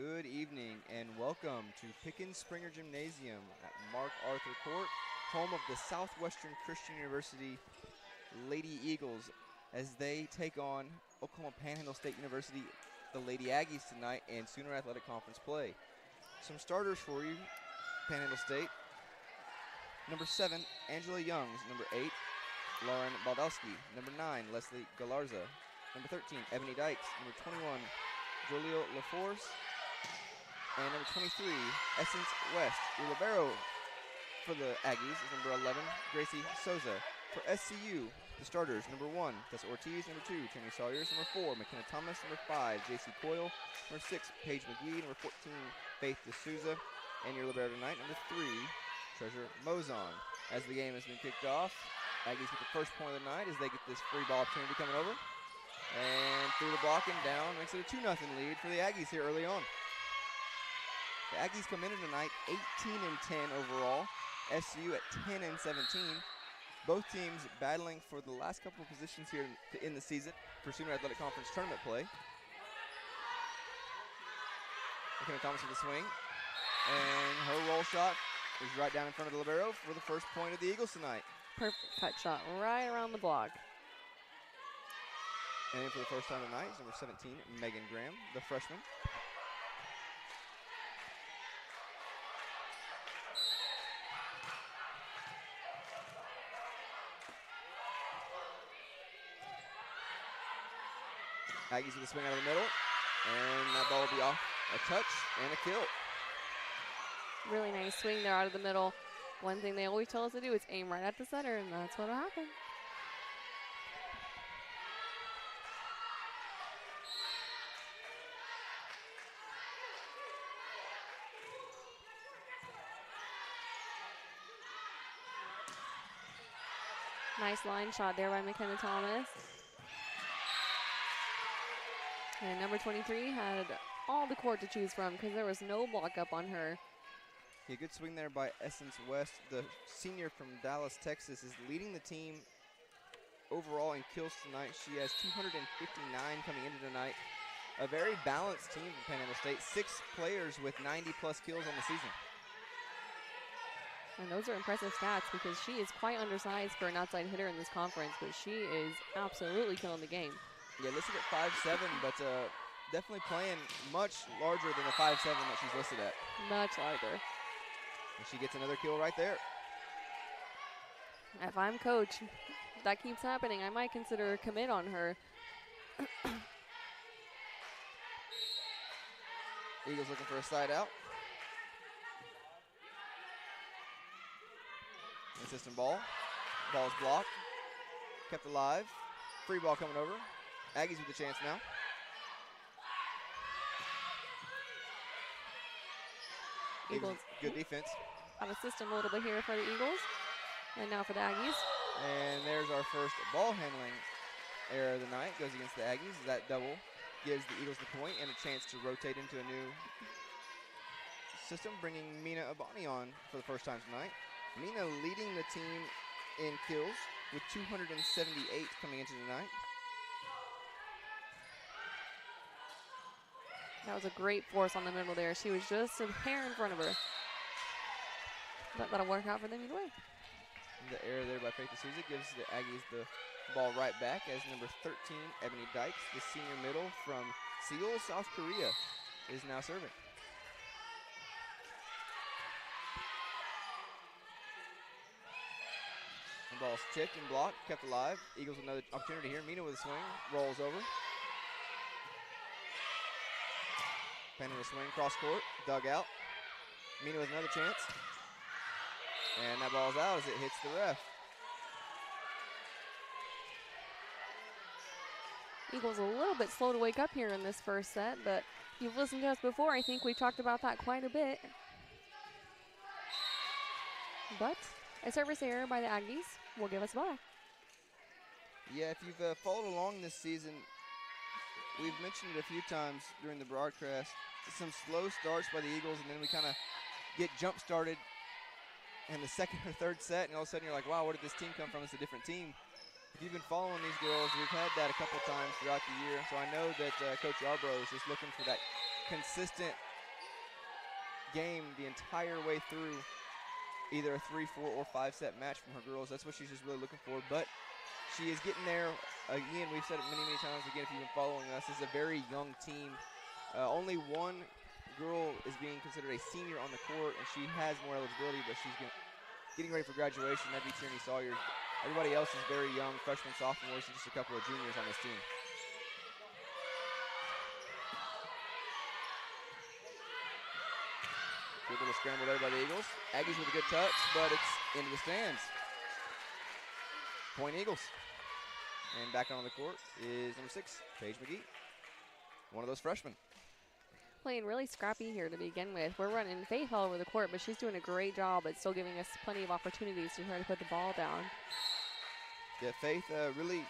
Good evening and welcome to Pickens Springer Gymnasium at MacArthur Court, home of the Southwestern Christian University Lady Eagles, as they take on Oklahoma Panhandle State University, the Lady Aggies, tonight in Sooner Athletic Conference play. Some starters for you: Panhandle State, number 7, Angela Youngs; number 8, Lauren Baldowski; number 9, Leslie Galarza; number 13, Ebony Dykes; number 21, Julio LaForce; and number 23, Essence West. Your libero for the Aggies is number 11, Gracie Souza. For SCU, the starters: number 1, Tessa Ortiz; number 2, Tammy Sawyers; number 4, McKenna Thomas; number 5, JC Coyle; number 6, Paige McGee; number 14, Faith D'Souza. And your libero tonight, number 3, Treasure Mozon. As the game has been kicked off, Aggies get the first point of the night as they get this free ball opportunity coming over. And through the block and down, makes it a 2-0 lead for the Aggies here early on. The Aggies come in tonight 18-10 overall, SU at 10-17. Both teams battling for the last couple of positions here in the season for Sooner Athletic Conference tournament play. McKenna Thomas with the swing, and her roll shot is right down in front of the libero for the first point of the Eagles tonight. Perfect cut shot right around the block. And in for the first time tonight is number 17, Megan Graham, the freshman. Aggies with a swing out of the middle, and that ball will be off a touch and a kill. Really nice swing there out of the middle. One thing they always tell us to do is aim right at the center, and that's what will happen. Nice line shot there by McKenna Thomas. And number 23 had all the court to choose from because there was no block up on her. Yeah, good swing there by Essence West. The senior from Dallas, Texas, is leading the team overall in kills tonight. She has 259 coming into tonight. A very balanced team from Panhandle State. 6 players with 90-plus kills on the season. And those are impressive stats because she is quite undersized for an outside hitter in this conference, but she is absolutely killing the game. Yeah, listed at 5'7", but definitely playing much larger than the 5'7" that she's listed at. Much larger. And she gets another kill right there. If I'm coach, if that keeps happening, I might consider a commit on her. Eagles looking for a side out. Insistent ball. Ball's blocked. Kept alive. Free ball coming over. Aggies with a chance now. Eagles. Good defense. Out of system a little bit here for the Eagles. And now for the Aggies. And there's our first ball handling error of the night. Goes against the Aggies. That double gives the Eagles the point and a chance to rotate into a new system, bringing Mina Abani on for the first time tonight. Mina leading the team in kills with 278 coming into tonight. That was a great force on the middle there. She was just a hair in front of her. But that'll work out for them either way. The error there by Faith D'Souza gives the Aggies the ball right back as number 13, Ebony Dykes, the senior middle from Seoul, South Korea, is now serving. The ball's tipped and blocked, kept alive. Eagles with another opportunity here. Mina with a swing, rolls over. Penn with a swing, cross court, dug out. Mina with another chance. And that ball's out as it hits the ref. Eagles a little bit slow to wake up here in this first set, but if you've listened to us before, I think we talked about that quite a bit. But a service error by the Aggies will give us a ball. Yeah, if you've followed along this season, we've mentioned it a few times during the broadcast. Some slow starts by the Eagles, and then we kind of get jump-started in the second or third set, and all of a sudden you're like, wow, where did this team come from? It's a different team. If you've been following these girls, we've had that a couple times throughout the year, so I know that Coach Yarbrough is just looking for that consistent game the entire way through, either a 3, 4, or 5-set match from her girls. That's what she's just really looking for. But she is getting there. Again, we've said it many, many times. Again, if you've been following us, this is a very young team. Only one girl is being considered a senior on the court, and she has more eligibility, but she's getting ready for graduation. That'd be Tierney Sawyer. Everybody else is very young, freshmen, sophomores, and just a couple of juniors on this team. Good little scramble there by the Eagles. Aggies with a good touch, but it's into the stands. Point Eagles. And back on the court is number 6, Paige McGee. One of those freshmen. Playing really scrappy here to begin with. We're running Faith all over the court, but she's doing a great job at still giving us plenty of opportunities to try to put the ball down. Yeah, Faith really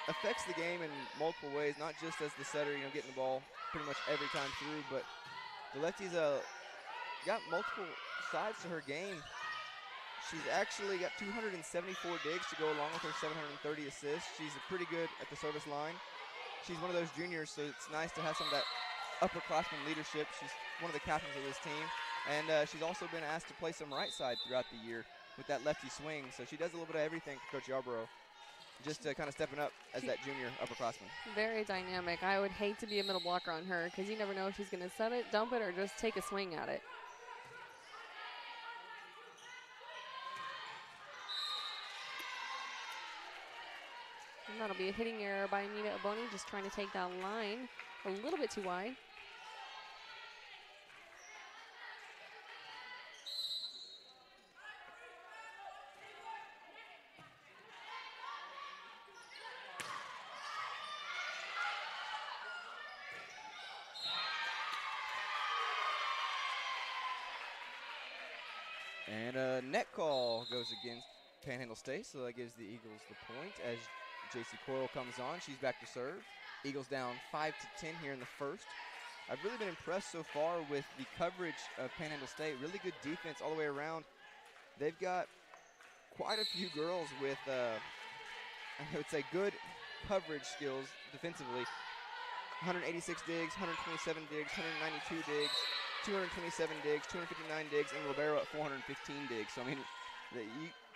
affects the game in multiple ways, not just as the setter, getting the ball pretty much every time through, but the lefties got multiple sides to her game. She's actually got 274 digs to go along with her 730 assists. She's pretty good at the service line. She's one of those juniors, so it's nice to have some of that upperclassman leadership. She's one of the captains of this team, and she's also been asked to play some right side throughout the year with that lefty swing. So she does a little bit of everything for Coach Yarborough, just kind of stepping up as that junior upperclassman. Very dynamic. I would hate to be a middle blocker on her because you never know if she's going to set it, dump it, or just take a swing at it. And that'll be a hitting error by Anita Aboni, just trying to take that line a little bit too wide. And a net call goes against Panhandle State, so that gives the Eagles the point as J.C. Coyle comes on. She's back to serve. Eagles down 5-10 here in the first. I've really been impressed so far with the coverage of Panhandle State. Really good defense all the way around. They've got quite a few girls with, I would say, good coverage skills defensively. 186 digs, 127 digs, 192 digs, 227 digs, 259 digs, and Libero at 415 digs. So, I mean,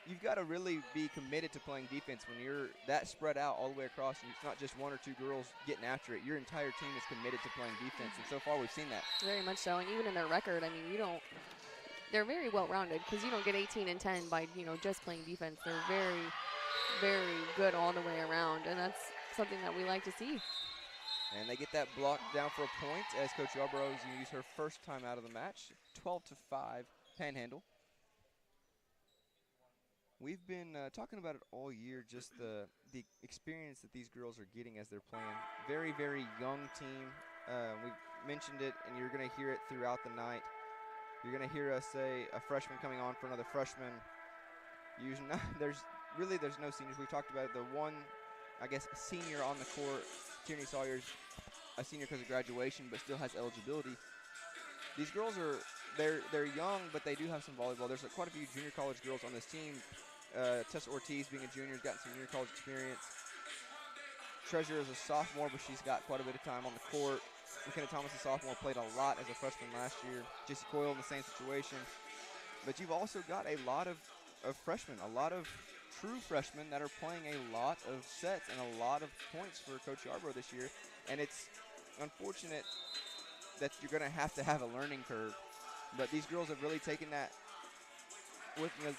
you've got to really be committed to playing defense when you're that spread out all the way across, and it's not just one or two girls getting after it. Your entire team is committed to playing defense, and so far we've seen that. Very much so, and even in their record, I mean, they're very well-rounded because you don't get 18 and 10 by, just playing defense. They're very, very good all the way around, and that's something that we like to see. And they get that block down for a point as Coach Yarborough is going to use her first time out of the match. 12-5, Panhandle. We've been talking about it all year, just the experience that these girls are getting as they're playing. Very, very young team. We've mentioned it, and you're going to hear it throughout the night. You're going to hear us say a freshman coming on for another freshman. There's no seniors. We've talked about it. The one, I guess, senior on the court, Tierney Sawyer's a senior because of graduation, but still has eligibility. These girls they're young, but they do have some volleyball. There's quite a few junior college girls on this team. Tessa Ortiz, being a junior, has gotten some junior college experience. Treasure is a sophomore, but she's got quite a bit of time on the court. McKenna Thomas, a sophomore, played a lot as a freshman last year. J.C. Coyle in the same situation. But you've also got a lot of freshmen, a lot of true freshmen that are playing a lot of sets and a lot of points for Coach Yarborough this year. And it's unfortunate that you're going to have a learning curve. But these girls have really taken that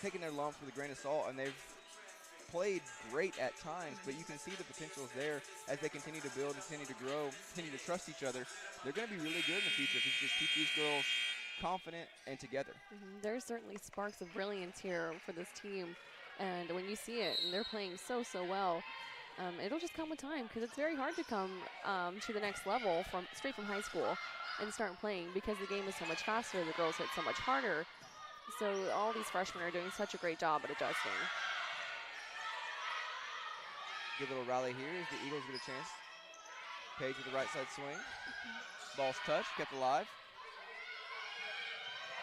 taking their lumps with a grain of salt, and they've played great at times, but you can see the potential is there as they continue to build, continue to grow, continue to trust each other. They're going to be really good in the future if you just keep these girls confident and together. There's certainly sparks of brilliance here for this team, and when you see it, and they're playing so well, it'll just come with time because it's very hard to come to the next level straight from high school and start playing because the game is so much faster, the girls hit so much harder. So all these freshmen are doing such a great job at adjusting. Good little rally here as the Eagles get a chance. Paige with the right side swing. Ball's touched, kept alive.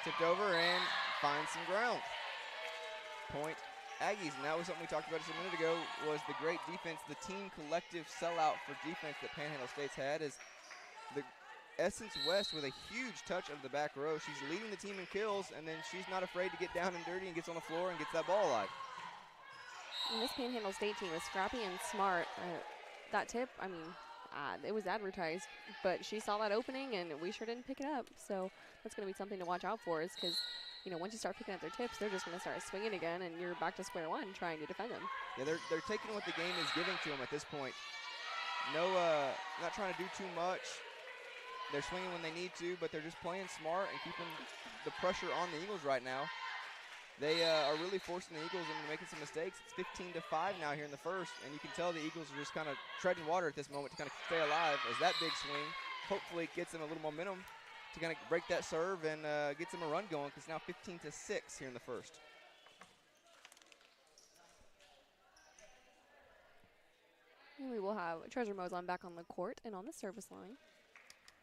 Tipped over and finds some ground. Point Aggies, and that was something we talked about just a minute ago, was the great defense, the team collective sellout for defense that Panhandle State's had. Is Essence West with a huge touch of the back row. She's leading the team in kills, and then she's not afraid to get down and dirty and gets on the floor and gets that ball alive. And this Panhandle State team is scrappy and smart. That tip, I mean, it was advertised, but she saw that opening, and we sure didn't pick it up. So that's going to be something to watch out for, is because, you know, once you start picking up their tips, they're just going to start swinging again, and you're back to square one trying to defend them. Yeah, they're taking what the game is giving to them at this point. No, not trying to do too much. They're swinging when they need to, but they're just playing smart and keeping the pressure on the Eagles right now. They are really forcing the Eagles into making some mistakes. It's 15-5 now here in the first, and you can tell the Eagles are just kind of treading water at this moment to kind of stay alive, as that big swing hopefully gets them a little momentum to kind of break that serve and gets them a run going, because now 15-6 here in the first. And we will have Treasure Moslon back on the court and on the service line.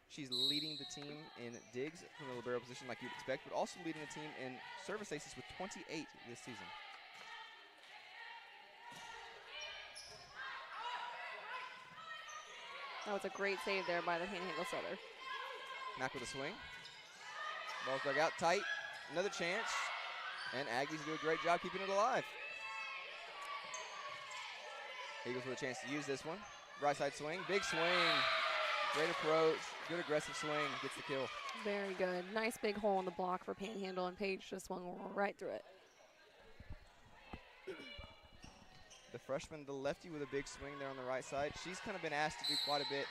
She's leading the team in digs from the libero position like you'd expect, but also leading the team in service aces with 28 this season. That was a great save there by the Panhandle Setter. Mack with a swing. Ball's dug out tight. Another chance. And Aggies do a great job keeping it alive. Eagles with a chance to use this one. Right side swing. Big swing. Great approach. Good aggressive swing. Gets the kill. Very good. Nice big hole in the block for Panhandle, and Paige just swung right through it. The freshman, the lefty, with a big swing there on the right side. She's kind of been asked to do quite a bit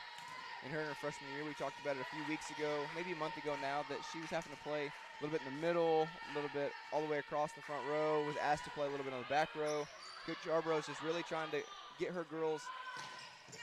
in her freshman year. We talked about it a few weeks ago, maybe a month ago now, that she was having to play a little bit in the middle, a little bit all the way across the front row, was asked to play a little bit on the back row. Coach Yarbrough's just really trying to get her girls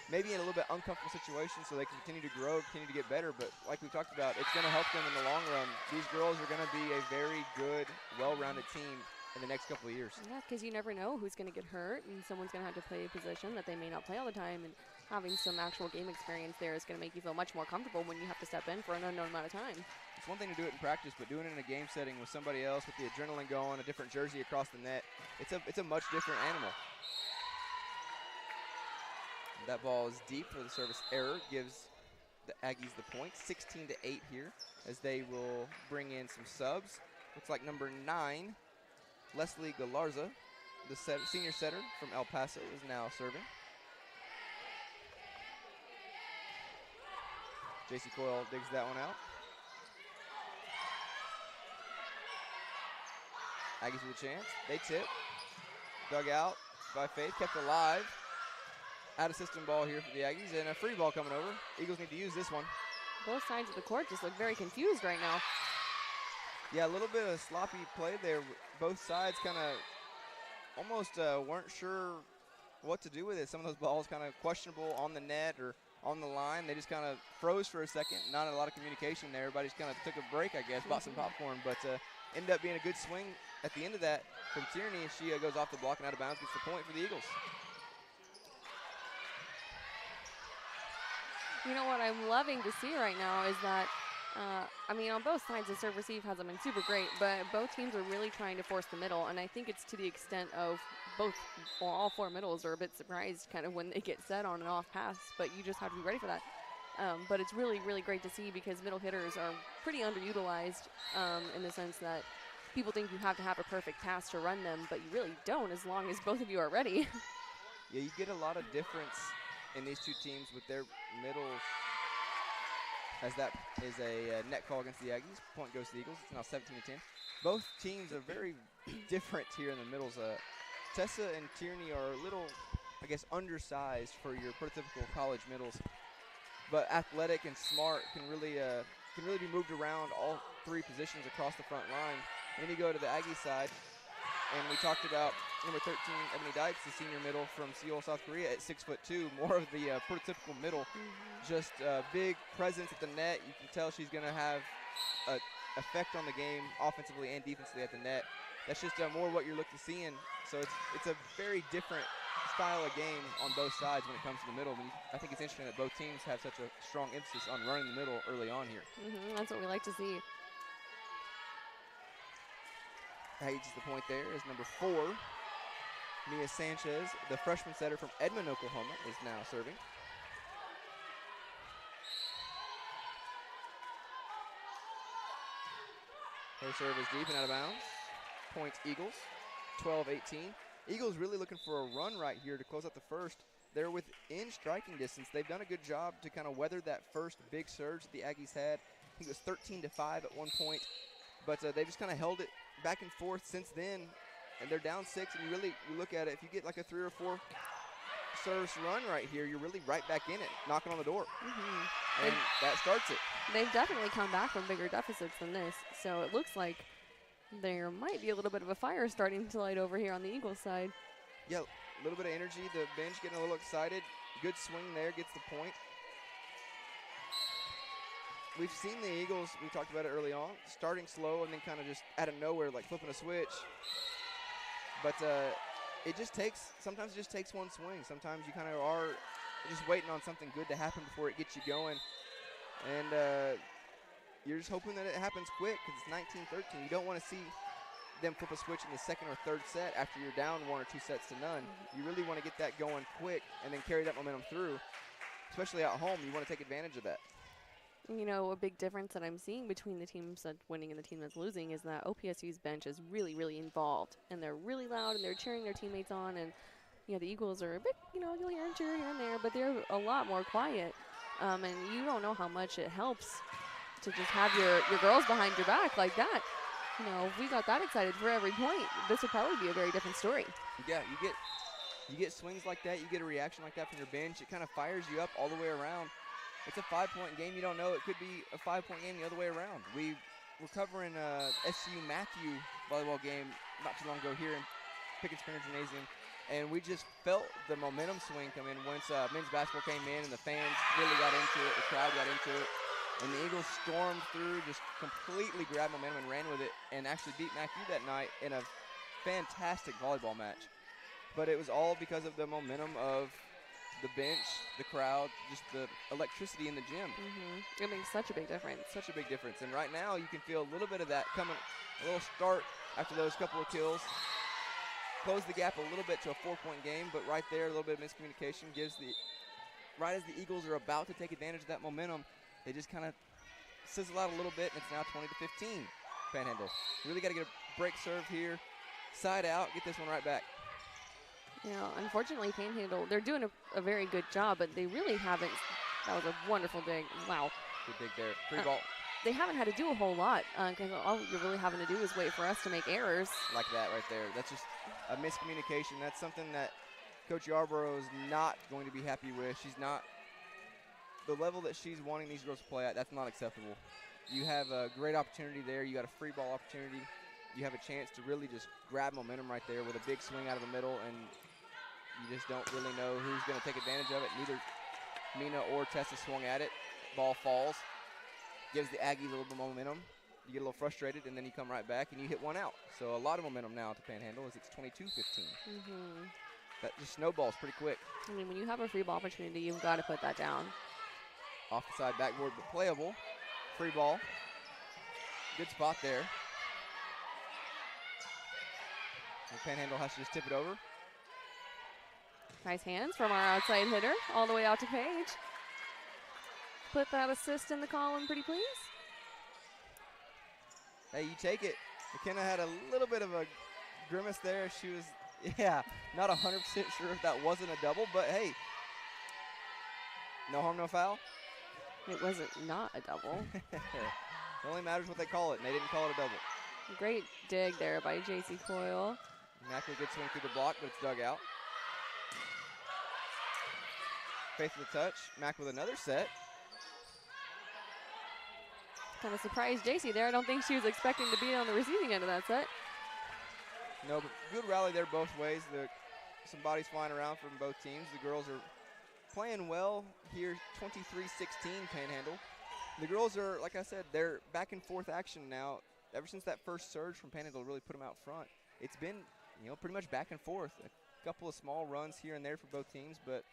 maybe in a little bit uncomfortable situation so they can continue to grow, continue to get better. But like we talked about, it's going to help them in the long run. These girls are going to be a very good, well-rounded team in the next couple of years. Yeah, because you never know who's going to get hurt, and someone's going to have to play a position that they may not play all the time. And having some actual game experience there is going to make you feel much more comfortable when you have to step in for an unknown amount of time. It's one thing to do it in practice, but doing it in a game setting with somebody else, with the adrenaline going, a different jersey across the net, it's a much different animal. That ball is deep for the service error, gives the Aggies the point, 16-8 here, as they will bring in some subs. Looks like number 9, Leslie Galarza, the senior setter from El Paso, is now serving. JC Coyle digs that one out. Aggies with a chance. They tip. Dug out by Faith, kept alive. Out of system ball here for the Aggies, and a free ball coming over. Eagles need to use this one. Both sides of the court just look very confused right now. Yeah, a little bit of sloppy play there. Both sides kind of almost weren't sure what to do with it. Some of those balls kind of questionable on the net or on the line. They just kind of froze for a second. Not a lot of communication there. Everybody's kind of took a break, I guess, bought some popcorn, but ended up being a good swing at the end of that from Tierney. She goes off the block and out of bounds, gets the point for the Eagles. You know what I'm loving to see right now is that, I mean, on both sides, the serve receive hasn't been super great, but both teams are really trying to force the middle, and I think it's to the extent of all four middles are a bit surprised kind of when they get set on an off pass, but you just have to be ready for that. But it's really, really great to see, because middle hitters are pretty underutilized in the sense that people think you have to have a perfect pass to run them, but you really don't as long as both of you are ready. Yeah, you get a lot of difference in these two teams with their middles, as that is a net call against the Aggies. Point goes to the Eagles. It's now 17-10. Both teams are very different here in the middles. Tessa and Tierney are a little, I guess, undersized for your prototypical college middles, but athletic and smart, can really be moved around all three positions across the front line. And then you go to the Aggie side, and we talked about number 13, Ebony Dykes, the senior middle from Seoul, South Korea, at 6'2", more of the prototypical middle. Just a big presence at the net. You can tell she's going to have an effect on the game offensively and defensively at the net. That's just more what you're looking to see. So it's a very different style of game on both sides when it comes to the middle. I think it's interesting that both teams have such a strong emphasis on running the middle early on here. That's what we like to see. Aggies the point there is number 4. Mia Sanchez, the freshman setter from Edmond, Oklahoma, is now serving. Her serve is deep and out of bounds. Point Eagles, 12-18. Eagles really looking for a run right here to close out the first. They're within striking distance. They've done a good job to kind of weather that first big surge that the Aggies had. I think it was 13-5 at one point, but they've just kind of held it back and forth since then, and they're down 6. And you look at it, if you get like a 3 or 4 serves run right here, you're really right back in it, knocking on the door, and that starts it. They've definitely come back from bigger deficits than this, so it looks like there might be a little bit of a fire starting to light over here on the Eagles side. Yeah, a little bit of energy. The bench getting a little excited. Good swing there, gets the point. We've seen the Eagles, we talked about it early on, starting slow and then kind of just out of nowhere, like flipping a switch. But sometimes it just takes one swing. Sometimes you kind of are just waiting on something good to happen before it gets you going. And you're just hoping that it happens quick because it's 19-13. You don't want to see them flip a switch in the second or third set after you're down 1 or 2 sets to none. You really want to get that going quick and then carry that momentum through. Especially at home, you want to take advantage of that. You know, a big difference that I'm seeing between the teams that's winning and the team that's losing is that OPSU's bench is really, really involved. And they're really loud and they're cheering their teammates on. And, you know, the Eagles are a bit, you'll hear a cheer here and there, but they're a lot more quiet. And you don't know how much it helps to just have your girls behind your back like that. You know, if we got that excited for every point, this would probably be a very different story. Yeah, you get swings like that, you get a reaction like that from your bench. It kind of fires you up all the way around. It's a 5-point game. You don't know. It could be a 5-point game the other way around. We're covering SCU Matthew volleyball game not too long ago here in Pickens Springer Gymnasium, and we just felt the momentum swing come in once men's basketball came in and the fans really got into it, the crowd got into it, and the Eagles stormed through, just completely grabbed momentum and ran with it, and actually beat Matthew that night in a fantastic volleyball match. But it was all because of the momentum of the bench, the crowd, just the electricity in the gym. It makes such a big difference. Such a big difference. And right now you can feel a little bit of that coming, a little start after those couple of kills. Close the gap a little bit to a 4-point game, but right there a little bit of miscommunication gives right as the Eagles are about to take advantage of that momentum, they just kind of sizzle out a little bit, and it's now 20-15 Panhandle. Really got to get a break serve here. Side out, get this one right back. Yeah, unfortunately, Panhandle, they're doing a very good job, but they really haven't. That was a wonderful dig. Wow. Good dig there. Free ball. They haven't had to do a whole lot because all you're really having to do is wait for us to make errors. Like that right there. That's just a miscommunication. That's something that Coach Yarborough is not going to be happy with. She's not – the level that she's wanting these girls to play at, that's not acceptable. You have a great opportunity there. You got a free ball opportunity. You have a chance to really just grab momentum right there with a big swing out of the middle, and you just don't really know who's going to take advantage of it. Neither Mina or Tessa swung at it. Ball falls. Gives the Aggies a little bit of momentum. You get a little frustrated, and then you come right back, and you hit one out. So a lot of momentum now to Panhandle as it's 22-15. That just snowballs pretty quick. I mean, when you have a free ball opportunity, you've got to put that down. Off the side backboard, but playable. Free ball. Good spot there. And Panhandle has to just tip it over. Nice hands from our outside hitter all the way out to Paige. Put that assist in the column, pretty please. Hey, you take it. McKenna had a little bit of a grimace there. She was, not 100% sure if that wasn't a double, but hey, no harm, no foul. It wasn't not a double. It only matters what they call it, and they didn't call it a double. Great dig there by J.C. Coyle. Mack with a good swing through the block, but it's dug out. Faith with the touch. Mack with another set. Kind of surprised J.C. there. I don't think she was expecting to be on the receiving end of that set. No, but good rally there both ways. Some bodies flying around from both teams. The girls are playing well here, 23-16 Panhandle. The girls are, like I said, they're back and forth action now. Ever since that first surge from Panhandle really put them out front, it's been, pretty much back and forth. A couple of small runs here and there for both teams, but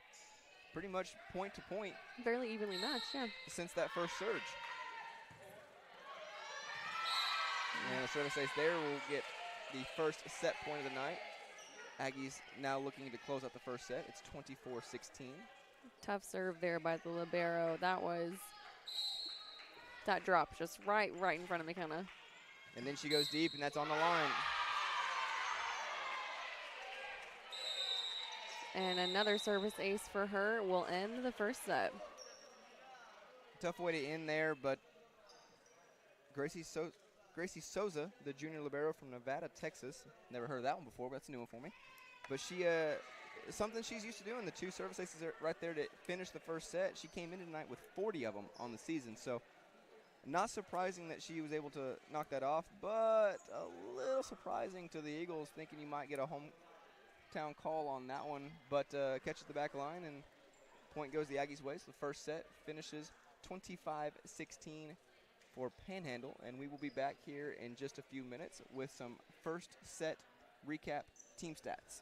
pretty much point to point. Fairly evenly matched, yeah. Since that first surge. And the service ace there will get the first set point of the night. Aggies now looking to close out the first set. It's 24-16. Tough serve there by the libero. That dropped just right in front of McKenna. And then she goes deep, and that's on the line. And another service ace for her will end the first set. Tough way to end there, but Gracie Souza, the junior libero from Nevada, Texas. Never heard of that one before, but that's a new one for me. But she, something she's used to doing, the 2 service aces are right there to finish the first set. She came in tonight with 40 of them on the season, so not surprising that she was able to knock that off, but a little surprising to the Eagles, thinking you might get a hometown call on that one, but catches the back line, and point goes the Aggies' way. So the first set finishes 25-16 for Panhandle, and we will be back here in just a few minutes with some first set recap team stats.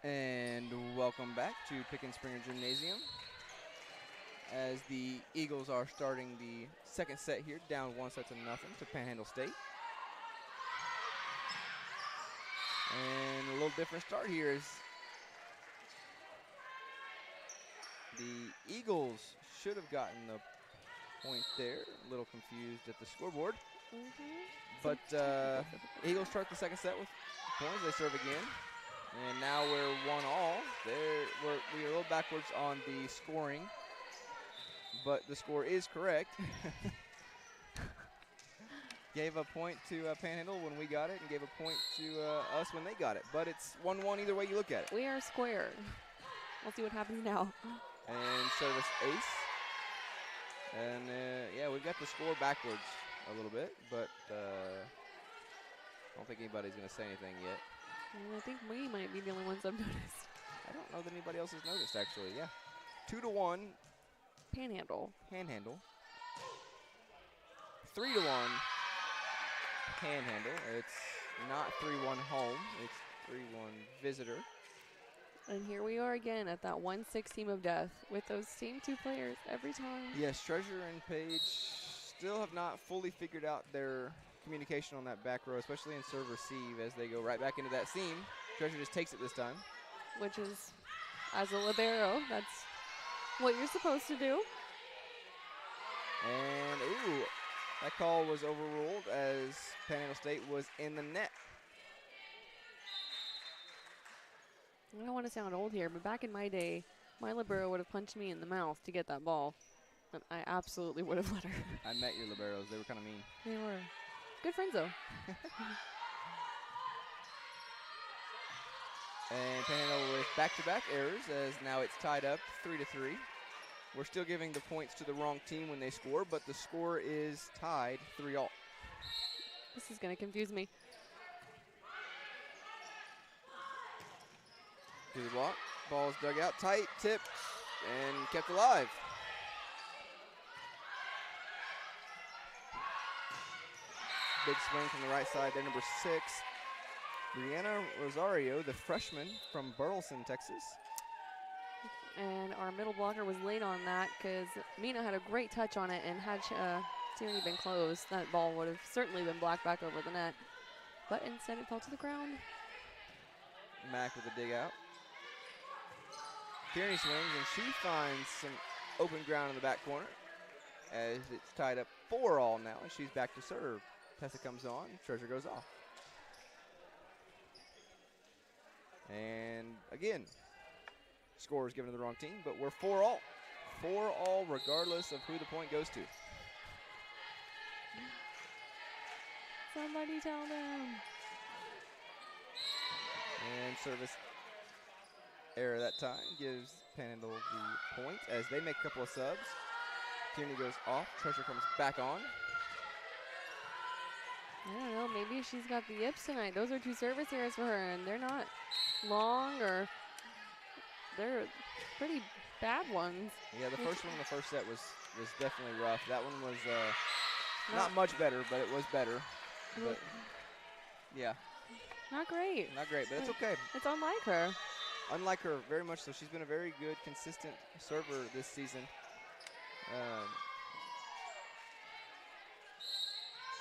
And welcome back to Pickens Springer Gymnasium as the Eagles are starting the second set here, down 1-0 to Panhandle State. And a little different start here as the Eagles should have gotten the point there. A little confused at the scoreboard. But Eagles start the second set with points. They serve again. And now we're 1-all. We are a little backwards on the scoring, but the score is correct. Gave a point to Panhandle when we got it and gave a point to us when they got it. But it's 1-1 either way you look at it. We are squared. We'll see what happens now. And service ace. And, yeah, we've got the score backwards a little bit, but I don't think anybody's going to say anything yet. I think we might be the only ones I've noticed. I don't know that anybody else has noticed, actually. Yeah. 2-1. Panhandle. Panhandle. 3-1. Panhandle. It's not 3-1 home. It's 3-1 visitor. And here we are again at that 1-6 team of death with those same two players every time. Yes, Treasure and Paige still have not fully figured out their communication on that back row, especially in serve receive as they go right back into that seam. Treasure just takes it this time. Which is, as a libero, that's what you're supposed to do. And, ooh, that call was overruled as Panhandle State was in the net. I don't want to sound old here, but back in my day, my libero would have punched me in the mouth to get that ball. And I absolutely would have let her. I met your liberos. They were kind of mean. They were. Good friends, though. And Panhandle with back-to-back errors as now it's tied up 3-3. We're still giving the points to the wrong team when they score, but the score is tied 3-all. This is going to confuse me. To the block. Ball's dug out tight, tipped, and kept alive. Big swing from the right side there, number 6. Brianna Rosario, the freshman from Burleson, Texas. And our middle blocker was late on that because Mina had a great touch on it, and had Tierney been closed, that ball would have certainly been blocked back over the net. But instead it fell to the ground. Mack with a dig out. Tierney swings, and she finds some open ground in the back corner as it's tied up 4-all now, and she's back to serve. Tessa comes on, Treasure goes off. And again, score is given to the wrong team, but we're 4-all. 4-all regardless of who the point goes to. Somebody tell them. And service error that time gives Panhandle the point as they make a couple of subs. Tierney goes off, Treasure comes back on. I don't know, maybe she's got the yips tonight. Those are 2 service errors for her, and they're not long, or they're pretty bad ones. Yeah, the first one in the first set was definitely rough. That one was not much better, but it was better. But yeah. Not great. Not great, but it's okay. It's unlike her. Unlike her, very much so. She's been a very good, consistent server this season.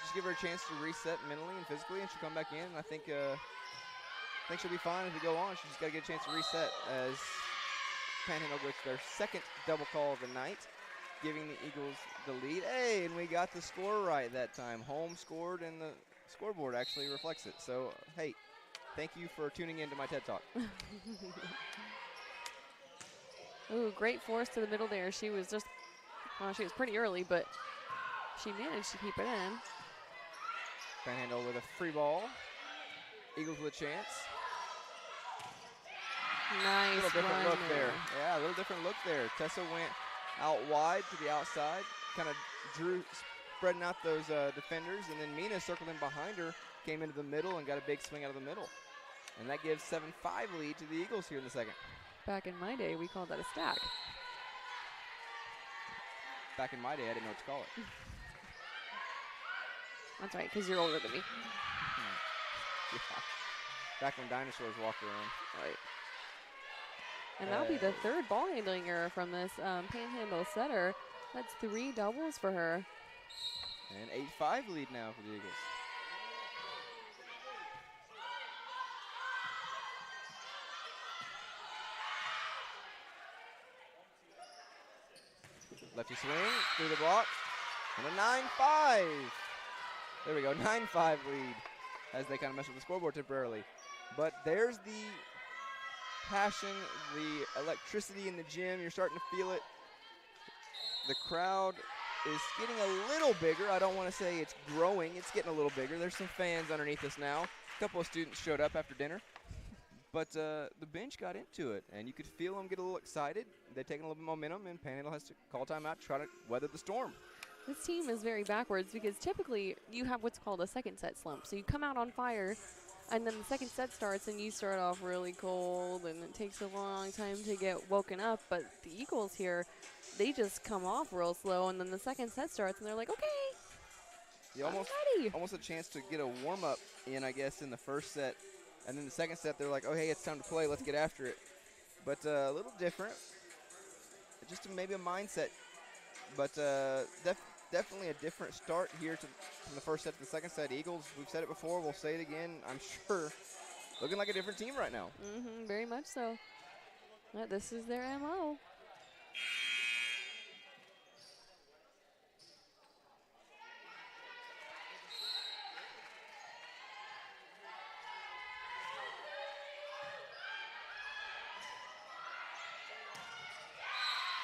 Just give her a chance to reset mentally and physically, and she'll come back in. And I think she'll be fine as we go on. She's just got to get a chance to reset as Panhandle gets their second double call of the night, giving the Eagles the lead. Hey, and we got the score right that time. Home scored, and the scoreboard actually reflects it. So, hey, thank you for tuning in to my TED Talk. Ooh, great force to the middle there. She was just, well, she was pretty early, but she managed to keep it in. Panhandle with a free ball. Eagles with a chance. Nice. A little different look there. Yeah, a little different look there. Tessa went out wide to the outside, kind of spreading out those defenders, and then Mina circled in behind her, came into the middle, and got a big swing out of the middle. And that gives 7-5 lead to the Eagles here in the second. Back in my day, we called that a stack. Back in my day, I didn't know what to call it. That's right, because you're older than me. Yeah. Back when dinosaurs walked around. Right. And that'll be the 3rd ball handling error from this Panhandle setter. That's 3 doubles for her. And 8-5 lead now for the Eagles. Lefty swing through the block. And a 9-5. There we go, 9-5 lead as they kind of mess with the scoreboard temporarily. But there's the passion, the electricity in the gym. You're starting to feel it. The crowd is getting a little bigger. I don't want to say it's growing. It's getting a little bigger. There's some fans underneath us now. A couple of students showed up after dinner. But the bench got into it, and you could feel them get a little excited. They're taking a little bit of momentum, and Panhandle has to call timeout to try to weather the storm. This team is very backwards because typically you have what's called a second set slump. So you come out on fire, and then the second set starts, and you start off really cold, and it takes a long time to get woken up. But the Eagles here, they just come off real slow, and then the second set starts, and they're like, okay, You I'm ready. almost a chance to get a warm-up in, I guess, in the first set. And then the second set, they're like, oh, hey, it's time to play. Let's get after it. But a little different. Just maybe a mindset. But definitely a different start here from the first set to the second set. Eagles, we've said it before. We'll say it again, I'm sure. Looking like a different team right now. Very much so. Yeah, this is their MO.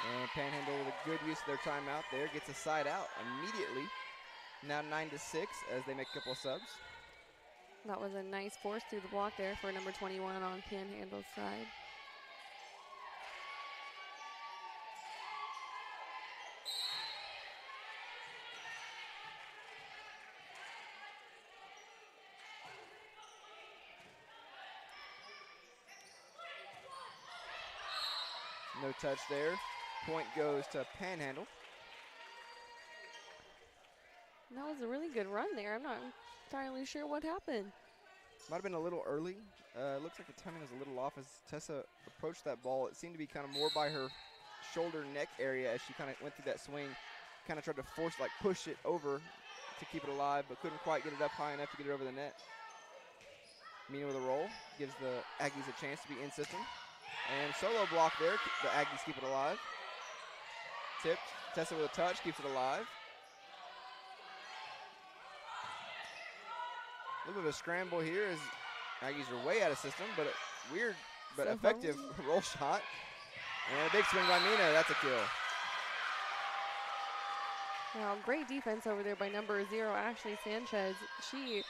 And Panhandle with a good use of their timeout there. Gets a side out immediately. Now 9-6 as they make a couple of subs. That was a nice force through the block there for number 21 on Panhandle's side. No touch there. Point goes to Panhandle. That was a really good run there. I'm not entirely sure what happened. Might have been a little early. Looks like the timing was a little off as Tessa approached that ball. It seemed to be kind of more by her shoulder neck area as she kind of went through that swing. Kind of tried to push it over to keep it alive, but couldn't quite get it up high enough to get it over the net. Mina with a roll gives the Aggies a chance to be in system. And solo block there. The Aggies keep it alive. Tipped. Tessa with a touch keeps it alive. A little bit of a scramble here as Aggies are way out of system, but a weird but effective roll shot. And a big swing by Mina. That's a kill. Well, great defense over there by number 0, Ashley Sanchez. She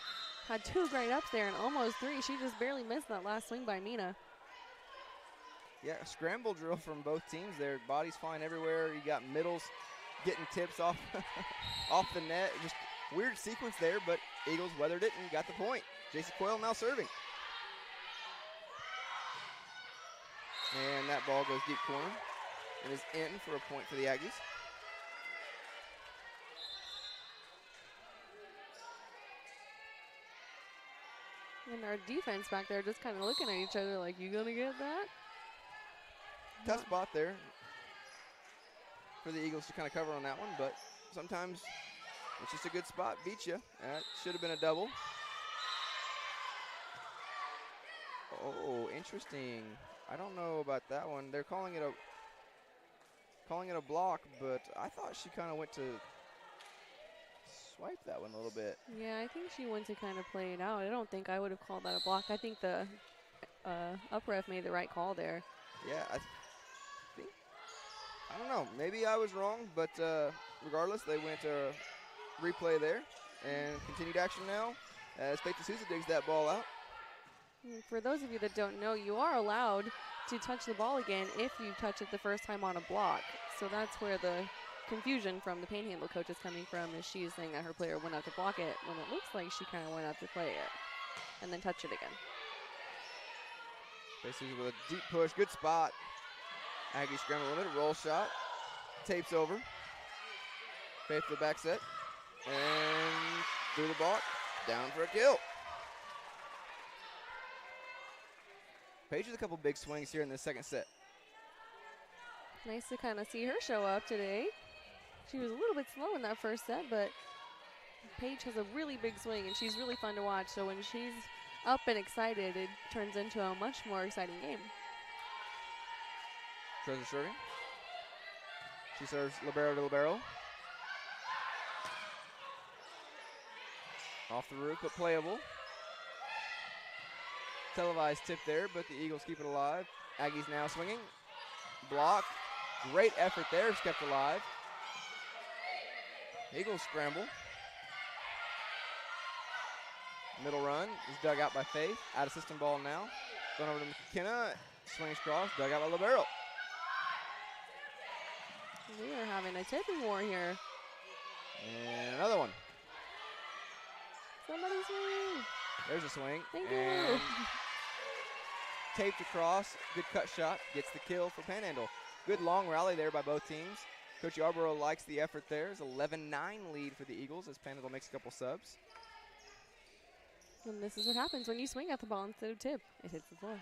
had 2 great ups there and almost 3. She just barely missed that last swing by Mina. Yeah, scramble drill from both teams there. Bodies flying everywhere. You got middles getting tips off off the net. Just weird sequence there, but Eagles weathered it and got the point. J.C. Coyle now serving. And that ball goes deep corner and is in for a point for the Aggies. And our defense back there just kind of looking at each other like, you gonna get that? Tough spot there for the Eagles to kind of cover on that one, but sometimes it's just a good spot. Beat you. That should have been a double. Oh, interesting. I don't know about that one. They're calling it a block, but I thought she kind of went to swipe that one a little bit. Yeah, I think she went to kind of play it out. I don't think I would have called that a block. I think the up ref made the right call there. Yeah, I don't know. Maybe I was wrong, but regardless, they went to replay there and continued action now as Faith D'Souza digs that ball out. For those of you that don't know, you are allowed to touch the ball again if you touch it the first time on a block. So that's where the confusion from the Panhandle coach is coming from, is she is saying that her player went out to block it when it looks like she kind of went out to play it and then touch it again. Faith D'Souza with a deep push, good spot. Aggie scramble a little bit, roll shot, tapes over. Faith for the back set, and through the block, down for a kill. Paige with a couple big swings here in the second set. Nice to kind of see her show up today. She was a little bit slow in that first set, but Paige has a really big swing, and she's really fun to watch. So when she's up and excited, it turns into a much more exciting game. Treasure serving. She serves libero to libero. Off the roof, but playable. Televised tip there, but the Eagles keep it alive. Aggies now swinging. Block. Great effort there. It's kept alive. Eagles scramble. Middle run is dug out by Faith. Out of system ball now. Going over to McKenna. Swings cross. Dug out by Libero. We are having a tipping war here. And another one. Somebody swing. There's a swing. Thank and you. Taped across. Good cut shot. Gets the kill for Panhandle. Good long rally there by both teams. Coach Yarborough likes the effort there. It's 11-9 lead for the Eagles as Panhandle makes a couple subs. And this is what happens when you swing at the ball instead of tip. It hits the floor.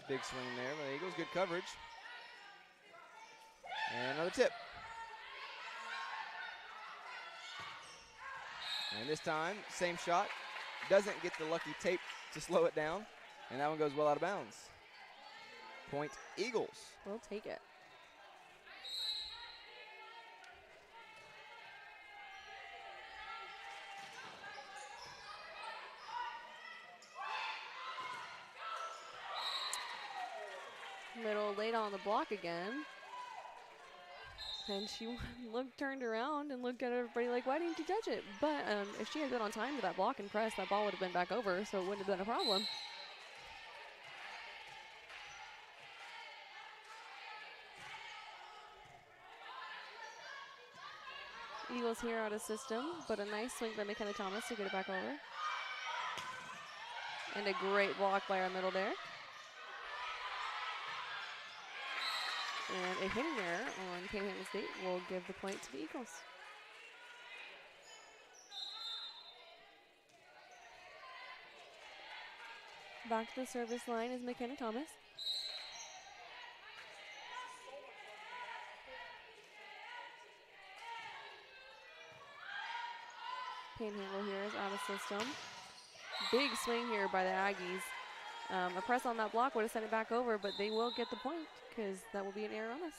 Big swing there by the Eagles. Good coverage. And another tip. And this time, same shot. Doesn't get the lucky tape to slow it down. And that one goes well out of bounds. Point Eagles. We'll take it. Little late on the block again. And she turned around and looked at everybody like, why didn't you touch it? But if she had been on time to that block and press, that ball would have been back over, so it wouldn't have been a problem. Eagles here out of system, but a nice swing by McKenna Thomas to get it back over. And a great block by our middle there. And a hitting error on Panhandle State will give the point to the Eagles. Back to the service line is McKenna Thomas. Panhandle here is out of system. Big swing here by the Aggies. A press on that block would have sent it back over, but they will get the point because that will be an error on us.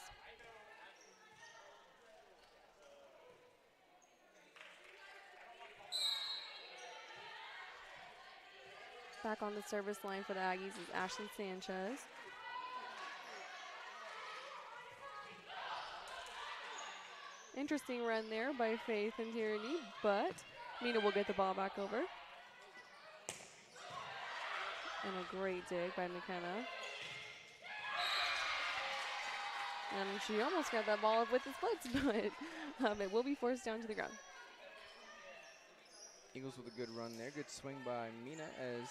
Back on the service line for the Aggies is Ashlyn Sanchez. Interesting run there by Faith and Tyranny, but Mina will get the ball back over. And a great dig by McKenna. And she almost got that ball up with the splits, but it will be forced down to the ground. Eagles with a good run there. Good swing by Mina as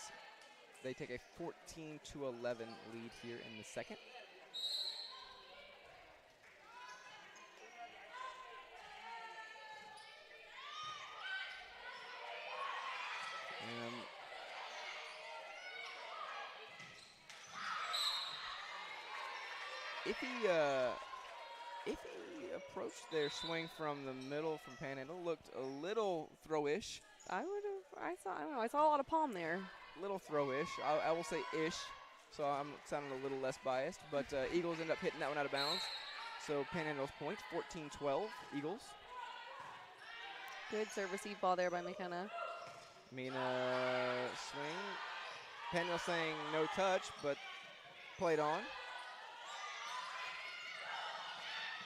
they take a 14-11 lead here in the second. If he approached their swing from the middle from Panhandle, looked a little throw-ish. I don't know, I saw a lot of palm there. Little throw-ish. I will say ish, so I'm sounding a little less biased. But Eagles end up hitting that one out of bounds. So Panhandle's point, 14-12, Eagles. Good service deep ball there by McKenna. Mina swing. Panhandle saying no touch, but played on.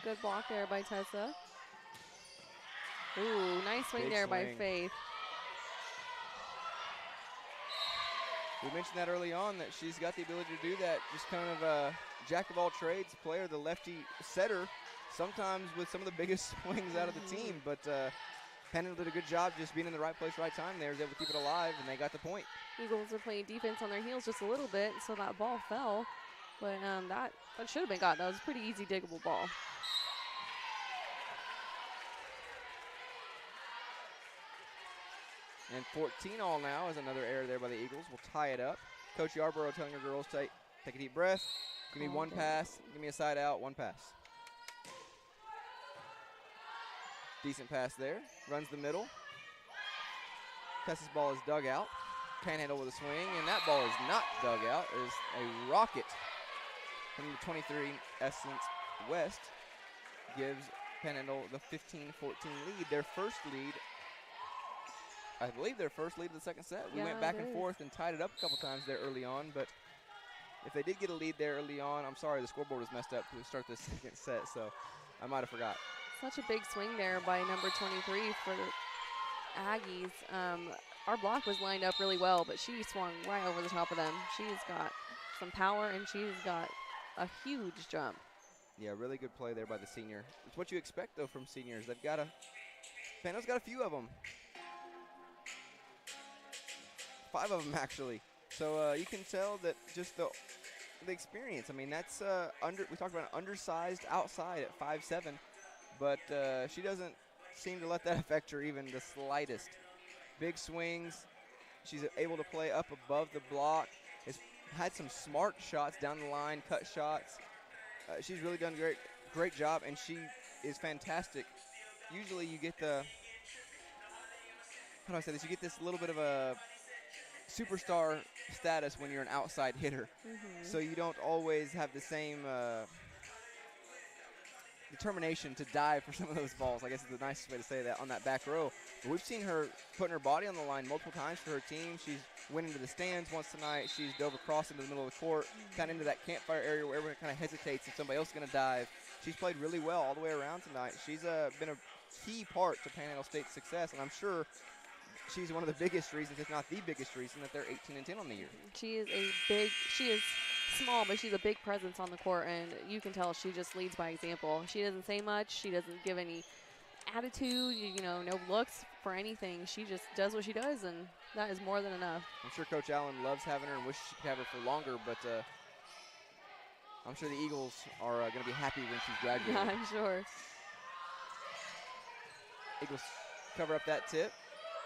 Good block there by Tessa. Ooh, nice swing Big there by swing. Faith. We mentioned that early on that she's got the ability to do that. Just kind of a jack of all trades player, the lefty setter, sometimes with some of the biggest swings out of the team. But Panhandle did a good job just being in the right place, right time there. Was able to keep it alive, and they got the point. Eagles are playing defense on their heels just a little bit, so that ball fell. But that should have been got. That was a pretty easy diggable ball. And 14 all now is another error there by the Eagles. We'll tie it up. Coach Yarborough telling her girls, take a deep breath. Give me one pass. Give me a side out, one pass. Decent pass there. Runs the middle. Tessa's ball is dug out. Panhandle with a swing, and that ball is not dug out. It is a rocket from the 23 Essence West. Gives Panhandle the 15-14 lead. Their first lead, I believe their first lead of the second set. We went back and forth and tied it up a couple times there early on, but if they did get a lead there early on, I'm sorry, the scoreboard was messed up to start the second set, so I might have forgot. Such a big swing there by number 23 for the Aggies. Our block was lined up really well, but she swung right over the top of them. She's got some power, and she's got a huge jump. Yeah, really good play there by the senior. It's what you expect, though, from seniors. Panhandle's got a few of them. 5 of them, actually. So you can tell that just the experience. I mean, that's we talked about an undersized outside at 5'7", but she doesn't seem to let that affect her even the slightest. Big swings. She's able to play up above the block. Has had some smart shots down the line, cut shots. She's really done great job, and she is fantastic. Usually you get how do I say this? You get this little bit of a superstar status when you're an outside hitter. So you don't always have the same determination to dive for some of those balls. I guess is the nicest way to say that on that back row. But we've seen her putting her body on the line multiple times for her team. She's went into the stands once tonight. She's dove across into the middle of the court, kind of into that campfire area where everyone kind of hesitates if somebody else is going to dive. She's played really well all the way around tonight. She's been a key part to Panhandle State's success, and I'm sure she's one of the biggest reasons, if not the biggest reason, that they're 18-10 on the year. She is small, but she's a big presence on the court, and you can tell she just leads by example. She doesn't say much. She doesn't give any attitude, no looks for anything. She just does what she does, and that is more than enough. I'm sure Coach Allen loves having her and wishes she could have her for longer, but I'm sure the Eagles are going to be happy when she's graduated. Yeah, I'm sure. Eagles cover up that tip.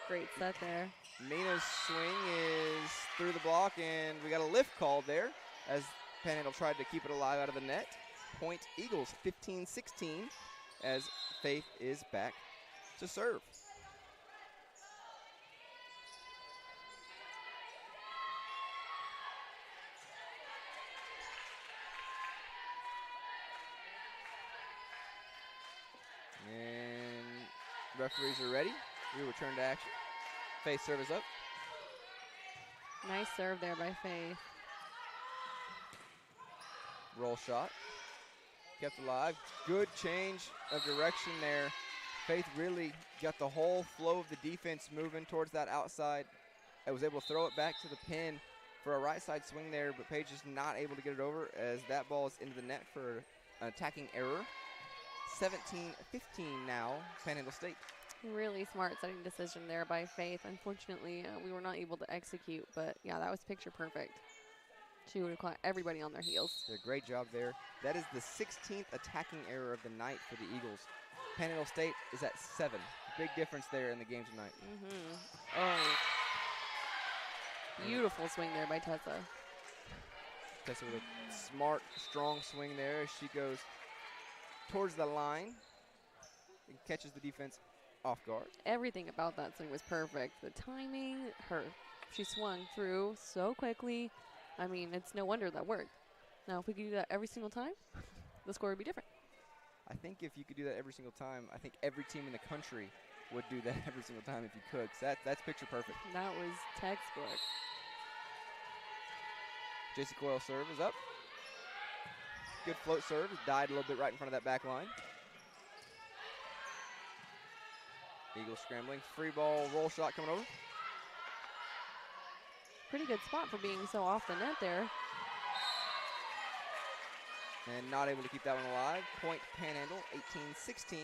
Great set there. Mina's swing is through the block, and we got a lift called there as Panhandle tried to keep it alive out of the net. Point Eagles 15-16 as Faith is back to serve. And referees are ready. We return to action. Faith serve is up. Nice serve there by Faith. Roll shot. Kept alive. Good change of direction there. Faith really got the whole flow of the defense moving towards that outside. I was able to throw it back to the pin for a right side swing there, but Paige is not able to get it over as that ball is into the net for an attacking error. 17-15 now, Panhandle State. Really smart setting decision there by Faith. Unfortunately, we were not able to execute, but yeah, that was picture perfect. She would have caught everybody on their heels. Did a great job there. That is the 16th attacking error of the night for the Eagles. Panhandle State is at 7. Big difference there in the game tonight. Oh, beautiful swing there by Tessa. Tessa with a smart, strong swing there as she goes towards the line and catches the defense off guard. Everything about that swing was perfect. The timing, she swung through so quickly. I mean, it's no wonder that worked. Now, if we could do that every single time, the score would be different. I think if you could do that every single time, I think every team in the country would do that every single time if you could. So that's picture perfect. That was textbook. JC Coyle serve is up. Good float serve. Died a little bit right in front of that back line. Eagles scrambling. Free ball, roll shot coming over. Pretty good spot for being so off the net there. And not able to keep that one alive. Point Panhandle, 18-16.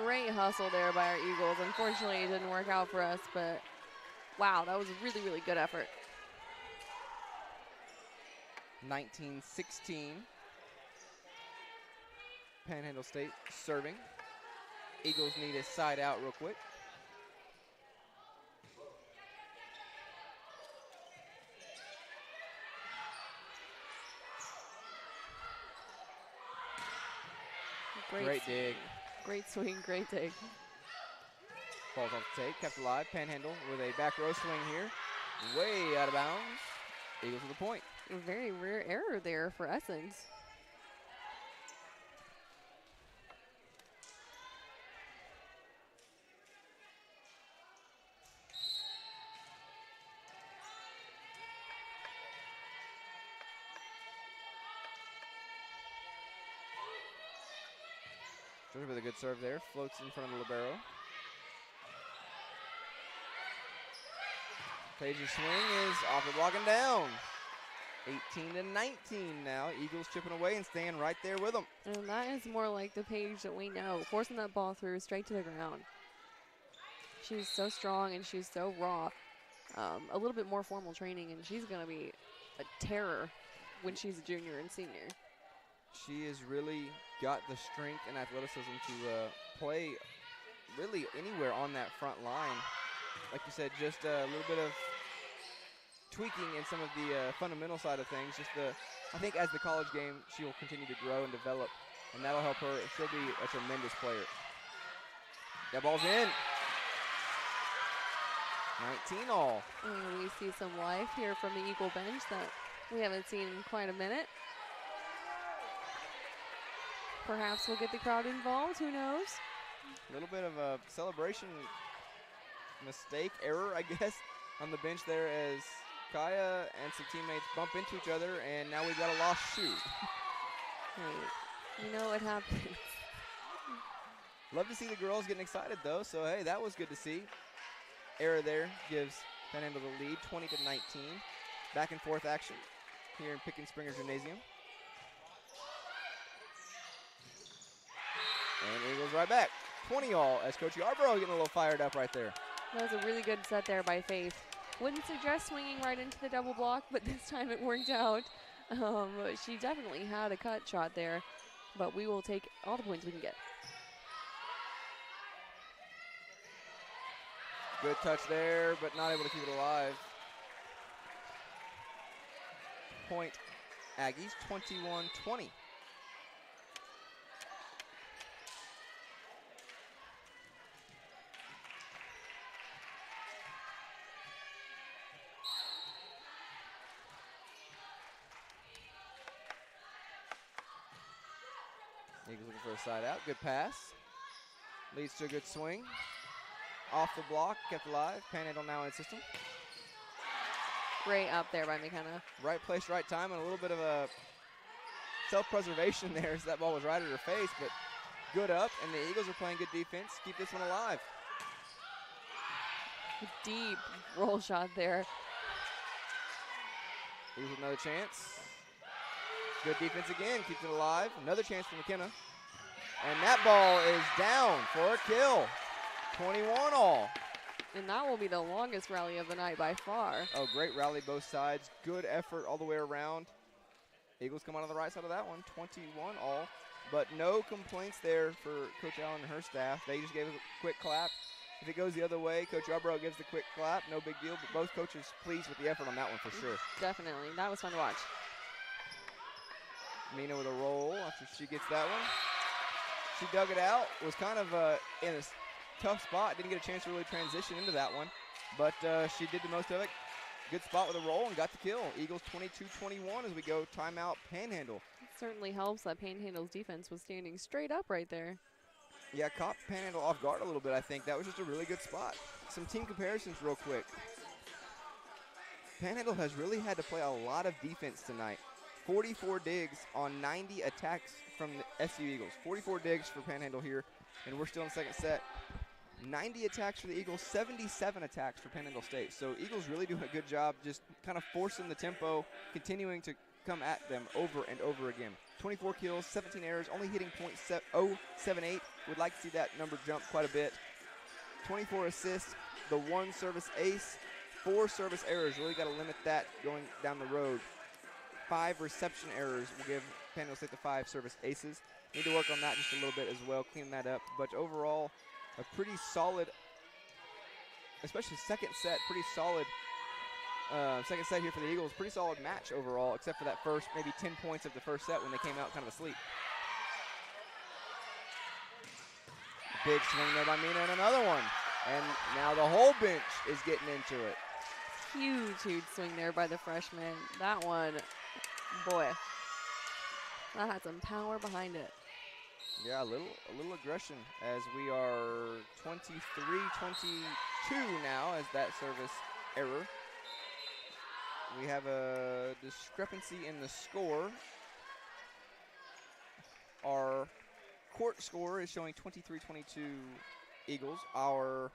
Great hustle there by our Eagles. Unfortunately, it didn't work out for us, but wow, that was a really, really good effort. 19-16. Panhandle State serving. Eagles need a side out real quick. Great dig. Great swing, great dig. Falls off the take, kept alive. Panhandle with a back row swing here. Way out of bounds. Eagles with a point. A very rare error there for Essence. Georgia with a good serve there. Floats in front of the libero. Page's swing is off the block and down. 18-19 now. Eagles chipping away and staying right there with them. And that is more like the Paige that we know, forcing that ball through straight to the ground. She's so strong and she's so raw. A little bit more formal training, and she's going to be a terror when she's a junior and senior. She has really got the strength and athleticism to play really anywhere on that front line. Like you said, just a little bit of tweaking in some of the fundamental side of things. I think as the college game, she will continue to grow and develop, and that'll help her. She'll be a tremendous player. That ball's in. 19 all. And we see some life here from the Eagle bench that we haven't seen in quite a minute. Perhaps we'll get the crowd involved, who knows? A little bit of a celebration mistake, error, I guess, on the bench there as Kaya and some teammates bump into each other, and now we've got a lost shoe. Hey, you know what happens. Love to see the girls getting excited, though, so, hey, that was good to see. Error there gives Panhandle the lead, 20-19. Back and forth action here in Pickens Springer Gymnasium. And Eagles right back. 20 all as Coach Yarborough getting a little fired up right there. That was a really good set there by Faith. Wouldn't suggest swinging right into the double block, but this time it worked out. She definitely had a cut shot there, but we will take all the points we can get. Good touch there, but not able to keep it alive. Point Aggies, 21-20. Eagles looking for a side out. Good pass. Leads to a good swing. Off the block, kept alive. Panhandle now in system. Great up there by McKenna. Right place, right time, and a little bit of a self-preservation there as that ball was right at her face, but good up, and the Eagles are playing good defense. Keep this one alive. Deep roll shot there. Eagles with another chance. Good defense again, keeps it alive. Another chance for McKenna. And that ball is down for a kill. 21 all. And that will be the longest rally of the night by far. Oh, great rally both sides. Good effort all the way around. Eagles come out on the right side of that one, 21 all. But no complaints there for Coach Allen and her staff. They just gave us a quick clap. If it goes the other way, Coach Yarborough gives the quick clap. No big deal, but both coaches pleased with the effort on that one for sure. Definitely. That was fun to watch. Mina with a roll after she gets that one. She dug it out, was kind of in a tough spot. Didn't get a chance to really transition into that one, but she did the most of it. Good spot with a roll and got the kill. Eagles 22-21 as we go timeout Panhandle. It certainly helps that Panhandle's defense was standing straight up right there. Yeah, caught Panhandle off guard a little bit, I think. That was just a really good spot. Some team comparisons real quick. Panhandle has really had to play a lot of defense tonight. 44 digs on 90 attacks from the SU Eagles. 44 digs for Panhandle here, and we're still in the second set. 90 attacks for the Eagles, 77 attacks for Panhandle State. So Eagles really doing a good job just kind of forcing the tempo, continuing to come at them over and over again. 24 kills, 17 errors, only hitting .078. Would like to see that number jump quite a bit. 24 assists, the 1 service ace, 4 service errors. Really got to limit that going down the road. 5 reception errors will give Penn State the 5 service aces. Need to work on that just a little bit as well, clean that up. But overall, a pretty solid, especially second set, pretty solid second set here for the Eagles. Pretty solid match overall, except for that first maybe 10 points of the first set when they came out kind of asleep. Big swing there by Mina and another one. And now the whole bench is getting into it. Huge, huge swing there by the freshman. That one, boy, that had some power behind it. Yeah, a little aggression as we are 23-22 now as that service error. We have a discrepancy in the score. Our court score is showing 23-22 Eagles. Our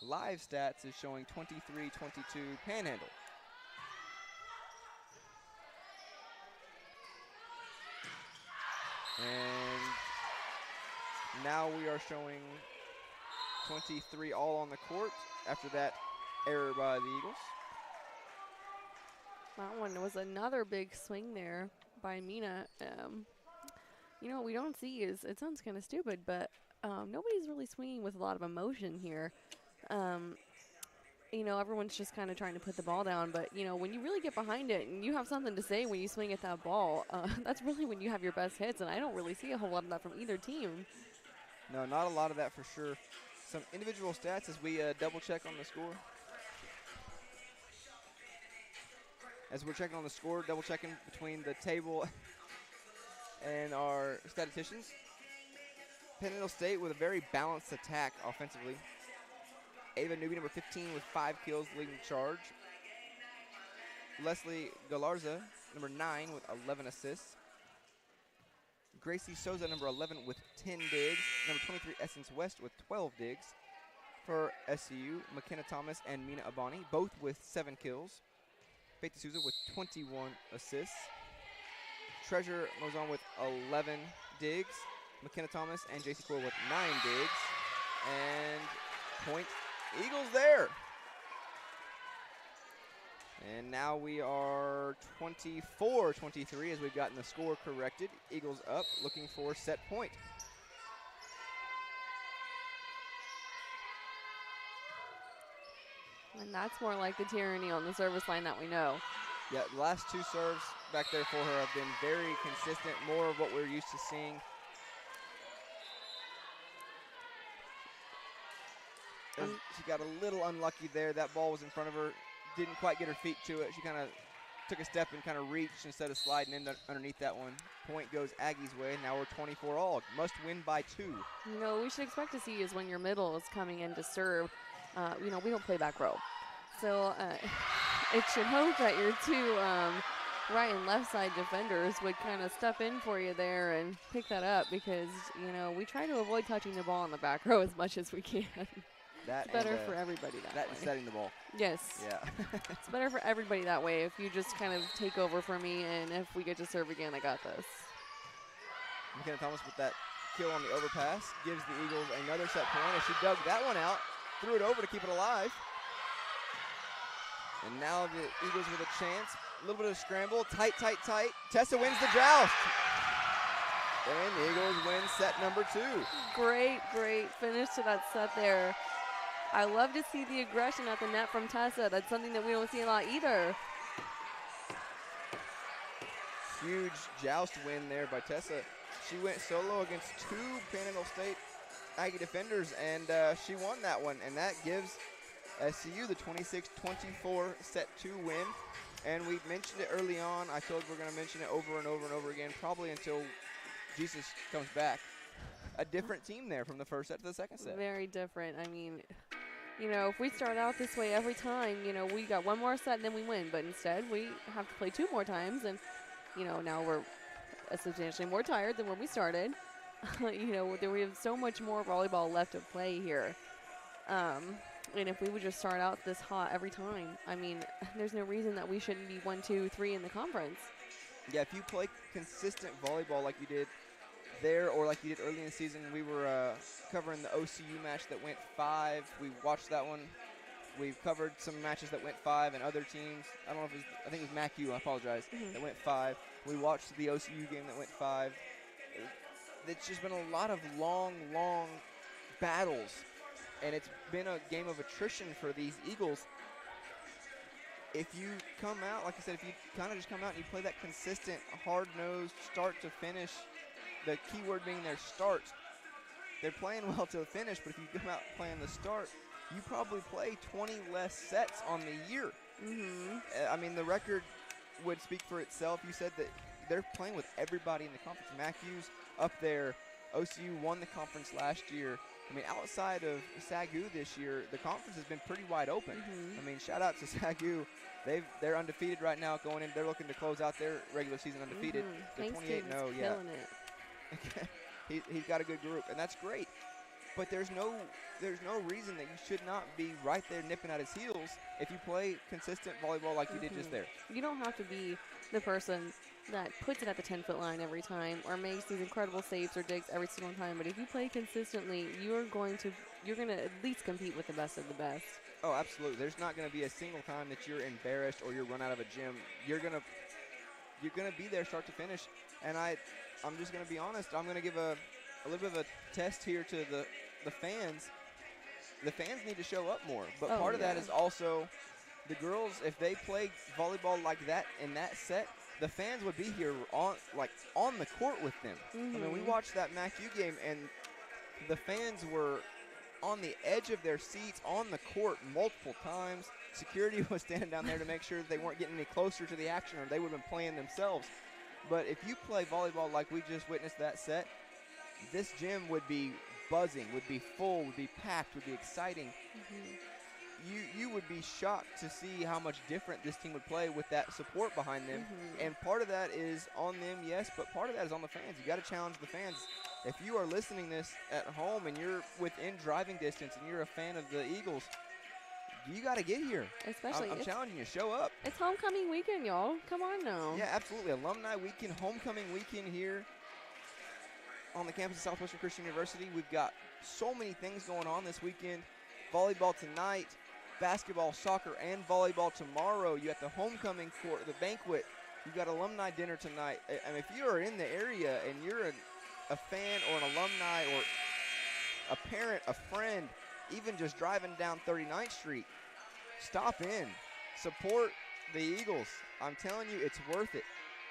live stats is showing 23-22 Panhandle. And now we are showing 23 all on the court after that error by the Eagles. That one was another big swing there by Mina. You know, what we don't see is, it sounds kind of stupid, but nobody's really swinging with a lot of emotion here. You know, everyone's just kind of trying to put the ball down, but, you know, when you really get behind it and you have something to say when you swing at that ball, that's really when you have your best hits, and I don't really see a whole lot of that from either team. No, not a lot of that for sure. Some individual stats as we double check on the score. As we're checking on the score, double checking between the table and our statisticians. Panhandle State with a very balanced attack offensively. Ava Newby, number 15, with 5 kills, leading the charge. Leslie Galarza, number 9, with 11 assists. Gracie Souza, number 11, with 10 digs. Number 23, Essence West, with 12 digs. For SCU, McKenna Thomas and Mina Abani, both with 7 kills. Faith D'Souza with 21 assists. Treasure Mozon with 11 digs. McKenna Thomas and JC Core with 9 digs. And point Eagles there. And now we are 24-23 as we've gotten the score corrected. Eagles up, looking for set point. And that's more like the tyranny on the service line that we know. Yeah, the last 2 serves back there for her have been very consistent, more of what we're used to seeing. She got a little unlucky there. That ball was in front of her. Didn't quite get her feet to it. She kind of took a step and kind of reached instead of sliding in underneath that one. Point goes Aggies' way. Now we're 24 all. Must win by 2. You know, what we should expect to see is when your middle is coming in to serve, you know, we don't play back row. So it should hope that your 2 right and left side defenders would kind of step in for you there and pick that up because, you know, we try to avoid touching the ball on the back row as much as we can. It's better for everybody that way. That's setting the ball. Yes. Yeah. It's better for everybody that way if you just kind of take over for me, and if we get to serve again, I got this. McKenna Thomas with that kill on the overpass gives the Eagles another set point as she dug that one out, threw it over to keep it alive. And now the Eagles with a chance. A little bit of scramble. Tight, tight, tight. Tessa wins the joust. And the Eagles win set number 2. Great, great finish to that set there. I love to see the aggression at the net from Tessa. That's something that we don't see a lot either. Huge joust win there by Tessa. She went solo against 2 Panhandle State Aggie defenders, and she won that one. And that gives SCU the 26-24 set 2 win. And we mentioned it early on. I told we're going to mention it over and over and over again, probably until Jesus comes back. A different team there from the first set to the second set. Very different. I mean, you know, if we start out this way every time, you know, we got one more set and then we win. But instead, we have to play 2 more times. And, you know, now we're substantially more tired than when we started. You know, we have so much more volleyball left to play here. And if we would just start out this hot every time, I mean, there's no reason that we shouldn't be 1, 2, 3 in the conference. Yeah, if you play consistent volleyball like you did there or like you did early in the season, we were covering the OCU match that went 5. We watched that one we've covered some matches that went 5 and other teams. I don't know if it was, I think it was MacU, I apologize, that went 5. We watched the OCU game that went 5. It's just been a lot of long battles, and it's been a game of attrition for these Eagles. If you come out, like I said, if you kind of just come out and you play that consistent, hard-nosed, start to finish, the key word being their start, they're playing well to the finish, but if you come out playing the start, you probably play 20 less sets on the year. I mean, the record would speak for itself. You said that they're playing with everybody in the conference. MacU's up there. OCU won the conference last year. I mean, outside of SAGU this year, the conference has been pretty wide open. I mean, shout out to SAGU. They're undefeated right now going in. They're looking to close out their regular season undefeated. They're 28-0, yeah. He's got a good group, and that's great. But there's no reason that you should not be right there nipping at his heels if you play consistent volleyball like you did just there. You don't have to be the person that puts it at the 10-foot line every time or makes these incredible saves or digs every single time. But if you play consistently, you're going to at least compete with the best of the best. Oh, absolutely. There's not going to be a single time that you're embarrassed or you're run out of a gym. You're gonna be there start to finish. And I'm just going to be honest. I'm going to give a little bit of a test here to the fans. The fans need to show up more. But part of that is also the girls, if they play volleyball like that in that set, the fans would be here on the court with them. I mean, we watched that MacU game, and the fans were on the edge of their seats on the court multiple times. Security was standing down there to make sure that they weren't getting any closer to the action, or they would have been playing themselves. But if you play volleyball like we just witnessed that set, this gym would be buzzing, would be full, would be packed, would be exciting. You would be shocked to see how much different this team would play with that support behind them. And part of that is on them, yes, but part of that is on the fans. You got to challenge the fans. If you are listening this at home and you're within driving distance and you're a fan of the Eagles, you got to get here. Especially, I'm challenging you. Show up. It's homecoming weekend, y'all. Come on now. Yeah, absolutely. Alumni weekend, homecoming weekend here on the campus of Southwestern Christian University. We've got so many things going on this weekend. Volleyball tonight, basketball, soccer, and volleyball tomorrow. You got the homecoming court, the banquet. You've got alumni dinner tonight. And if you are in the area and you're a fan or an alumni or a parent, a friend, even just driving down 39th Street, stop in. Support the Eagles. I'm telling you, it's worth it.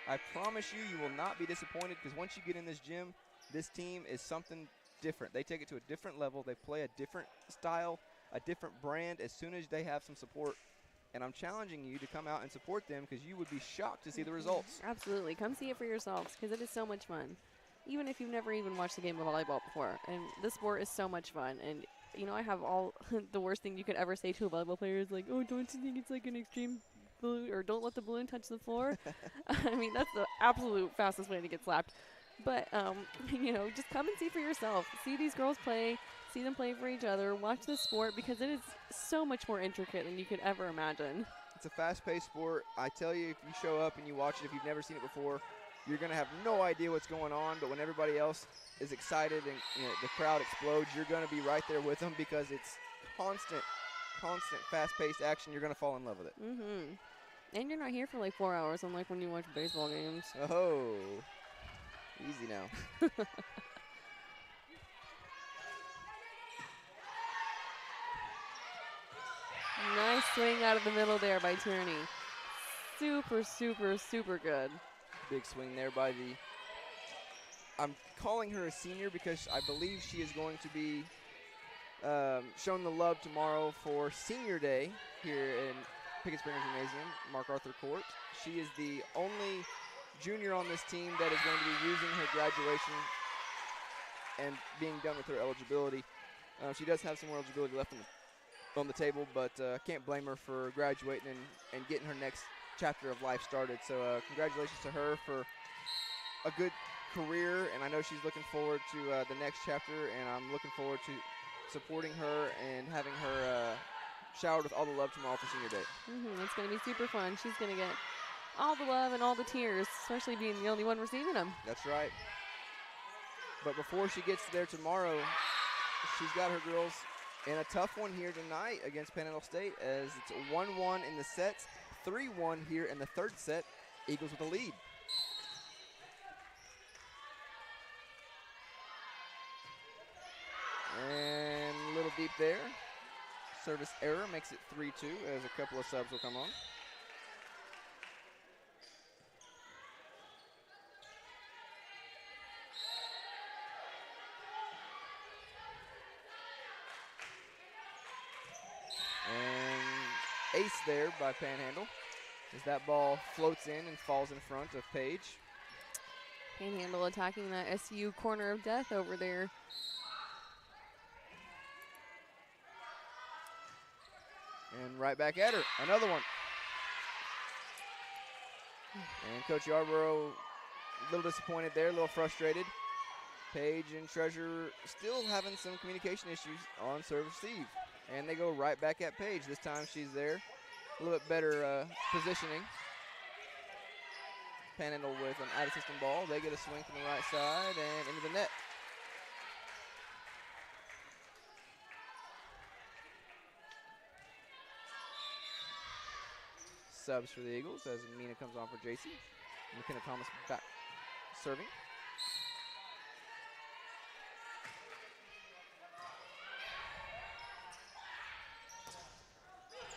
I promise you, you will not be disappointed, because once you get in this gym, this team is something different. They take it to a different level. They play a different style, a different brand as soon as they have some support. And I'm challenging you to come out and support them, because you would be shocked to see the results. Absolutely. Come see it for yourselves, because it is so much fun. Even if you've never even watched a game of volleyball before. And this sport is so much fun. And, you know, I have all the worst thing you could ever say to a volleyball player is like, oh, don't you think it's like an extreme balloon, or don't let the balloon touch the floor? I mean, that's the absolute fastest way to get slapped. But, you know, just come and see for yourself. See these girls play. See them play for each other. Watch this sport, because it is so much more intricate than you could ever imagine. It's a fast-paced sport. I tell you, if you show up and you watch it, if you've never seen it before, you're going to have no idea what's going on. But when everybody else is excited and the crowd explodes, you're going to be right there with them, because it's constant fast-paced action. You're going to fall in love with it. And you're not here for like 4 hours, unlike when you watch baseball games. Oh, easy now. Nice swing out of the middle there by Tierney. Super, super, super good. Big swing there by I'm calling her a senior because I believe she is going to be shown the love tomorrow for Senior Day here in Pickett Springer Gymnasium, Mark Arthur Court. She is the only junior on this team that is going to be using her graduation and being done with her eligibility. She does have some more eligibility left on the table, but can't blame her for graduating and getting her next chapter of life started. So congratulations to her for a good career, and I know she's looking forward to the next chapter, and I'm looking forward to supporting her and having her showered with all the love tomorrow for Senior Day. It's going to be super fun. She's going to get all the love and all the tears, especially being the only one receiving them. That's right. But before she gets there tomorrow, she's got her girls in a tough one here tonight against Panhandle State, as it's 1-1 in the sets, 3-1 here in the third set. Eagles with a lead. And a little deep there. Service error makes it 3-2 as a couple of subs will come on. And ace there by Panhandle as that ball floats in and falls in front of Page. Panhandle attacking that SU corner of death over there. And right back at her, another one. And Coach Yarborough a little disappointed there, a little frustrated. Page and Treasure still having some communication issues on serve receive. And they go right back at Page. This time she's there. A little bit better positioning. Panhandle with an out-of-system ball. They get a swing from the right side and into the net. Subs for the Eagles as Mina comes on for JC. McKenna Thomas back serving.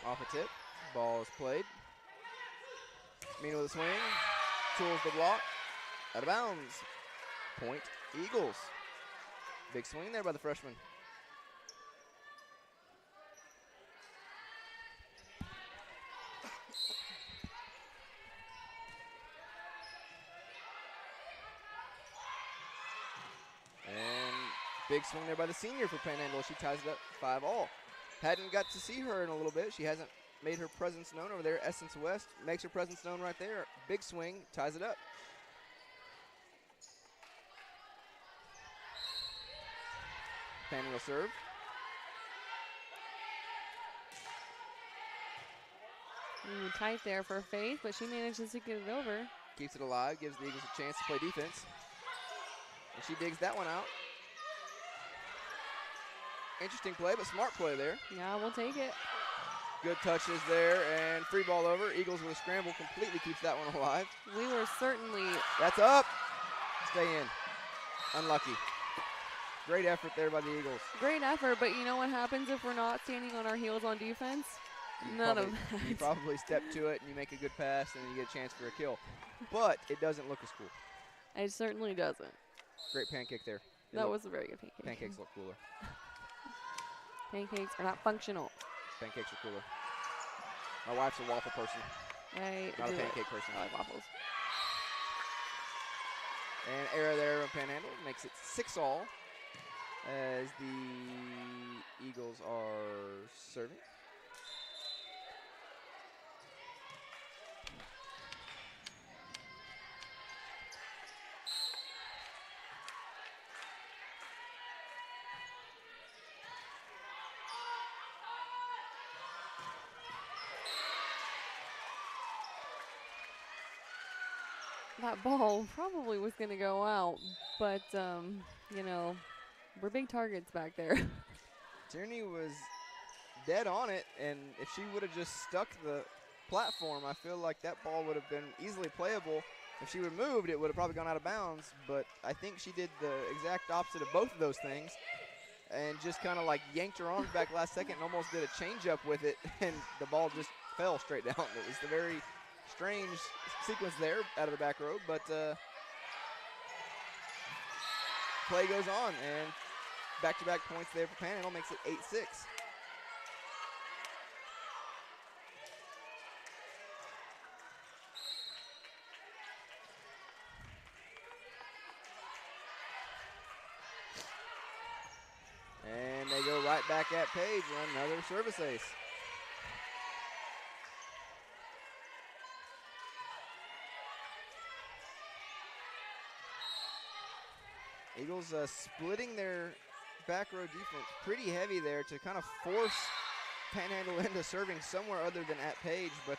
Off a tip, ball is played. Mina with a swing, tools the block, out of bounds. Point Eagles. Big swing there by the freshman. Big swing there by the senior for Panhandle. She ties it up 5-all. Hadn't got to see her in a little bit. She hasn't made her presence known over there. Essence West makes her presence known right there. Big swing, ties it up. Panhandle serve. Tight there for Faith, but she manages to get it over. Keeps it alive, gives the Eagles a chance to play defense. And she digs that one out. Interesting play, but smart play there. Yeah, we'll take it. Good touches there, and free ball over. Eagles with a scramble completely keeps that one alive. We were certainly... That's up. Stay in. Unlucky. Great effort there by the Eagles. Great effort, but you know what happens if we're not standing on our heels on defense? None of that. You probably step to it and you make a good pass and then you get a chance for a kill. But it doesn't look as cool. It certainly doesn't. Great pancake there. That was a very good pancake. Pancakes look cooler. Pancakes are not functional. Pancakes are cooler. My wife's a waffle person. Not a pancake person. I like waffles. And error there on Panhandle makes it 6-all as the Eagles are serving. That ball probably was going to go out, but, you know, we're big targets back there. Tierney was dead on it, and if she would have just stuck the platform, I feel like that ball would have been easily playable. If she would have moved, it would have probably gone out of bounds, but I think she did the exact opposite of both of those things and just kind of like yanked her arms back last second and almost did a change-up with it, and the ball just fell straight down. It was a very strange sequence there out of the back row, but play goes on, and back-to-back points there for Panhandle makes it 8-6. And they go right back at Page on another service ace. Eagles splitting their back row defense pretty heavy there to kind of force Panhandle into serving somewhere other than at Page, but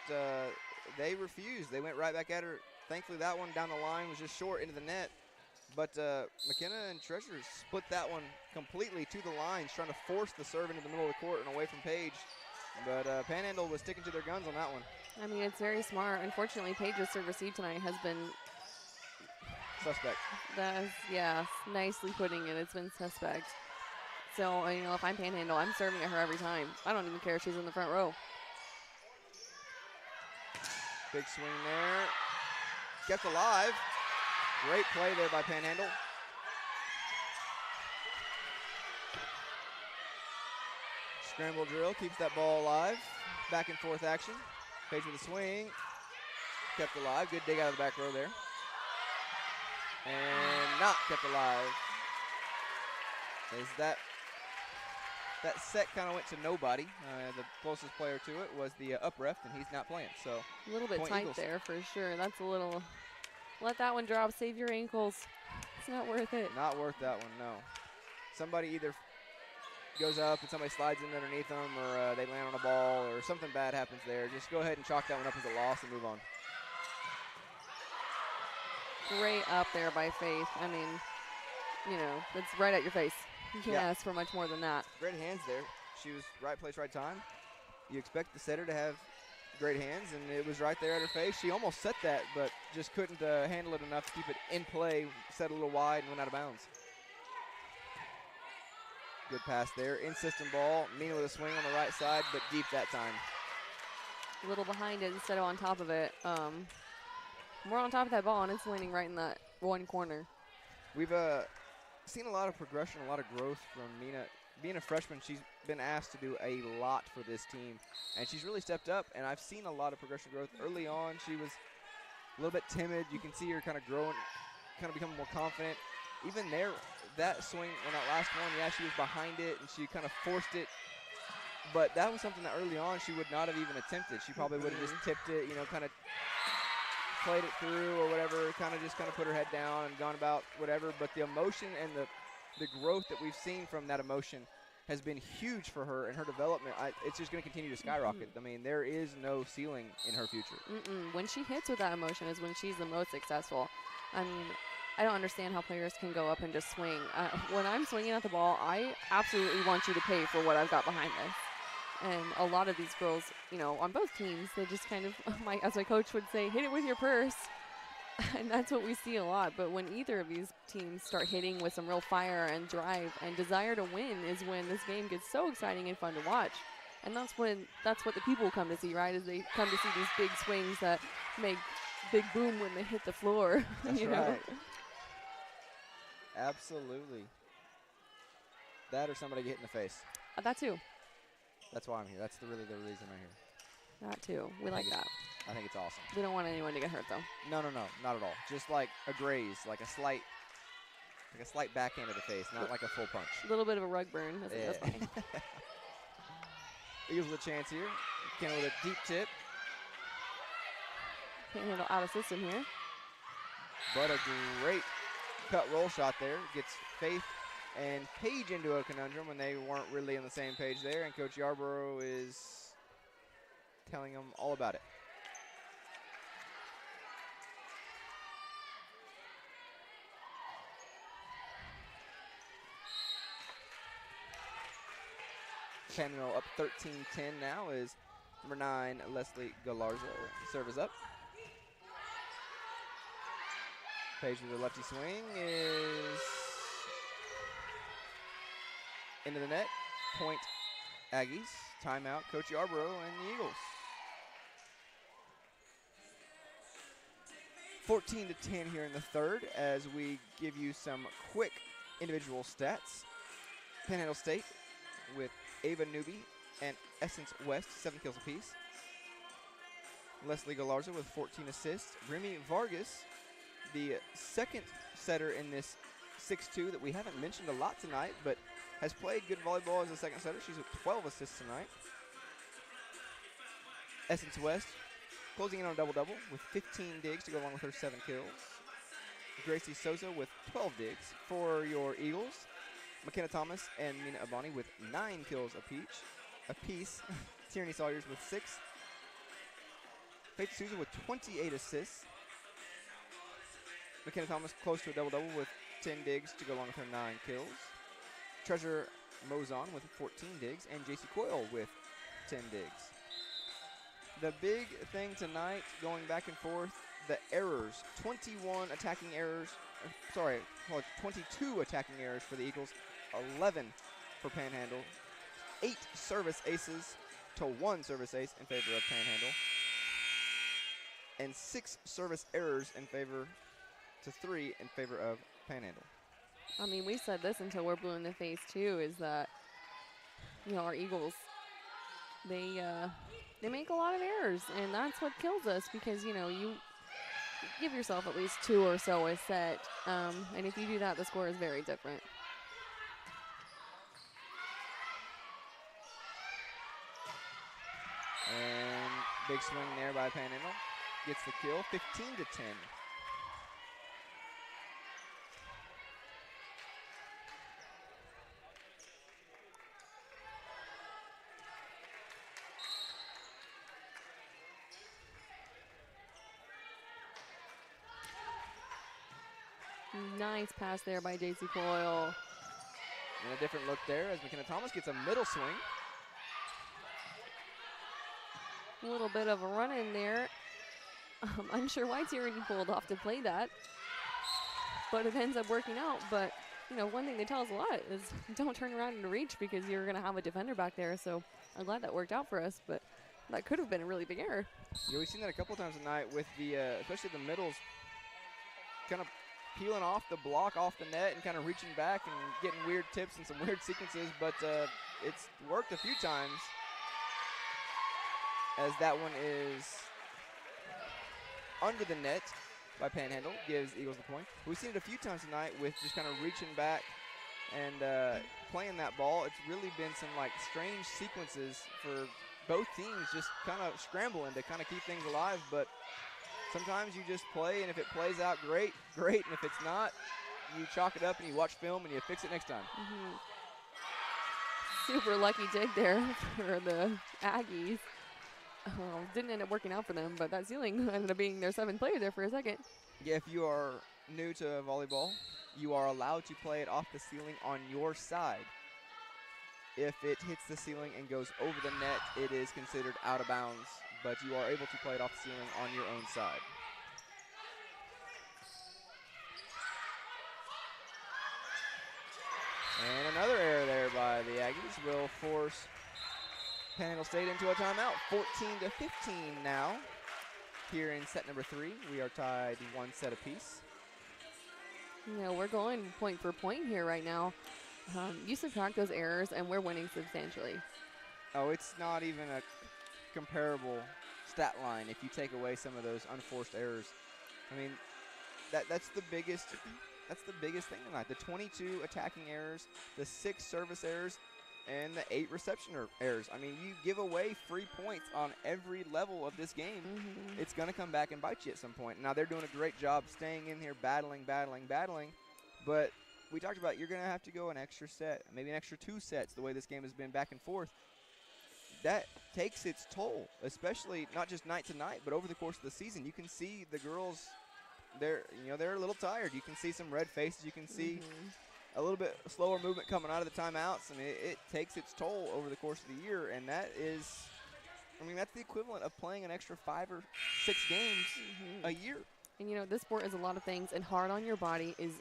they refused. They went right back at her. Thankfully, that one down the line was just short into the net. But McKenna and Treasure split that one completely to the lines, trying to force the serve into the middle of the court and away from Paige. But Panhandle was sticking to their guns on that one. I mean, it's very smart. Unfortunately, Paige's serve receive tonight has been suspect. That is, yeah, nicely putting it. It's been suspect. So, you know, if I'm Panhandle, I'm serving at her every time. I don't even care if she's in the front row. Big swing there. Kept alive. Great play there by Panhandle. Scramble drill keeps that ball alive. Back and forth action. Paige with a swing. Kept alive. Good dig out of the back row there. And not kept alive. Is that set kind of went to nobody. The closest player to it was the up ref, and he's not playing. So a little bit tight Eagles there for sure. That's a little. Let that one drop. Save your ankles. It's not worth it. Not worth that one, no. Somebody either goes up and somebody slides in underneath them, or they land on a ball, or something bad happens there. Just go ahead and chalk that one up as a loss and move on. Great up there by Faith. I mean, you know, it's right at your face. You can't ask for much more than that. Great hands there. She was right place, right time. You expect the setter to have great hands, and it was right there at her face. She almost set that, but just couldn't handle it enough to keep it in play, set a little wide, and went out of bounds. Good pass there. In-system ball. Mina with a swing on the right side, but deep that time. A little behind it instead of on top of it. More on top of that ball, and it's landing right in that one corner. We've seen a lot of progression, a lot of growth from Mina. Being a freshman, she's been asked to do a lot for this team, and she's really stepped up, and I've seen a lot of progression growth. Early on, she was a little bit timid. You can see her kind of growing, kind of becoming more confident. Even there, that swing on that last one, yeah, she was behind it, and she kind of forced it, but that was something that early on she would not have even attempted. She probably would have just tipped it, you know, kind of played it through or whatever, kind of put her head down and gone about whatever. But the emotion and the growth that we've seen from that emotion has been huge for her and her development. It's just going to continue to skyrocket. I mean, there is no ceiling in her future. When she hits with that emotion is when she's the most successful. I mean, I don't understand how players can go up and just swing. When I'm swinging at the ball, I absolutely want you to pay for what I've got behind this. And a lot of these girls, you know, on both teams, they just kind of, as my coach would say, hit it with your purse. And that's what we see a lot. But when either of these teams start hitting with some real fire and drive and desire to win is when this game gets so exciting and fun to watch. And that's what the people come to see, right? Is they come to see these big swings that make big boom when they hit the floor. That's you right. know? Absolutely. That or somebody get in the face. That too. That's why I'm here. That's really the reason I'm here. That too. We like that. I think it's awesome. We don't want anyone to get hurt, though. No, not at all. Just like a graze, like a slight backhand of the face, not like a full punch. A little bit of a rug burn. That's fine. Eagles with a chance here. Kenna with a deep tip. Can't handle out of system here. But a great cut roll shot there. Gets Faith and Paige into a conundrum when they weren't really on the same page there, and Coach Yarborough is telling them all about it. Panhandle up 13-10 now is number 9, Leslie Galarza. Serve is up. Paige with a lefty swing is into the net. Point Aggies. Timeout, Coach Yarborough and the Eagles. 14-10 here in the third as we give you some quick individual stats. Panhandle State with Ava Newby and Essence West, 7 kills apiece. Leslie Galarza with 14 assists. Remy Vargas, the second setter in this 6-2 that we haven't mentioned a lot tonight, but has played good volleyball as a second setter. She's with 12 assists tonight. Essence West closing in on a double-double with 15 digs to go along with her 7 kills. Gracie Souza with 12 digs. For your Eagles, McKenna Thomas and Mina Abani with 9 kills apiece. Tierney Sawyers with 6. Faith Souza with 28 assists. McKenna Thomas close to a double-double with 10 digs to go along with her 9 kills. Treasure Mozon with 14 digs, and JC Coyle with 10 digs. The big thing tonight, going back and forth, the errors. 22 attacking errors for the Eagles, 11 for Panhandle, 8 service aces to 1 service ace in favor of Panhandle, and 6 service errors in favor to 3 in favor of Panhandle. I mean, we said this until we're blue in the face too, is that, you know, our Eagles, they make a lot of errors, and that's what kills us, because, you know, you give yourself at least 2 or so a set, and if you do that, the score is very different. And big swing there by Panhandle. Gets the kill, 15-10. Nice pass there by JC Coyle. And a different look there as McKenna Thomas gets a middle swing. A little bit of a run in there. Unsure why Tyranny pulled off to play that, but it ends up working out. But, you know, one thing they tell us a lot is don't turn around and reach, because you're going to have a defender back there. So I'm glad that worked out for us, but that could have been a really big error. Yeah, we've seen that a couple times tonight with the, especially the middles, kind of peeling off the block off the net and kind of reaching back and getting weird tips and some weird sequences, but it's worked a few times, as that one is under the net by Panhandle, gives Eagles the point. We've seen it a few times tonight with just kind of reaching back and playing that ball. It's really been some like strange sequences for both teams, just kind of scrambling to kind of keep things alive, but sometimes you just play, and if it plays out, great, and if it's not, you chalk it up and you watch film and you fix it next time. Super lucky dig there for the Aggies. Didn't end up working out for them, but that ceiling ended up being their 7th player there for a second. Yeah, if you are new to volleyball, you are allowed to play it off the ceiling on your side. If it hits the ceiling and goes over the net, it is considered out of bounds, but you are able to play it off the ceiling on your own side. And another error there by the Aggies will force Panhandle State into a timeout. 14-15 now here in set number 3. We are tied 1 set apiece. You know, we're going point for point here right now. You subtract those errors, and we're winning substantially. Oh, it's not even a comparable stat line if you take away some of those unforced errors. I mean, that's the biggest thing tonight. The 22 attacking errors, the 6 service errors, and the 8 reception errors. I mean, you give away free points on every level of this game. It's going to come back and bite you at some point. Now, they're doing a great job staying in here, battling, but we talked about you're going to have to go an extra set, maybe an extra 2 sets, the way this game has been back and forth. That takes its toll, especially not just night to night, but over the course of the season. You can see the girls, they're a little tired. You can see some red faces. You can see a little bit slower movement coming out of the timeouts. I mean, it takes its toll over the course of the year, and that is, I mean, that's the equivalent of playing an extra 5 or 6 games a year. And, you know, this sport is a lot of things, and hard on your body is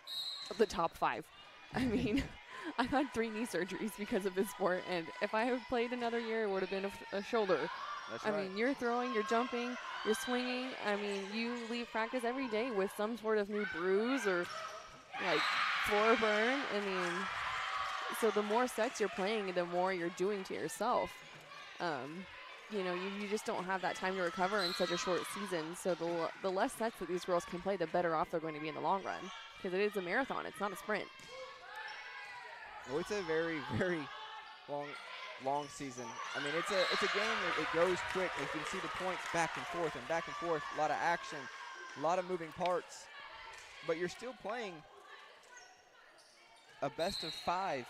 the top 5. I mean, I've had 3 knee surgeries because of this sport, and if I had played another year, it would have been a shoulder. That's I right. mean, you're throwing, you're jumping, you're swinging. I mean, you leave practice every day with some sort of new bruise or, like, floor burn. I mean, so the more sets you're playing, the more you're doing to yourself. You know, you just don't have that time to recover in such a short season. So the less sets that these girls can play, the better off they're going to be in the long run, because it is a marathon. It's not a sprint. Well, it's a very, very long season. I mean, it's a game that it goes quick. You can see the points back and forth, a lot of action, a lot of moving parts. But you're still playing a best of 5.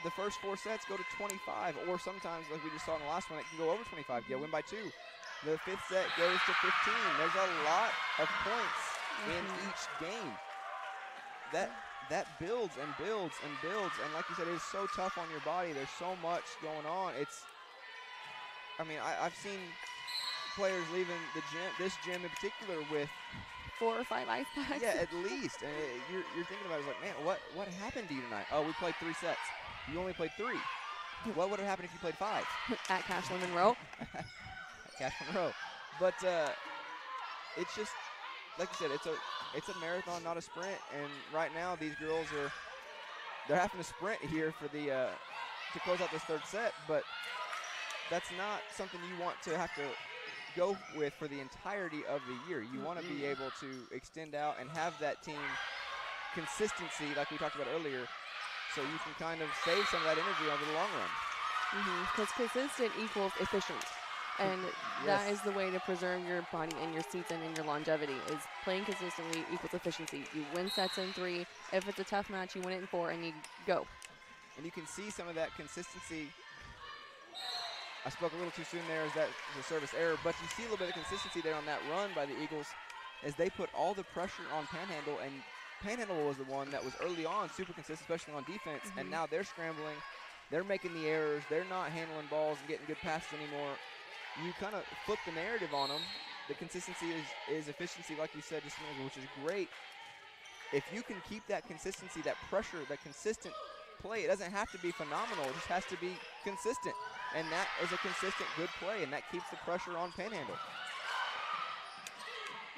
The first 4 sets go to 25, or sometimes, like we just saw in the last one, it can go over 25. You win by 2. The 5th set goes to 15. There's a lot of points in each game. that builds and builds and builds, and like you said, it's so tough on your body. There's so much going on. I mean, I've seen players leaving the gym, this gym in particular, with 4 or 5 ice packs. yeah, at least. And you're thinking about it, it's like, man, what happened to you tonight? Oh, we played 3 sets. You only played 3. What would have happened if you played 5? At Cashland Monroe. Cash Monroe. But it's just, like you said, it's a marathon, not a sprint. And right now, these girls they're having to sprint here for the to close out this 3rd set. But that's not something you want to have to go with for the entirety of the year. You want to be able to extend out and have that team consistency, like we talked about earlier, so you can kind of save some of that energy over the long run. Because consistent equals efficient. And that is the way to preserve your body and your season and your longevity, is playing consistently equals efficiency. You win sets in 3. If it's a tough match, you win it in 4, and you go. And you can see some of that consistency. I spoke a little too soon there, as that was a service error, but you see a little bit of consistency there on that run by the Eagles as they put all the pressure on Panhandle, and Panhandle was the one that was early on super consistent, especially on defense, and now they're scrambling. They're making the errors. They're not handling balls and getting good passes anymore. You kind of flip the narrative on them. The consistency is efficiency, like you said just a minute ago, which is great. If you can keep that consistency, that pressure, that consistent play, it doesn't have to be phenomenal. It just has to be consistent. And that is a consistent good play, and that keeps the pressure on Panhandle.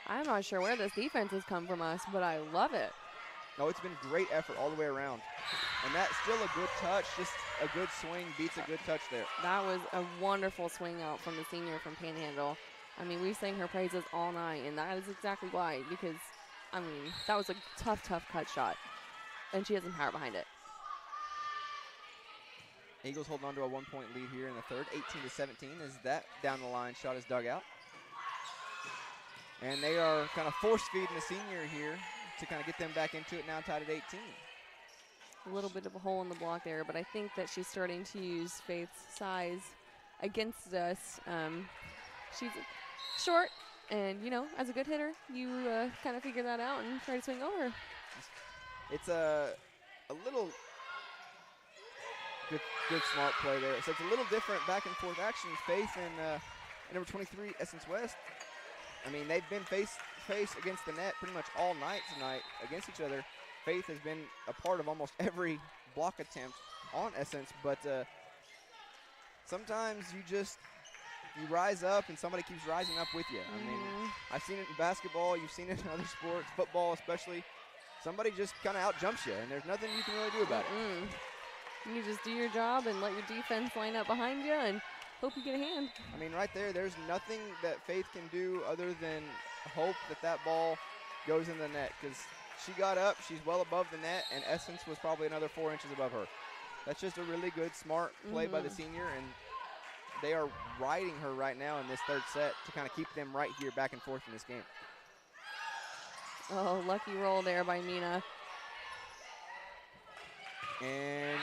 I'm not sure where this defense has come from us, but I love it. No, it's been great effort all the way around. And that's still a good touch, just a good swing beats a good touch there. That was a wonderful swing out from the senior from Panhandle. I mean, we sang her praises all night, and that is exactly why, because, I mean, that was a tough, tough cut shot. And she has some power behind it. Eagles holding on to a 1-point lead here in the 3rd, 18-17, as that down the line shot is dug out. And they are kind of force-feeding the senior here to kind of get them back into it, now tied at 18. A little bit of a hole in the block there, but I think that she's starting to use Faith's size against us. She's short, and, you know, as a good hitter, you kind of figure that out and try to swing over. It's a little good smart play there. So it's a little different back and forth action. Faith and number 23, Essence West. I mean, they've been face against the net pretty much all night tonight against each other. Faith has been a part of almost every block attempt on Essence, but sometimes you rise up and somebody keeps rising up with you. I mean, I've seen it in basketball, you've seen it in other sports, football especially. Somebody just kind of out-jumps you, and there's nothing you can really do about it. You just do your job and let your defense line up behind you and hope you get a hand. I mean, right there's nothing that Faith can do other than hope that ball goes in the net, because she got up, she's well above the net, and Essence was probably another 4 inches above her. That's just a really good, smart play by the senior, and they are riding her right now in this 3rd set to kind of keep them right here back and forth in this game. Oh, lucky roll there by Mina. And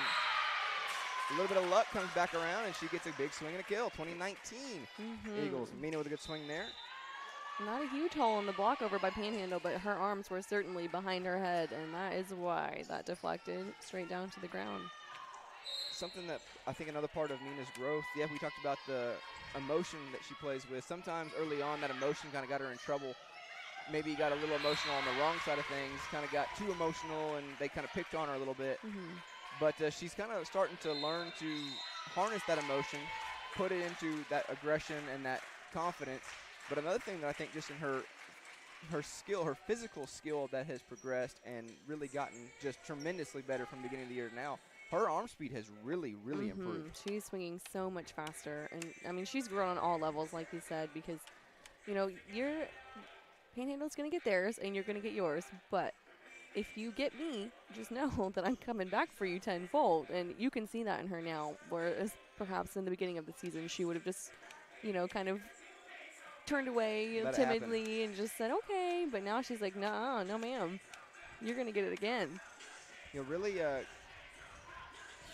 a little bit of luck comes back around, and she gets a big swing and a kill. 2019 Eagles. Mina with a good swing there. Not a huge hole in the block over by Panhandle, but her arms were certainly behind her head, and that is why that deflected straight down to the ground. Something that I think another part of Mina's growth, yeah, we talked about the emotion that she plays with. Sometimes early on that emotion kind of got her in trouble. Maybe got a little emotional on the wrong side of things, kind of got too emotional, and they kind of picked on her a little bit. But she's kind of starting to learn to harness that emotion, put it into that aggression and that confidence. But another thing that I think just in her skill, her physical skill that has progressed and really gotten just tremendously better from the beginning of the year to now, her arm speed has really, really improved. She's swinging so much faster. And, I mean, she's grown on all levels, like you said, because, you know, Panhandle's going to get theirs and you're going to get yours. But if you get me, just know that I'm coming back for you tenfold. And you can see that in her now, whereas perhaps in the beginning of the season she would have just, you know, kind of turned away timidly and just said, okay. But now she's like, no, ma'am. You're going to get it again. You know, really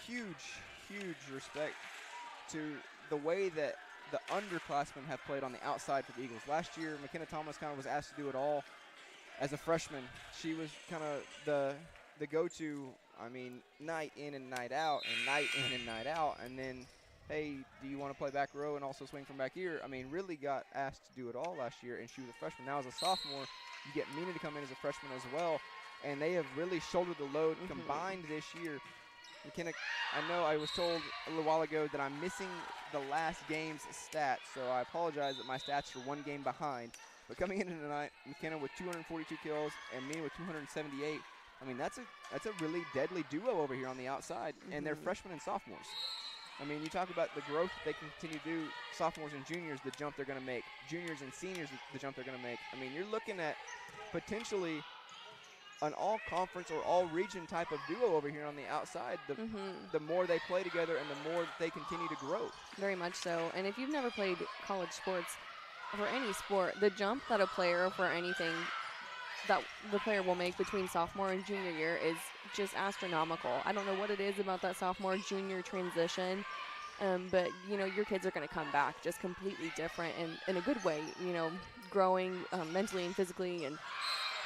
huge respect to the way that the underclassmen have played on the outside for the Eagles. Last year, McKenna Thomas kind of was asked to do it all. as a freshman, she was kind of the go-to. I mean, night in and night out, and night in and night out, and then, hey, do you want to play back row and also swing from back here? I mean, really got asked to do it all last year, and she was a freshman. Now as a sophomore, you get Mina to come in as a freshman as well, and they have really shouldered the load combined this year. McKenna, I know I was told a little while ago that I'm missing the last game's stats, so I apologize that my stats are one game behind. But coming into tonight, McKenna with 242 kills and Mina with 278. I mean, that's a really deadly duo over here on the outside, and they're freshmen and sophomores. I mean, you talk about the growth they can continue to do, sophomores and juniors, the jump they're going to make, juniors and seniors, the jump they're going to make. I mean, you're looking at potentially an all-conference or all-region type of duo over here on the outside. The more they play together and the more they continue to grow. Very much so. And if you've never played college sports, for any sport, the jump that a player for anything that the player will make between sophomore and junior year is just astronomical. I don't know what it is about that sophomore-junior transition, but, you know, your kids are going to come back just completely different and in a good way, you know, growing mentally and physically and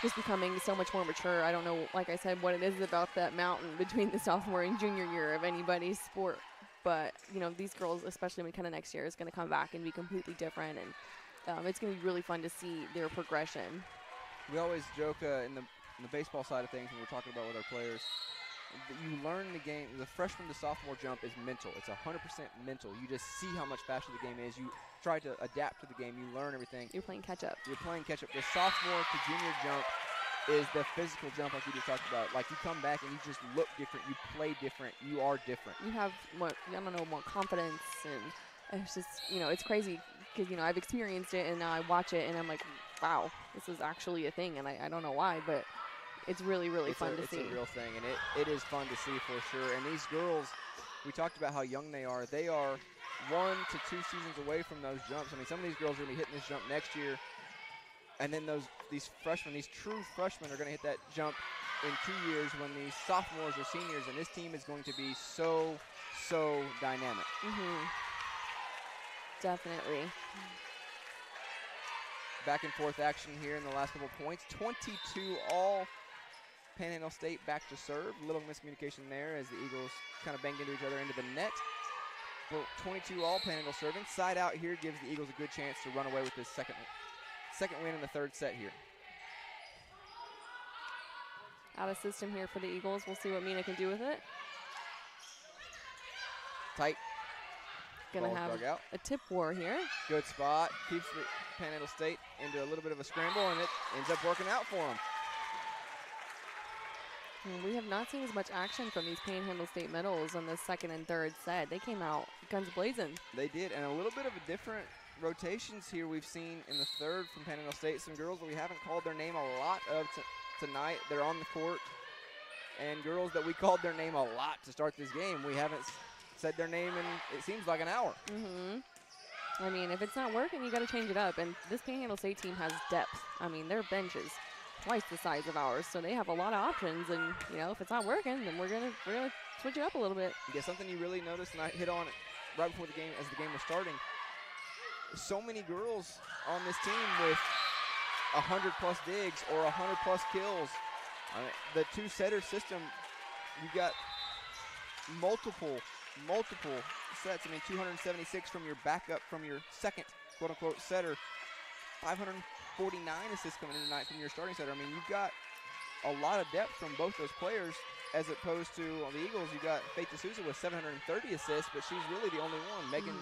just becoming so much more mature. I don't know, like I said, what it is about that mountain between the sophomore and junior year of anybody's sport. But, you know, these girls, especially McKenna next year, is going to come back and be completely different. And it's going to be really fun to see their progression. We always joke in the baseball side of things when we're talking about with our players, that you learn the game. The freshman to sophomore jump is mental. It's 100% mental. You just see how much faster the game is. You try to adapt to the game. You learn everything. You're playing catch-up. You're playing catch-up. The sophomore to junior jump is the physical jump like we just talked about. Like, you come back and you just look different. You play different. You are different. You have more, I don't know, more confidence. And it's just, you know, it's crazy because, you know, I've experienced it and now I watch it and I'm like, wow, this is actually a thing. And I don't know why, but it's really, really fun to see. It's a real thing, and it is fun to see for sure. And these girls, we talked about how young they are. They are 1 to 2 seasons away from those jumps. I mean, some of these girls are going to be hitting this jump next year, and then these freshmen, these true freshmen, are going to hit that jump in 2 years when these sophomores or seniors, and this team is going to be so dynamic. Definitely. Back and forth action here in the last couple points. 22 all. Panhandle State back to serve. A little miscommunication there as the Eagles kind of banged into each other into the net. But 22 all, Panhandle serving. Side out here gives the Eagles a good chance to run away with this second win in the third set here. Out of system here for the Eagles. We'll see what Mina can do with it. Tight. Gonna have a tip war here. Good spot. Keeps the Panhandle State into a little bit of a scramble, and it ends up working out for them. We have not seen as much action from these Panhandle State medals in the second and third set. They came out guns blazing. They did, and a little bit of a different rotations here we've seen in the third from Panhandle State. Some girls that we haven't called their name a lot of tonight. They're on the court. And girls that we called their name a lot to start this game. We haven't said their name in, it seems like, an hour. I mean, if it's not working, you got to change it up. And this Panhandle State team has depth. I mean, their bench is twice the size of ours, so they have a lot of options. And you know, if it's not working, then we're gonna switch it up a little bit. Yeah, something you really noticed, and I hit on it right before the game, as the game was starting. So many girls on this team with 100+ digs or 100+ kills. The two-setter system, you got multiple sets. I mean, 276 from your backup, from your second quote-unquote setter. 549 assists coming in tonight from your starting setter. I mean, you've got a lot of depth from both those players, as opposed to on the Eagles, you got Faith D'Souza with 730 assists, but she's really the only one. Megan,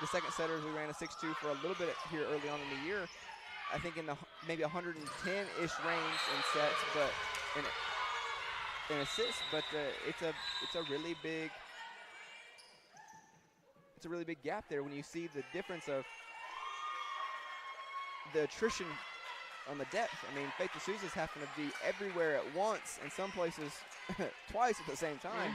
the second setter, we ran a 6-2 for a little bit here early on in the year. I think in the maybe 110-ish range in sets, but in assists. But it's a really big gap there when you see the difference of the attrition on the depth. I mean, Faith D'Souza's having to be everywhere at once, and some places twice at the same time.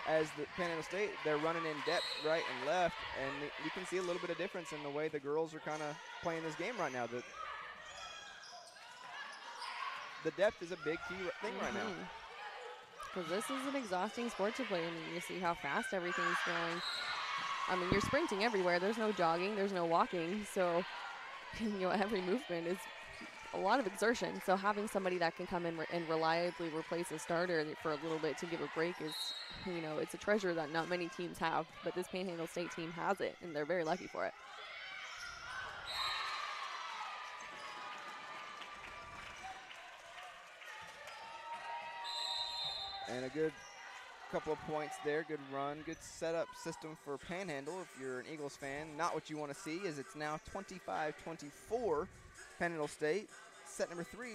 As the Panhandle State, they're running in depth right and left, and you can see a little bit of difference in the way the girls are kind of playing this game right now. The depth is a big key thing right now. Because this is an exhausting sport to play. I mean, you see how fast everything's going. I mean, you're sprinting everywhere. There's no jogging. There's no walking. So, you know, every movement is a lot of exertion. So having somebody that can come in and reliably replace a starter for a little bit to give a break is, it's a treasure that not many teams have. But this Panhandle State team has it, and they're very lucky for it. And a good couple of points there. Good run, good setup system for Panhandle. If you're an Eagles fan, not what you want to see is it's now 25-24 Panhandle State. Set number 3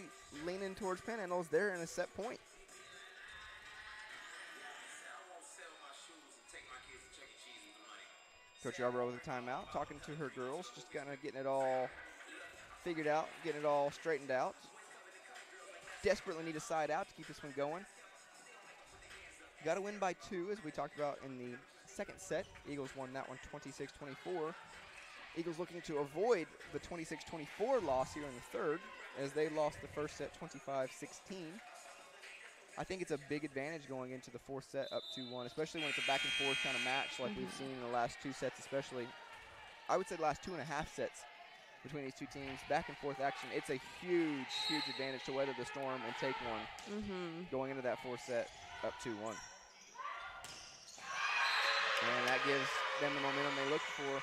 leaning towards Panhandle is there in a set point. Coach Yarborough with a timeout, talking to her girls, just kind of getting it all figured out, getting it all straightened out. Desperately need a side out to keep this one going. Got to win by 2, as we talked about in the second set. Eagles won that one 26-24. Eagles looking to avoid the 26-24 loss here in the third, as they lost the first set 25-16. I think it's a big advantage going into the fourth set up 2-1, especially when it's a back-and-forth kind of match like we've seen in the last 2 sets especially. I would say the last 2.5 sets between these two teams, back-and-forth action. It's a huge, huge advantage to weather the storm and take one going into that fourth set up 2-1. And that gives them the momentum they looked for.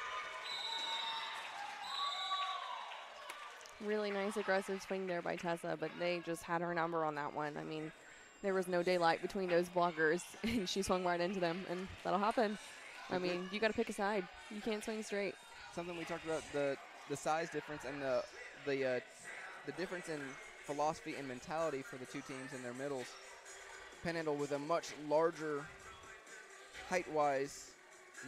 Really nice aggressive swing there by Tessa, but they just had her number on that one. I mean, there was no daylight between those blockers, and she swung right into them, and that'll happen. I mean, you got to pick a side. You can't swing straight. Something we talked about, the size difference and the difference in philosophy and mentality for the two teams in their middles. Panhandle with a much larger height-wise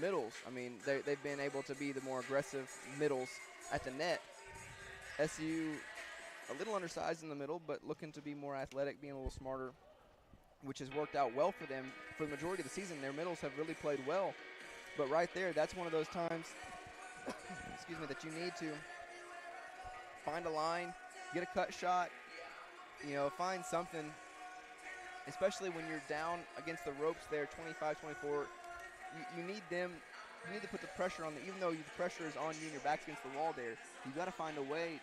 middles. I mean, they've been able to be the more aggressive middles at the net. SU a little undersized in the middle, but looking to be more athletic, being a little smarter, which has worked out well for them for the majority of the season. Their middles have really played well. But right there, that's one of those times excuse me, that you need to find a line, get a cut shot, find something, especially when you're down against the ropes there, 25-24. You need to put the pressure on them, even though the pressure is on you and your back's against the wall there. You got to find a way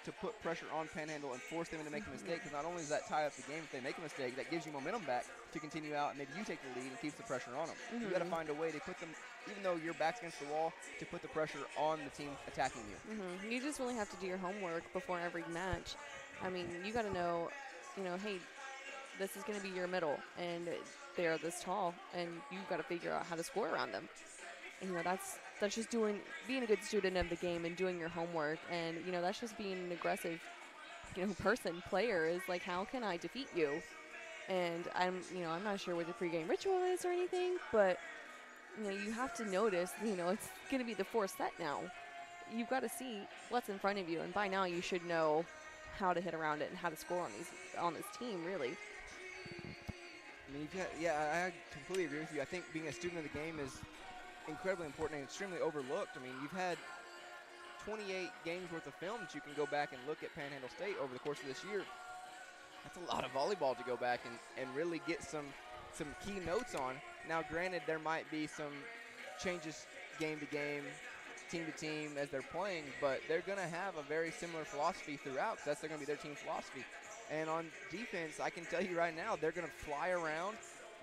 to put pressure on Panhandle and force them into making a mistake, because not only does that tie up the game if they make a mistake, that gives you momentum back to continue out, and maybe you take the lead and keeps the pressure on them. You got to find a way to put them, even though your back's against the wall, to put the pressure on the team attacking you. You just really have to do your homework before every match. I mean, you got to know, hey, this is going to be your middle, and they're this tall, and you've got to figure out how to score around them. And, that's just being a good student of the game and doing your homework, and that's just being an aggressive player is like, how can I defeat you? And I'm not sure what the pregame ritual is or anything, but you have to notice, it's going to be the fourth set now. You've got to see what's in front of you, and by now you should know how to hit around it and how to score on this team, really. I mean, I completely agree with you. I think being a student of the game is incredibly important and extremely overlooked. I mean, you've had 28 games worth of film that you can go back and look at Panhandle State over the course of this year. That's a lot of volleyball to go back and really get some key notes on. Now, granted, there might be some changes game to game, team to team as they're playing, but they're going to have a very similar philosophy throughout, because that's going to be their team philosophy. And on defense, I can tell you right now, they're going to fly around.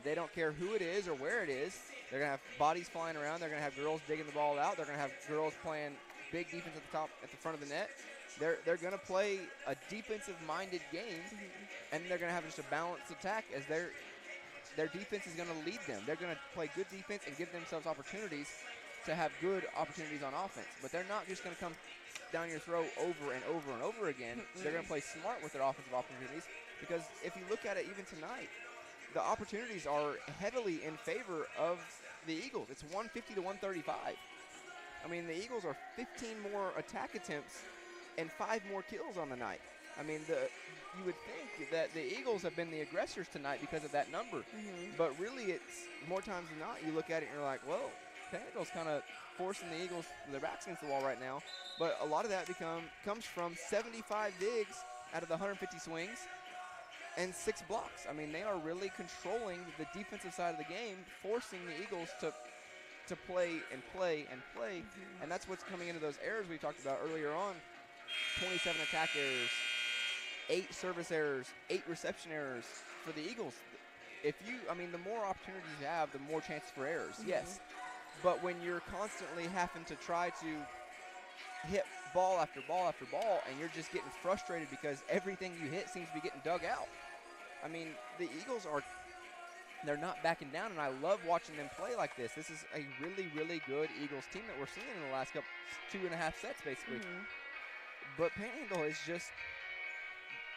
They don't care who it is or where it is. They're going to have bodies flying around. They're going to have girls digging the ball out. They're going to have girls playing big defense at the front of the net. They're going to play a defensive-minded game, and they're going to have just a balanced attack as their defense is going to lead them. They're going to play good defense and give themselves opportunities to have good opportunities on offense. But they're not just going to come down your throat over and over and over again. They're going to play smart with their offensive opportunities, because if you look at it even tonight, the opportunities are heavily in favor of the Eagles. It's 150 to 135. I mean, the Eagles are 15 more attack attempts and 5 more kills on the night. I mean, you would think that the Eagles have been the aggressors tonight because of that number. But really, it's more times than not, you look at it and you're like, well, Panhandle's kind of forcing the Eagles, their backs against the wall right now. But a lot of that comes from 75 digs out of the 150 swings and 6 blocks. I mean, they are really controlling the defensive side of the game, forcing the Eagles to play and play and play. And that's what's coming into those errors we talked about earlier on. 27 attack errors, 8 service errors, 8 reception errors for the Eagles. The more opportunities you have, the more chances for errors, yes. But when you're constantly having to try to hit ball after ball after ball, and you're just getting frustrated because everything you hit seems to be getting dug out. I mean, the Eagles they're not backing down, and I love watching them play like this. This is a really, really good Eagles team that we're seeing in the last 2.5 sets, basically. But Panhandle is just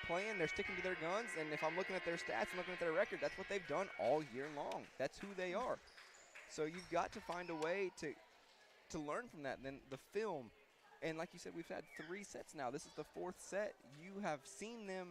playing. They're sticking to their guns, and if I'm looking at their stats and looking at their record, that's what they've done all year long. That's who they are. So you've got to find a way to learn from that. And then the film, and like you said, we've had 3 sets now. This is the 4th set. You have seen them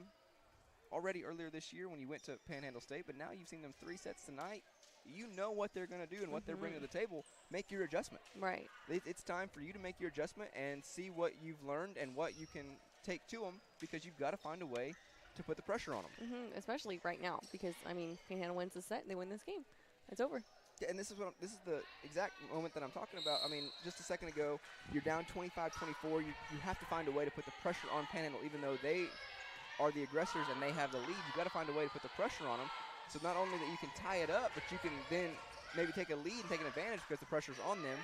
already earlier this year when you went to Panhandle State, but now you've seen them 3 sets tonight. You know what they're going to do and what they're bringing to the table. Make your adjustment. Right. It's time for you to make your adjustment and see what you've learned and what you can take to them, because you've got to find a way to put the pressure on them. Especially right now, because, I mean, Panhandle wins the set, they win this game. It's over. Yeah, and this is the exact moment that I'm talking about. I mean, just a second ago, you're down 25-24. You have to find a way to put the pressure on Panhandle, even though they are the aggressors and they have the lead. You've got to find a way to put the pressure on them. So not only that you can tie it up, but you can then maybe take a lead and take an advantage because the pressure's on them.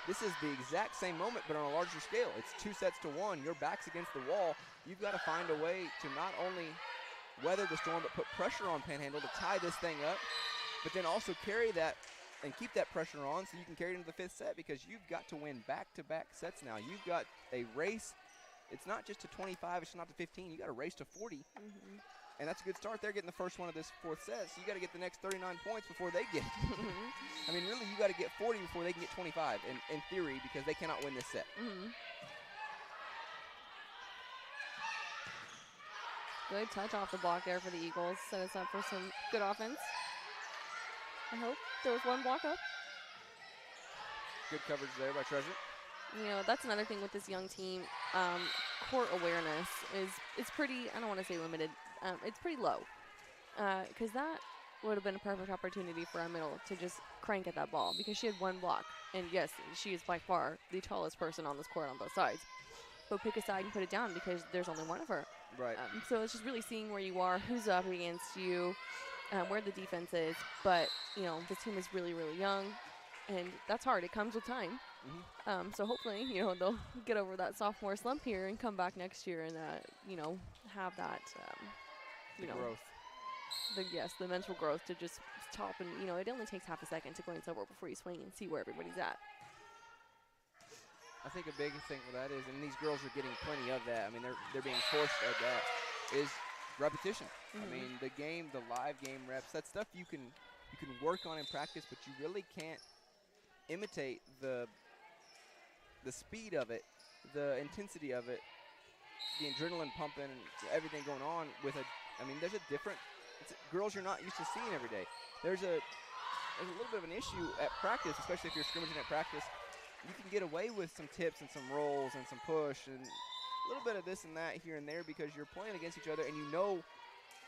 This is the exact same moment, but on a larger scale. It's 2 sets to 1. Your back's against the wall. You've got to find a way to not only weather the storm, but put pressure on Panhandle to tie this thing up, but then also carry that and keep that pressure on so you can carry it into the 5th set, because you've got to win back-to-back sets now. You've got a race. It's not just to 25. It's not to 15. You got a race to 40. And that's a good start. They're getting the first one of this 4th set, so you got to get the next 39 points before they get it. I mean, really, you got to get 40 before they can get 25, in theory, because they cannot win this set. Good touch off the block there for the Eagles. Set us up for some good offense. I hope there was one block up. Good coverage there by Treasure. You know, that's another thing with this young team. Court awareness is pretty, I don't want to say limited, it's pretty low. Because that would have been a perfect opportunity for our middle to just crank at that ball, because she had 1 block. And yes, she is by far the tallest person on this court on both sides. But pick a side and put it down, because there's only one of her. Right. So it's just really seeing where you are, who's up against you, where the defense is. But, you know, this team is really, really young, and that's hard. It comes with time. So hopefully, you know, they'll get over that sophomore slump here and come back next year and, you know, have that, growth. The mental growth to just stop. And, you know, it only takes half a second to glance over before you swing and see where everybody's at. I think a big thing with that is, and these girls are getting plenty of that. I mean, they're being forced at that, is repetition. I mean, the live game reps, that stuff you can work on in practice, but you really can't imitate the speed of it, the intensity of it, the adrenaline pumping, and everything going on with there's a different, girls you're not used to seeing every day. There's a little bit of an issue at practice, especially if you're scrimmaging at practice. You can get away with some tips and some rolls and some push and a little bit of this and that here and there, because you're playing against each other and you know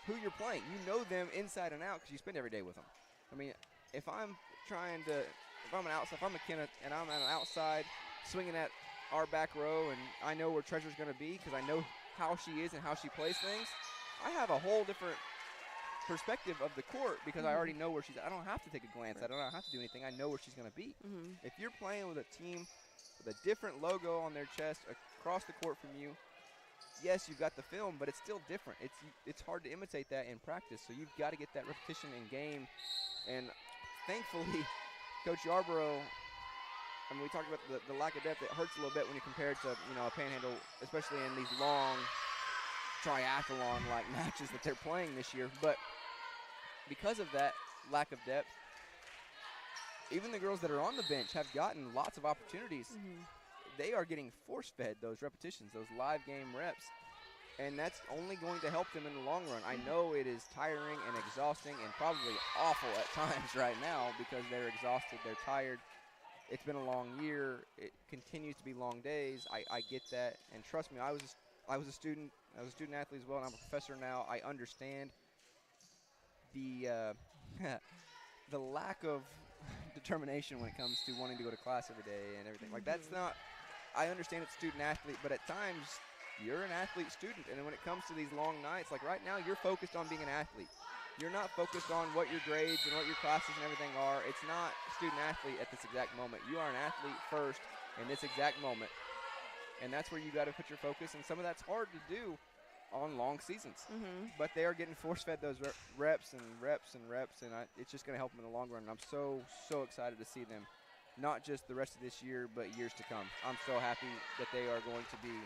who you're playing. You know them inside and out because you spend every day with them. I mean, if I'm McKenna and I'm on an outside swinging at our back row and I know where Treasure's going to be because I know how she is and how she plays things, I have a whole different perspective of the court because I already know where she's at. I don't have to take a glance. I don't have to do anything. I know where she's going to be. If you're playing with a team with a different logo on their chest across the court from you, yes, you've got the film, but it's still different. It's hard to imitate that in practice, so you've got to get that repetition in game. And thankfully, Coach Yarborough, I mean, we talked about the lack of depth. It hurts a little bit when you compare it to, you know, a Panhandle, especially in these long triathlon-like matches that they're playing this year. But because of that lack of depth, even the girls that are on the bench have gotten lots of opportunities. They are getting force-fed those repetitions, those live game reps, and that's only going to help them in the long run. I know it is tiring and exhausting and probably awful at times right now because they're exhausted, they're tired. It's been a long year. It continues to be long days. I get that, and trust me, I was a student. I was a student athlete as well, and I'm a professor now. I understand the the lack of determination when it comes to wanting to go to class every day and everything. Like, that's not – I understand it's student athlete, but at times you're an athlete student. And then when it comes to these long nights, like right now, you're focused on being an athlete. You're not focused on what your grades and what your classes and everything are. It's not student athlete at this exact moment. You are an athlete first in this exact moment. And that's where you got to put your focus. And some of that's hard to do on long seasons. But they are getting force-fed those reps and reps and reps. And it's just going to help them in the long run. And I'm so, so excited to see them, not just the rest of this year, but years to come. I'm so happy that they are going to be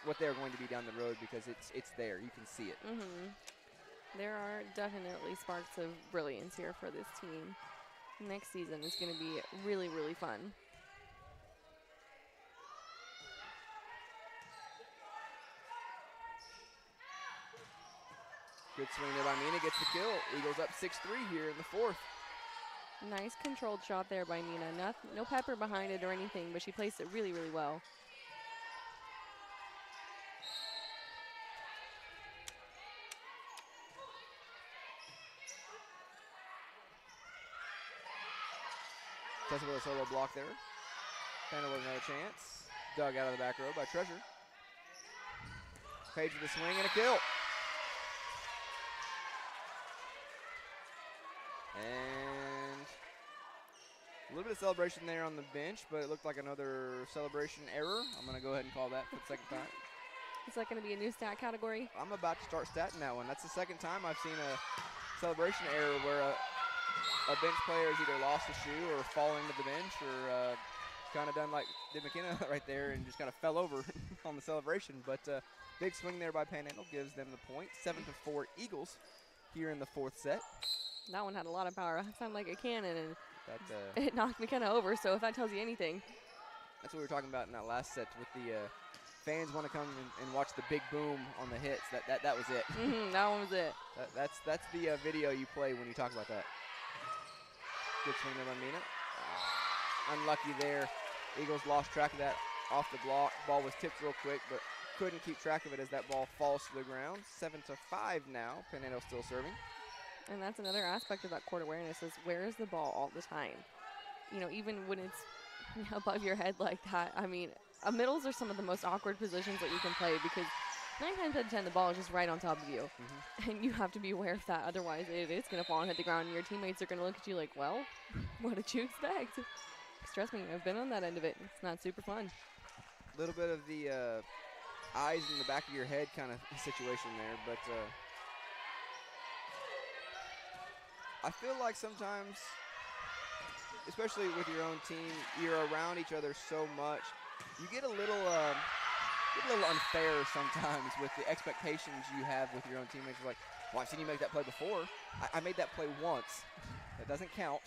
what they are going to be down the road because it's there. You can see it. There are definitely sparks of brilliance here for this team. Next season is going to be really, really fun. Good swing there by Mina, gets the kill. Eagles up 6-3 here in the fourth. Nice controlled shot there by Mina. No pepper behind it or anything, but she placed it really, really well. Tessa with a solo block there. Panda with another chance. Dug out of the back row by Treasure. Page with a swing and a kill. And a little bit of celebration there on the bench, but it looked like another celebration error. I'm going to go ahead and call that for the second time. Is that going to be a new stat category? I'm about to start statting that one. That's the second time I've seen a celebration error where a bench player has either lost a shoe or fallen into the bench or kind of done like did McKenna right there and just kind of fell over on the celebration. But big swing there by Panhandle gives them the point. 7-4 Eagles here in the fourth set. That one had a lot of power. It sounded like a cannon, and that, it knocked McKenna over, so if that tells you anything. That's what we were talking about in that last set with the fans want to come and watch the big boom on the hits. That was it. That one was it. That's the video you play when you talk about that. Good swing there by Mina. Unlucky there. Eagles lost track of that off the block. Ball was tipped real quick, but couldn't keep track of it as that ball falls to the ground. 7-5 now. Panhandle still serving. And that's another aspect of that court awareness is where is the ball all the time? You know, even when it's above your head like that. I mean, middles are some of the most awkward positions that you can play because 9 times out of 10 the ball is just right on top of you. And you have to be aware of that. Otherwise, it is going to fall and hit the ground and your teammates are going to look at you like, well, what did you expect? Trust me, I've been on that end of it. It's not super fun. A little bit of the eyes in the back of your head kind of situation there, but I feel like sometimes, especially with your own team, you're around each other so much, you get a little unfair sometimes with the expectations you have with your own teammates. You're like, well, I've seen you make that play before. I made that play once. That doesn't count.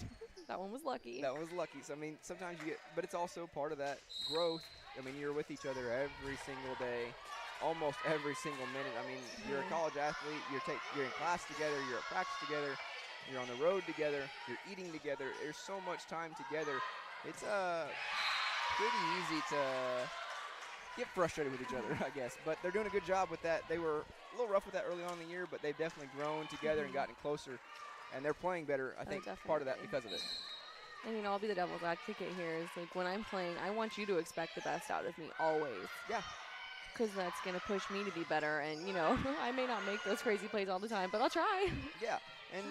That one was lucky. That was lucky. So, I mean, sometimes you get, but it's also part of that growth. I mean, you're with each other every single day, almost every single minute. I mean, you're a college athlete. You're in class together. You're at practice together. You're on the road together. You're eating together. There's so much time together. It's pretty easy to get frustrated with each other, I guess. But they're doing a good job with that. They were a little rough with that early on in the year, but they've definitely grown together and gotten closer. And they're playing better, I think, part of that because of it. And, you know, I'll be the devil's advocate here. Is like when I'm playing, I want you to expect the best out of me always. Yeah. Because that's going to push me to be better. And, you know, I may not make those crazy plays all the time, but I'll try. Yeah. And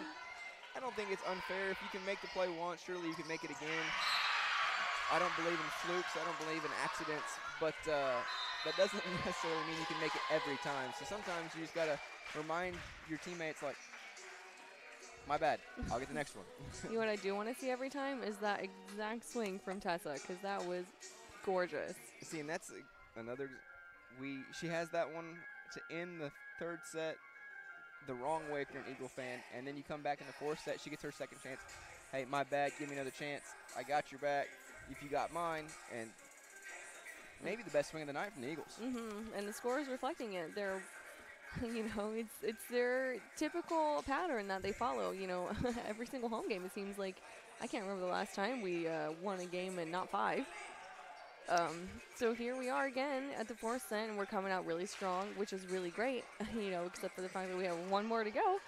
I don't think it's unfair. If you can make the play once, surely you can make it again. I don't believe in flukes. I don't believe in accidents. But that doesn't necessarily mean you can make it every time. So sometimes you just got to remind your teammates, like, my bad. I'll get the next one. You know what I do want to see every time is that exact swing from Tessa, because that was gorgeous. See, and that's another. She has that one to end the third set the wrong way if you're an Eagle fan, and then you come back in the fourth set, she gets her second chance. Hey, my bad. Give me another chance. I got your back. If you got mine, and maybe the best swing of the night from the Eagles. And the score is reflecting it. They're, you know, it's their typical pattern that they follow. You know, every single home game, it seems like. I can't remember the last time we won a game and not 5. So here we are again at the fourth set, and we're coming out really strong, which is really great, you know, except for the fact that we have one more to go.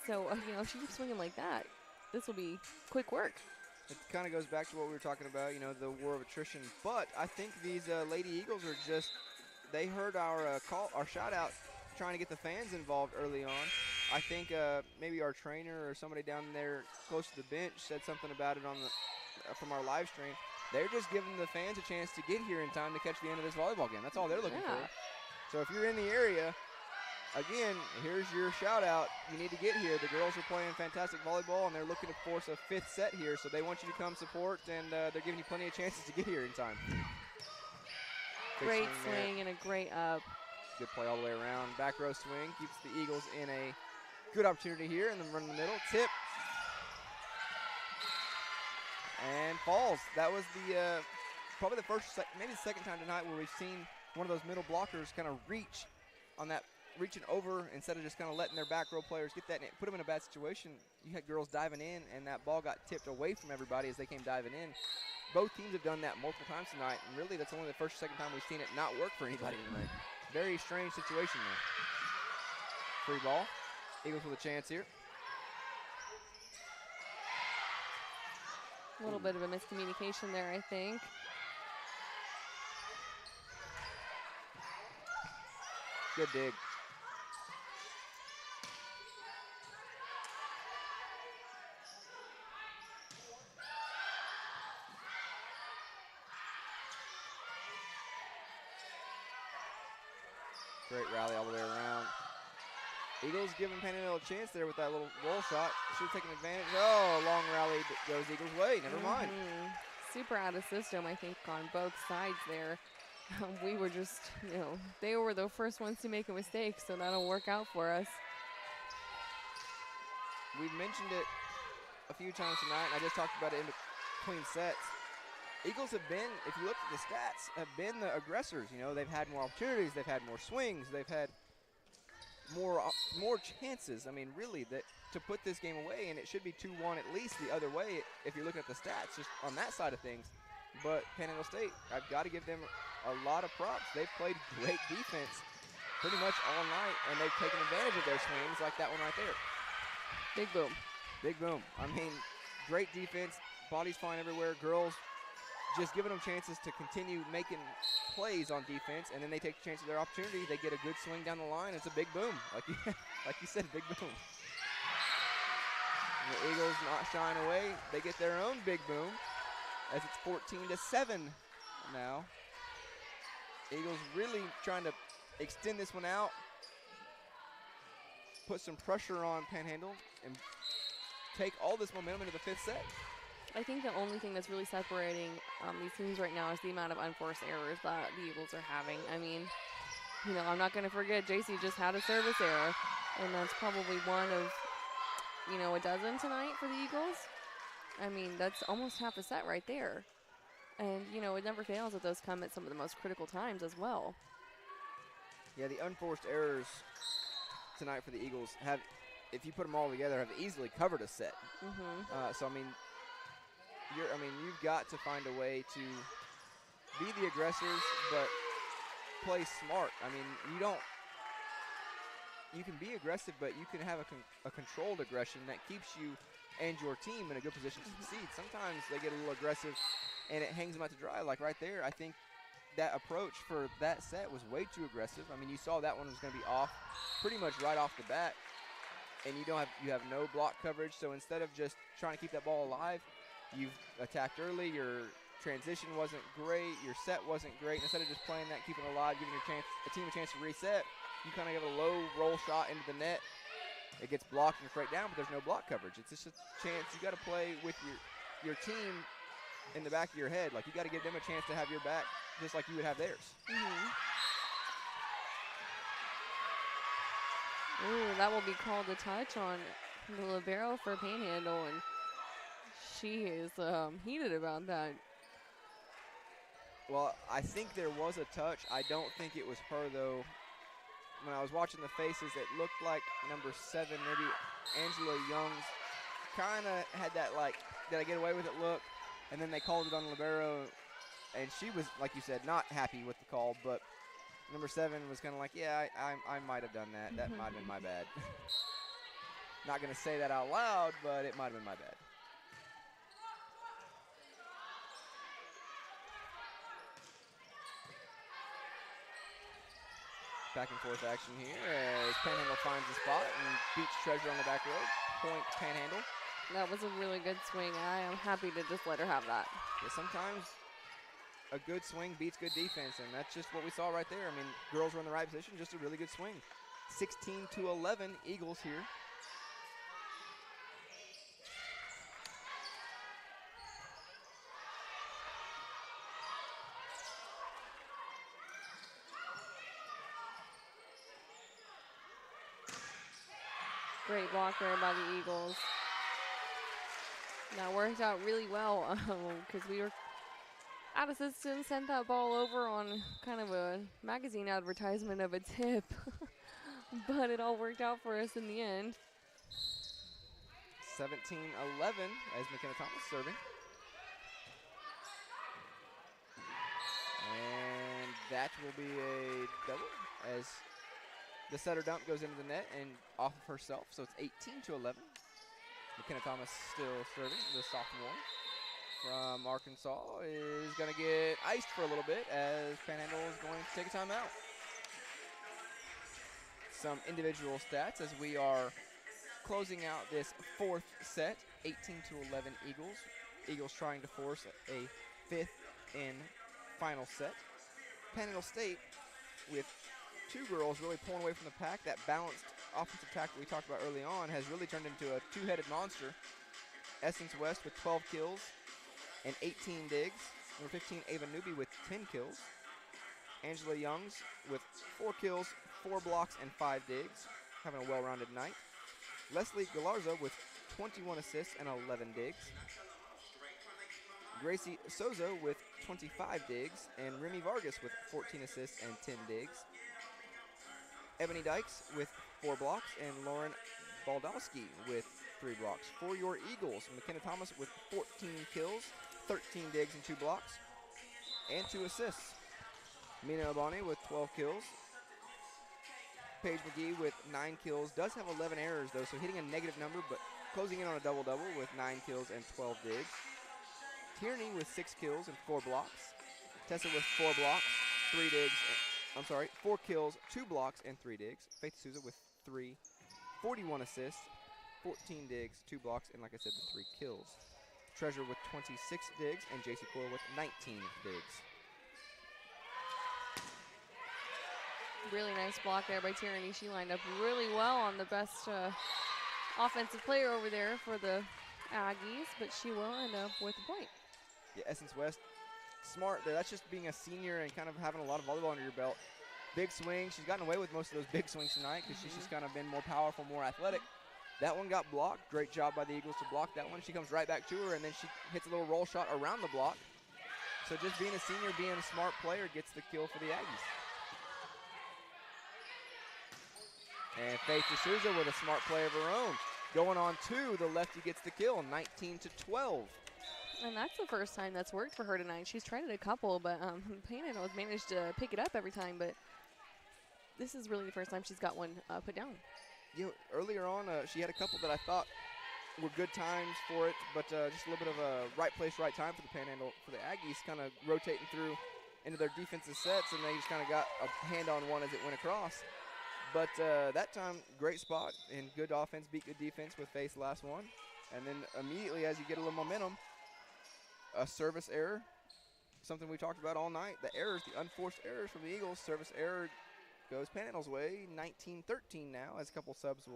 So, you know, if she keeps swinging like that, this will be quick work. It kind of goes back to what we were talking about, you know, the war of attrition. But I think these Lady Eagles are just, they heard our our shout out trying to get the fans involved early on. I think maybe our trainer or somebody down there close to the bench said something about it on the from our live stream. They're just giving the fans a chance to get here in time to catch the end of this volleyball game. That's all they're looking for. So if you're in the area, again, here's your shout out. You need to get here. The girls are playing fantastic volleyball, and they're looking to force a 5th set here. So they want you to come support, and they're giving you plenty of chances to get here in time. Great swing and a great up. Good play all the way around. Back row swing keeps the Eagles in a good opportunity here, and then run in the middle. Tip. And falls. That was the probably the first, maybe the second time tonight where we've seen one of those middle blockers kind of reach on that, reaching over instead of just kind of letting their back row players get that and put them in a bad situation. You had girls diving in, and that ball got tipped away from everybody as they came diving in. Both teams have done that multiple times tonight, and really that's only the first or second time we've seen it not work for anybody tonight. Very strange situation there. Free ball. Eagles with a chance here. A little bit of a miscommunication there, I think. Good dig. Great rally all the way around. Eagles giving Panhandle a chance there with that little roll shot. Should have taken advantage. Oh, long rally goes Eagles' way. Never mind. Super out of system, I think, on both sides there. We were just, you know, they were the first ones to make a mistake, so that'll work out for us. We've mentioned it a few times tonight, and I just talked about it in between sets. Eagles have been, if you look at the stats, have been the aggressors. You know, they've had more opportunities, they've had more swings, they've had more chances. I mean, really, that to put this game away, and it should be 2-1 at least the other way if you're looking at the stats, just on that side of things. But Panhandle State, I've got to give them a lot of props. They've played great defense pretty much all night, and they've taken advantage of their swings like that one right there. Big boom. Big boom. I mean, great defense, bodies flying everywhere, girls just giving them chances to continue making plays on defense, and then they take a chance of their opportunity. They get a good swing down the line. It's a big boom, like you said, big boom. And the Eagles not shying away. They get their own big boom as it's 14-7 now. Eagles really trying to extend this one out, put some pressure on Panhandle, and take all this momentum into the 5th set. I think the only thing that's really separating these teams right now is the amount of unforced errors that the Eagles are having. I mean, you know, I'm not going to forget JC just had a service error, and that's probably one of, you know, a dozen tonight for the Eagles. I mean, that's almost half a set right there. And, you know, it never fails that those come at some of the most critical times as well. Yeah, the unforced errors tonight for the Eagles have, if you put them all together, have easily covered a set. So, I mean, you've got to find a way to be the aggressors, but play smart. I mean, you can be aggressive, but you can have a controlled aggression that keeps you and your team in a good position to succeed. Sometimes they get a little aggressive and it hangs them out to dry. Like right there, I think that approach for that set was way too aggressive. I mean, you saw that one was going to be off pretty much right off the bat, and you have no block coverage. So instead of just trying to keep that ball alive, you've attacked early. Your transition wasn't great. Your set wasn't great. Instead of just playing that, keeping it alive, giving a team a chance to reset, you kind of give a low roll shot into the net. It gets blocked and straight down, but there's no block coverage. It's just a chance. You got to play with your team in the back of your head. Like, you got to give them a chance to have your back just like you would have theirs. Ooh, that will be called a touch on the libero for Panhandle, and she is heated about that. Well, I think there was a touch. I don't think it was her, though. When I was watching the faces, it looked like number 7, maybe Angela Young's, kind of had that, like, did I get away with it look? And then they called it on libero, and she was, like you said, not happy with the call, but number 7 was kind of like, yeah, I might have done that. That might have been my bad. Not going to say that out loud, but it might have been my bad. back and forth action here as Panhandle finds the spot and beats Treasure on the back row. Point Panhandle. That was a really good swing. I am happy to just let her have that. Yeah, sometimes a good swing beats good defense, and that's just what we saw right there. I mean, girls were in the right position, just a really good swing. 16-11 Eagles here. Great block there by the Eagles. That worked out really well because we were out of system, sent that ball over on kind of a magazine advertisement of a tip. But it all worked out for us in the end. 17-11 as McKenna Thomas serving. And that will be a double as the setter dump goes into the net and off of herself, so it's 18-11. McKenna Thomas still serving, the sophomore from Arkansas is going to get iced for a little bit as Panhandle is going to take a timeout. Some individual stats as we are closing out this fourth set, 18-11 Eagles. Eagles trying to force a fifth and final set. Panhandle State with two girls really pulling away from the pack. That balanced offensive attack that we talked about early on has really turned into a two-headed monster. Essence West with 12 kills and 18 digs. Number 15, Ava Newby with 10 kills. Angela Youngs with 4 kills, 4 blocks, and 5 digs. Having a well-rounded night. Leslie Galarza with 21 assists and 11 digs. Gracie Sozo with 25 digs. And Remy Vargas with 14 assists and 10 digs. Ebony Dykes with 4 blocks, and Lauren Baldowski with 3 blocks. For your Eagles, McKenna Thomas with 14 kills, 13 digs and 2 blocks, and 2 assists. Mina Abani with 12 kills. Paige McGee with 9 kills. Does have 11 errors, though, so hitting a negative number, but closing in on a double-double with 9 kills and 12 digs. Tierney with 6 kills and 4 blocks. Tessa with 4 blocks, 3 digs. 4 kills, 2 blocks, and 3 digs. Faith Souza with 41 assists, 14 digs, 2 blocks, and like I said, the 3 kills. Treasure with 26 digs, and JC Coyle with 19 digs. Really nice block there by Tierney. She lined up really well on the best offensive player over there for the Aggies, but she will end up with the point. Yeah, Essence West, smart there. That's just being a senior and kind of having a lot of volleyball under your belt. Big swing. She's gotten away with most of those big swings tonight because she's just kind of been more powerful, more athletic. That one got blocked. Great job by the Eagles to block that one. She comes right back to her, and then she hits a little roll shot around the block. So just being a senior, being a smart player gets the kill for the Aggies. And Faith D'Souza with a smart play of her own. Going on 2, the lefty gets the kill, 19-12. And that's the first time that's worked for her tonight. She's tried it a couple, but Panhandle has managed to pick it up every time, but this is really the first time she's got one put down. You know, earlier on, she had a couple that I thought were good times for it, but just a little bit of a right place, right time for the Panhandle, for the Aggies, kind of rotating through into their defensive sets, and they just kind of got a hand on one as it went across. But that time, great spot and good offense, beat good defense with Faith's last one. And then immediately as you get a little momentum, a service error, something we talked about all night. The errors, the unforced errors from the Eagles. Service error goes Panhandle's way. 19-13 now as a couple subs,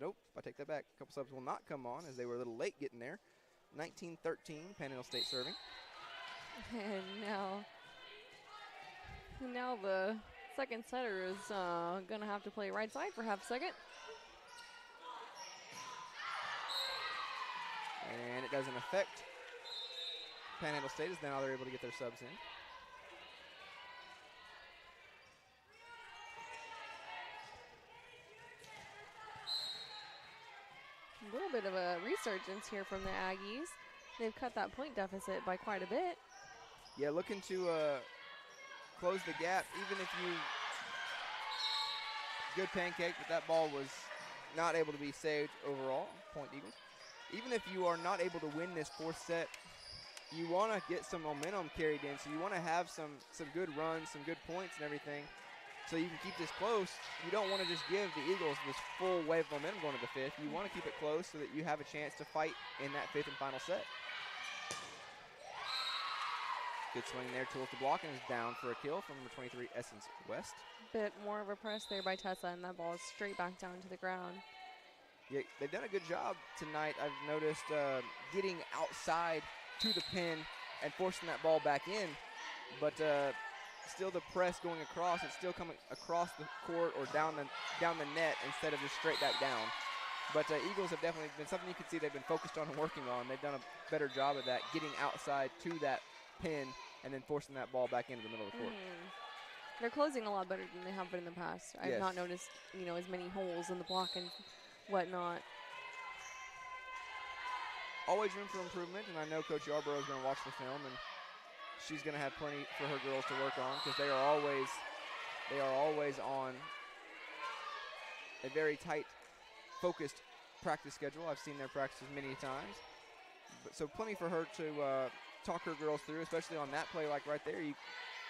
nope, I take that back. A couple subs will not come on as they were a little late getting there. 19-13, Panhandle State serving. And now the second setter is going to have to play right side for half a second. And it doesn't affect Panhandle State as now they're able to get their subs in. A little bit of a resurgence here from the Aggies. They've cut that point deficit by quite a bit. Yeah, looking to close the gap, even if you good pancake, but that ball was not able to be saved overall. Point Eagles. Even if you are not able to win this fourth set, you want to get some momentum carried in, so you want to have some good runs, some good points and everything, so you can keep this close. You don't want to just give the Eagles this full wave of momentum going to the fifth. You want to keep it close so that you have a chance to fight in that fifth and final set. Good swing there, tools to block, and is down for a kill from number 23, Essence West. Bit more of a press there by Tessa, and that ball is straight back down to the ground. Yeah, they've done a good job tonight. I've noticed getting outside to the pin and forcing that ball back in, but still the press going across. It's still coming across the court or down the net instead of just straight back down. But Eagles have definitely been something you can see they've been focused on and working on. They've done a better job of that, getting outside to that pin and then forcing that ball back into the middle of the court. They're closing a lot better than they have been in the past. I've not noticed, as many holes in the block and whatnot. Always room for improvement, and I know Coach Yarborough is going to watch the film, and she's going to have plenty for her girls to work on, because they are always on a very tight, focused practice schedule. I've seen their practices many times, so plenty for her to talk her girls through, especially on that play like right there. You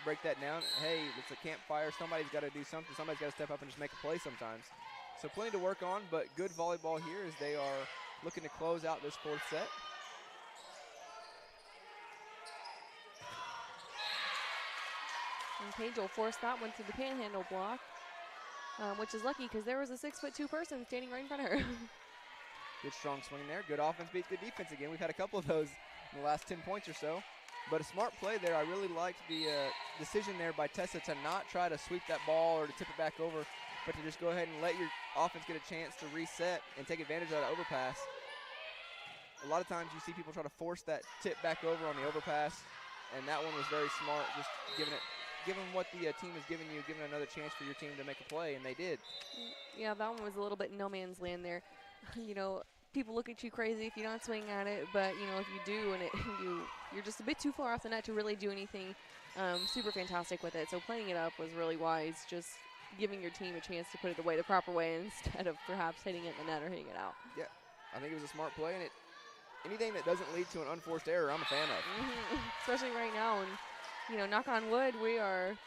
break that down. Hey, it's a campfire. Somebody's got to do something. Somebody's got to step up and just make a play sometimes. So plenty to work on, but good volleyball here as they are looking to close out this fourth set. And Paige will force that one to the panhandle block, which is lucky because there was a 6'2" person standing right in front of her. Good strong swing there. Good offense beats good defense again. We've had a couple of those in the last 10 points or so. But a smart play there. I really liked the decision there by Tessa to not try to sweep that ball or to tip it back over, but to just go ahead and let your offense get a chance to reset and take advantage of that overpass. A lot of times you see people try to force that tip back over on the overpass, and that one was very smart, just giving what the team is giving you, giving another chance for your team to make a play, and they did. Yeah, that one was a little bit no man's land there. People look at you crazy if you don't swing at it, but if you do and you're just a bit too far off the net to really do anything super fantastic with it. So playing it up was really wise, just giving your team a chance to put it away the proper way instead of perhaps hitting it in the net or hitting it out. Yeah, I think it was a smart play, and anything that doesn't lead to an unforced error, I'm a fan of. Especially right now, and knock on wood, we are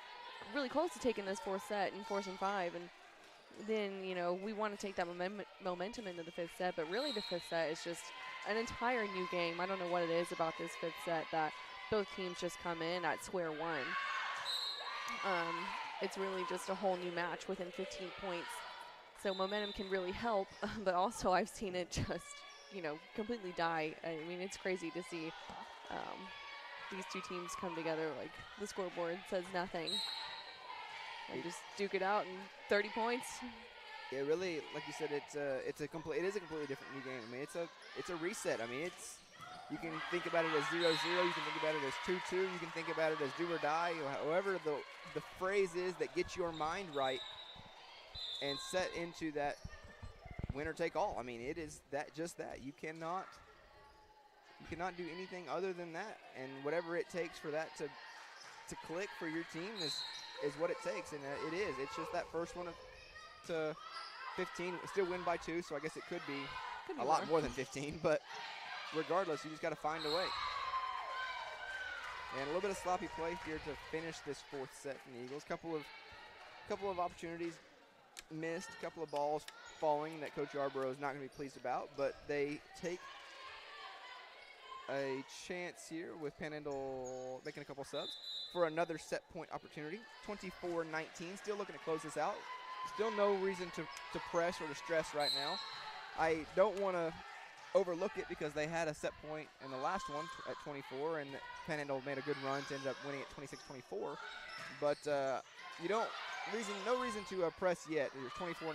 really close to taking this fourth set in 4 and 5, and then, we want to take that momentum into the fifth set, but really the fifth set is just an entire new game. I don't know what it is about this fifth set that both teams just come in at square one. It's really just a whole new match within 15 points. So momentum can really help, but also I've seen it just, completely die. I mean, it's crazy to see these two teams come together. Like, the scoreboard says nothing. And just duke it out in 30 points. Yeah, really, like you said, it is a completely different new game. I mean, it's a reset. I mean, you can think about it as 0-0. You can think about it as 2-2. You can think about it as do or die. However the phrase is that gets your mind right and set into that winner take all. I mean, it is just that. You cannot do anything other than that. And whatever it takes for that to click for your team is what it takes, and it is. It's just that first one to 15. Still win by 2, so I guess it could be a lot more than 15, but regardless, you just got to find a way. And a little bit of sloppy play here to finish this fourth set from the Eagles. Couple of opportunities missed, a couple of balls falling that Coach Yarborough is not going to be pleased about, but they take a chance here with Panhandle making a couple subs for another set point opportunity. 24-19, still looking to close this out. Still no reason to press or to stress right now. I don't want to overlook it because they had a set point in the last one at 24, and Panhandle made a good run to end up winning at 26-24. But no reason to press yet. It's 24-19.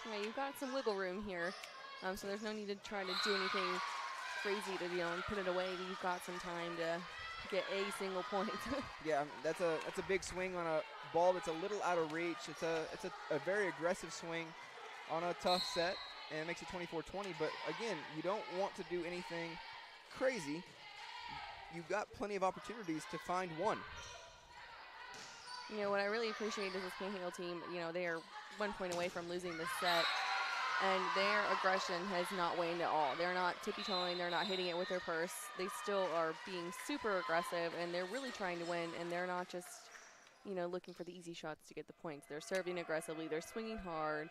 Yeah, you've got some wiggle room here, so there's no need to try to do anything crazy to and put it away. You've got some time to get a single point. Yeah, that's a big swing on a ball that's a little out of reach. It's a very aggressive swing on a tough set, and it makes it 24-20. But again, you don't want to do anything crazy. You've got plenty of opportunities to find one. What I really appreciate is this Panhandle team. They are 1 point away from losing this set. and their aggression has not waned at all. They're not tippy-toeing. They're not hitting it with their purse. They still are being super aggressive, and they're really trying to win, and they're not just, looking for the easy shots to get the points. They're serving aggressively. They're swinging hard,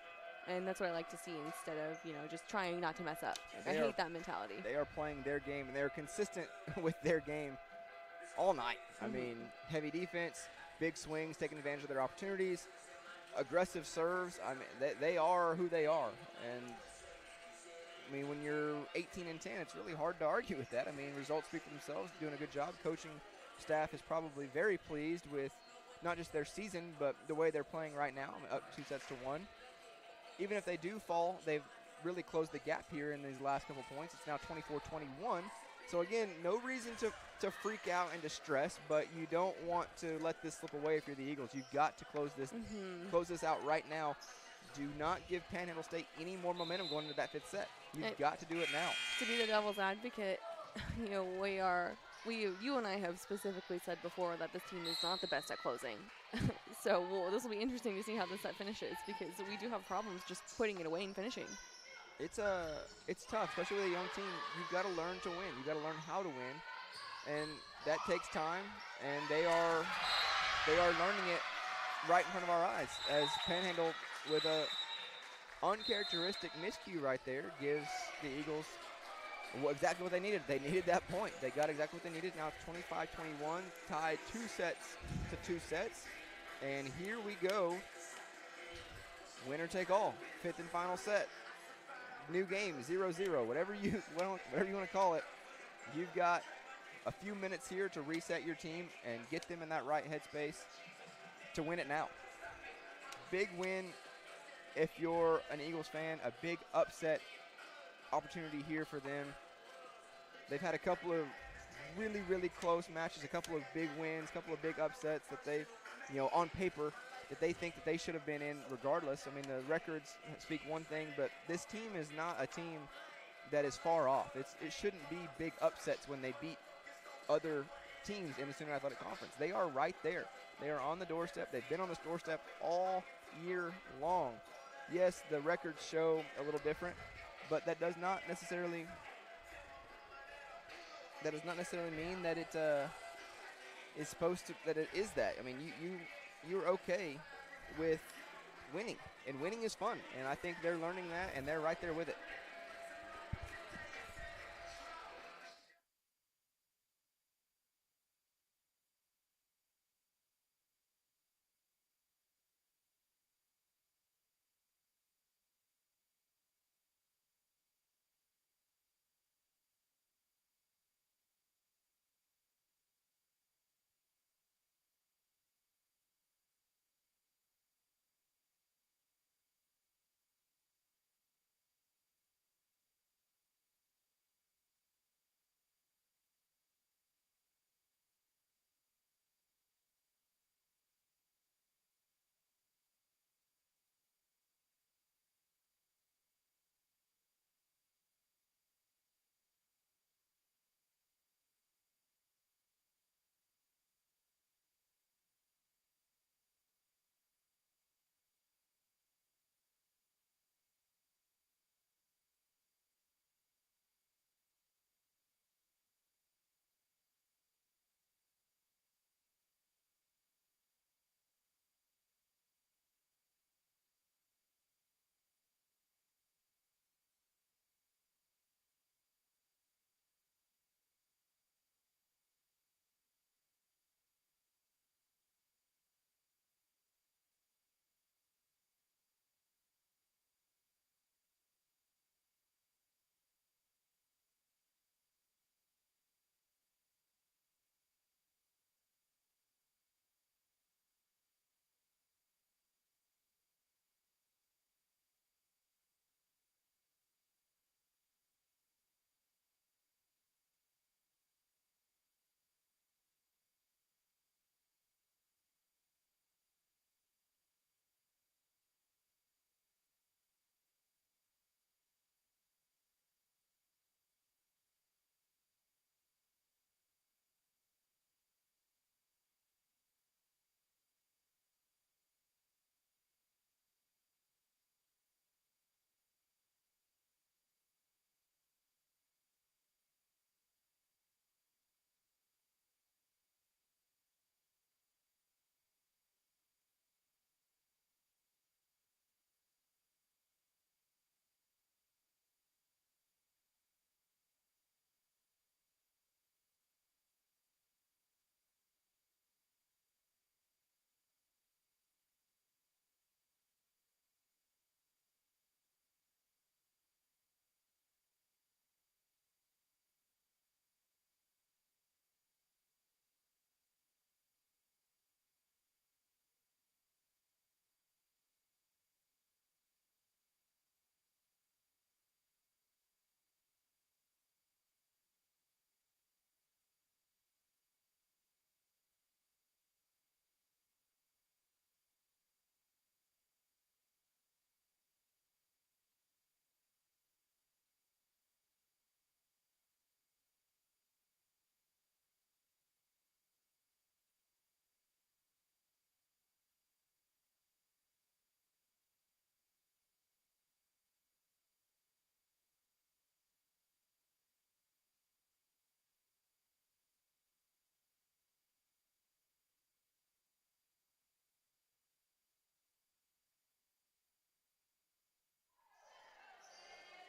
and that's what I like to see instead of, just trying not to mess up. Like, I hate that mentality. They are playing their game, and they're consistent with their game all night. I mean, heavy defense, big swings, taking advantage of their opportunities, aggressive serves. I mean, they are who they are. And, I mean, when you're 18-10, it's really hard to argue with that. I mean, results speak for themselves, doing a good job. Coaching staff is probably very pleased with not just their season, but the way they're playing right now, up 2-1. Even if they do fall, they've really closed the gap here in these last couple points. It's now 24-21. So, again, no reason to freak out and to stress, but you don't want to let this slip away if you're the Eagles. You've got to close this out right now. Do not give Panhandle State any more momentum going into that fifth set. You've got to do it now. To be the devil's advocate, you and I have specifically said before that this team is not the best at closing. So this will be interesting to see how this set finishes, because we do have problems just putting it away and finishing. It's tough, especially with a young team. You've got to learn to win. You've got to learn how to win, and that takes time. And they are learning it right in front of our eyes, as Panhandle, with a uncharacteristic miscue right there, gives the Eagles exactly what they needed. They needed that point. They got exactly what they needed. Now it's 25-21, tied 2 sets. And here we go. Winner take all. Fifth and final set. New game, 0-0. Whatever you want to call it. You've got a few minutes here to reset your team and get them in that right headspace to win it now. Big win if you're an Eagles fan. A big upset opportunity here for them. They've had a couple of really, really close matches, a couple of big wins, a couple of big upsets that they, on paper, that they think that they should have been in regardless. I mean, the records speak one thing, but this team is not a team that is far off. It shouldn't be big upsets when they beat other teams in the Sooner Athletic Conference. They are right there. They are on the doorstep. They've been on this doorstep all year long. Yes, the records show a little different, but that does not necessarily mean that it is supposed to, that it is that. I mean, you're okay with winning, and winning is fun, and I think they're learning that, and they're right there with it.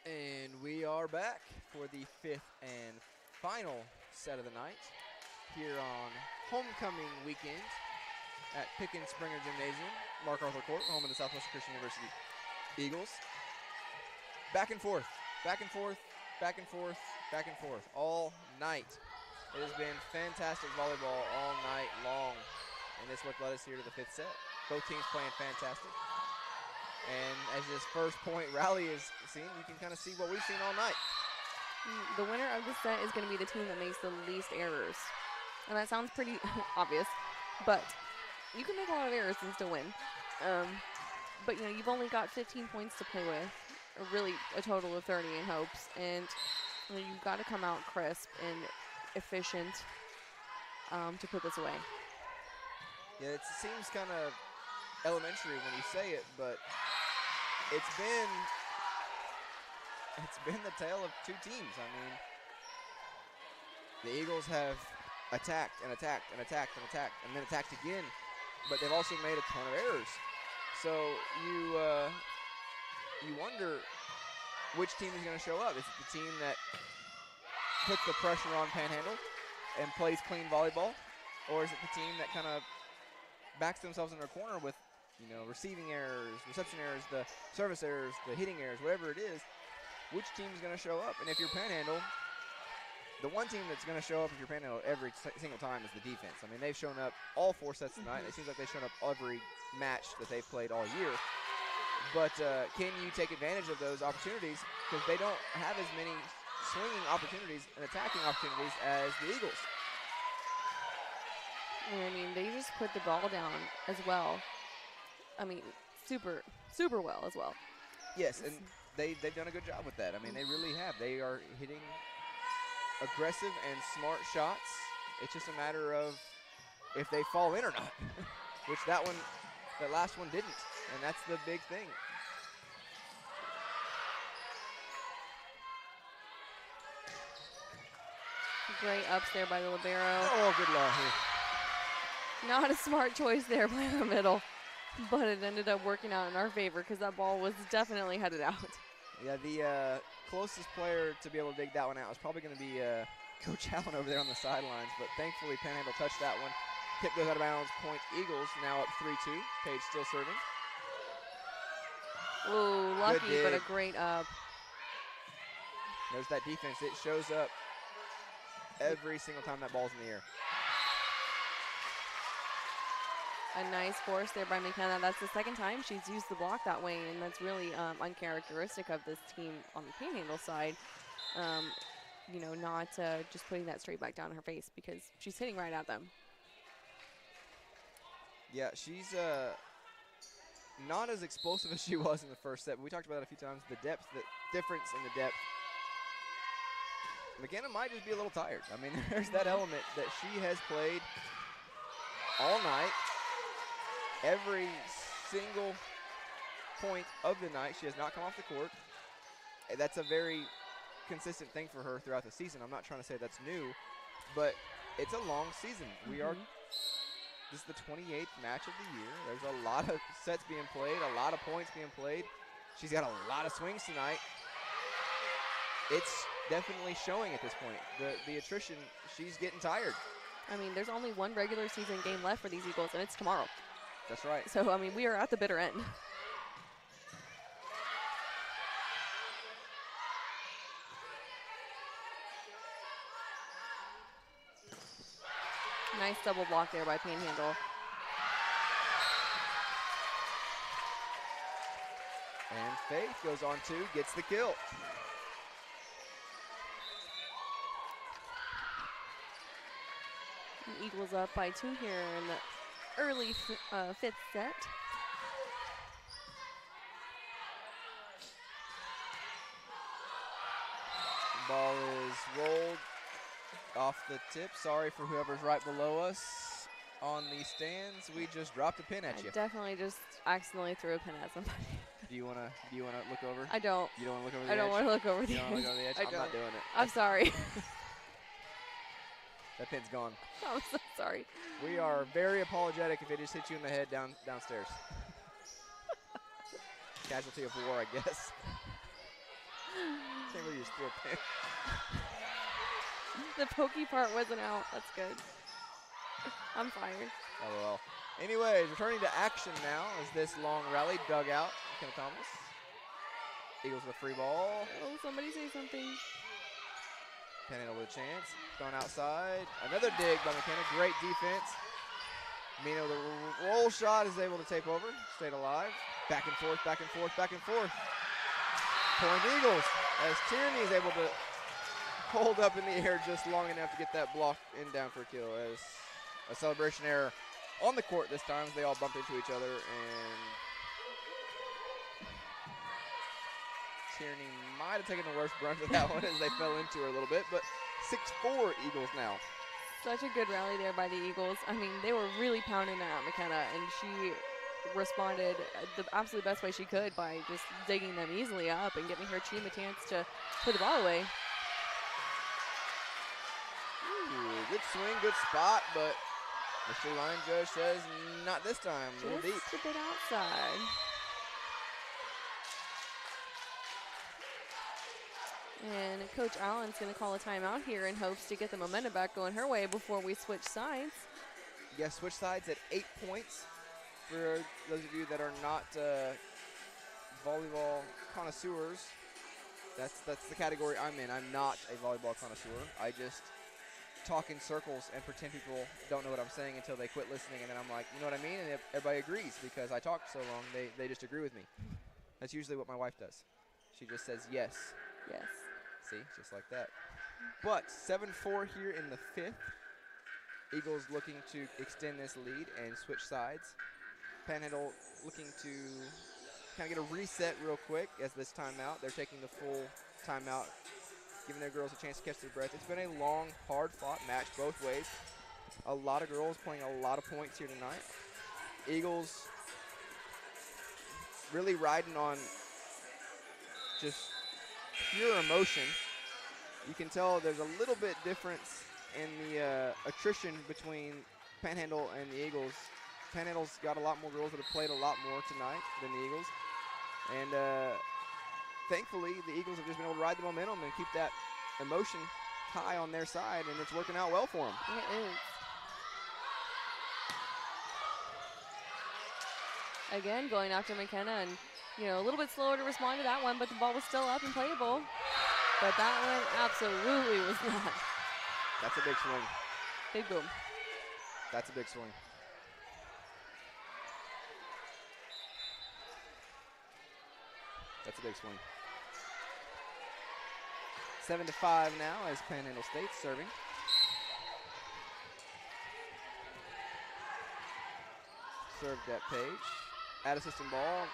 And we are back for the fifth and final set of the night here on homecoming weekend at Pickens Springer Gymnasium, Mark Arthur Court, home of the Southwestern Christian University Eagles. Back and forth, back and forth, back and forth, back and forth all night. It has been fantastic volleyball all night long, and this is what led us here to the fifth set. Both teams playing fantastic. And as this first point rally is seen, you can kind of see what we've seen all night. The winner of this set is going to be the team that makes the least errors. And that sounds pretty obvious, but you can make a lot of errors and still win. But, you know, you've only got 15 points to play with, or really a total of 30 in hopes. And you know, you've got to come out crisp and efficient to put this away. Yeah, it seems kind of elementary when you say it, but it's been the tale of two teams. I mean, the Eagles have attacked and attacked and attacked and attacked and then attacked again, but they've also made a ton of errors. So you wonder which team is going to show up. Is it the team that puts the pressure on Panhandle and plays clean volleyball, or is it the team that kind of backs themselves in their corner with, you know, receiving errors, reception errors, the service errors, the hitting errors, whatever it is? Which team is going to show up? And if you're Panhandle, the one team that's going to show up if you're Panhandle every single time is the defense. I mean, they've shown up all four sets tonight. It seems like they've shown up every match that they've played all year. But can you take advantage of those opportunities? Because they don't have as many swinging opportunities and attacking opportunities as the Eagles. I mean, they just put the ball down as well. I mean, super, super well as well. Yes, and they've done a good job with that. I mean, they really have. They are hitting aggressive and smart shots. It's just a matter of if they fall in or not, which that last one didn't, and that's the big thing. Great ups there by the libero. Oh, good luck here. Not a smart choice there by the middle, but it ended up working out in our favor because that ball was definitely headed out. Yeah, the closest player to be able to dig that one out was probably going to be Coach Allen over there on the sidelines, but thankfully Panhandle touched that one. Tip goes out of bounds, point Eagles, now up 3-2. Page still serving. Ooh, lucky, but a great up. There's that defense. It shows up every single time that ball's in the air. A nice force there by McKenna. That's the second time she's used the block that way, and that's really uncharacteristic of this team on the Panhandle side. You know, not just putting that straight back down in her face because she's hitting right at them. Yeah, she's not as explosive as she was in the first set, but we talked about it a few times, the depth, the difference in the depth. McKenna might just be a little tired. I mean, there's that element that she has played all night. Every single point of the night, she has not come off the court. That's a very consistent thing for her throughout the season. I'm not trying to say that's new, but it's a long season. This is the 28th match of the year. There's a lot of sets being played, a lot of points being played. She's got a lot of swings tonight. It's definitely showing at this point. The attrition, she's getting tired. I mean, there's only one regular season game left for these Eagles, and it's tomorrow. That's right. So, I mean, we are at the bitter end. Nice double block there by Panhandle. And Faith goes on to, gets the kill. The Eagles up by 2 here in the early fifth set. Ball is rolled off the tip. Sorry for whoever's right below us on the stands. We just dropped a pin at you. I definitely just accidentally threw a pin at somebody. Do you wanna look over? I don't. You don't wanna look over the edge? I don't want to look over the You edge. don't wanna look over the edge? I I'm don't. not doing it. I'm sorry. That pin's gone. I'm so sorry. We are very apologetic if it just hit you in the head downstairs. Casualty of war, I guess. Can't believe you just threw a pin. The pokey part wasn't out. That's good. I'm fired. LOL. Anyways, returning to action now is this long rally dugout. McKenna Thomas. Eagles with a free ball. Oh, somebody say something. Panhandle with a chance. Thrown outside. Another dig by McKenna. Great defense. Mina with a roll shot is able to take over. Stayed alive. Back and forth, back and forth, back and forth. Point Eagles as Tierney is able to hold up in the air just long enough to get that block in down for a kill. As a celebration error on the court this time as they all bump into each other, and Tierney might have taken the worst brunt of that one as they fell into her a little bit, but 6-4 Eagles now. Such a good rally there by the Eagles. I mean, they were really pounding at McKenna, and she responded the absolute best way she could by just digging them easily up and giving her team a chance to put the ball away. Ooh, good swing, good spot, but Mr. Line Judge says not this time. A little deep. Just a bit outside. And Coach Allen's going to call a timeout here in hopes to get the momentum back going her way before we switch sides. Yes, switch sides at 8 points. For those of you that are not volleyball connoisseurs, that's the category I'm in. I'm not a volleyball connoisseur. I just talk in circles and pretend people don't know what I'm saying until they quit listening, and then I'm like, you know what I mean? And everybody agrees because I talked so long, they just agree with me. That's usually what my wife does. She just says yes. Yes. See, just like that. But 7-4 here in the fifth. Eagles looking to extend this lead and switch sides. Panhandle looking to kind of get a reset real quick as this timeout. They're taking the full timeout, giving their girls a chance to catch their breath. It's been a long, hard-fought match both ways. A lot of girls playing a lot of points here tonight. Eagles really riding on just pure emotion. You can tell there's a little bit difference in the attrition between Panhandle and the Eagles. Panhandle's got a lot more girls that have played a lot more tonight than the Eagles. And thankfully, the Eagles have just been able to ride the momentum and keep that emotion high on their side, and it's working out well for them. It is. Again, going after McKenna, and a little bit slower to respond to that one, but the ball was still up and playable. But that one absolutely was not. That's a big swing. Big boom. That's a big swing. That's a big swing. 7-5 now as Panhandle State serving. Served at Page. At assistant ball.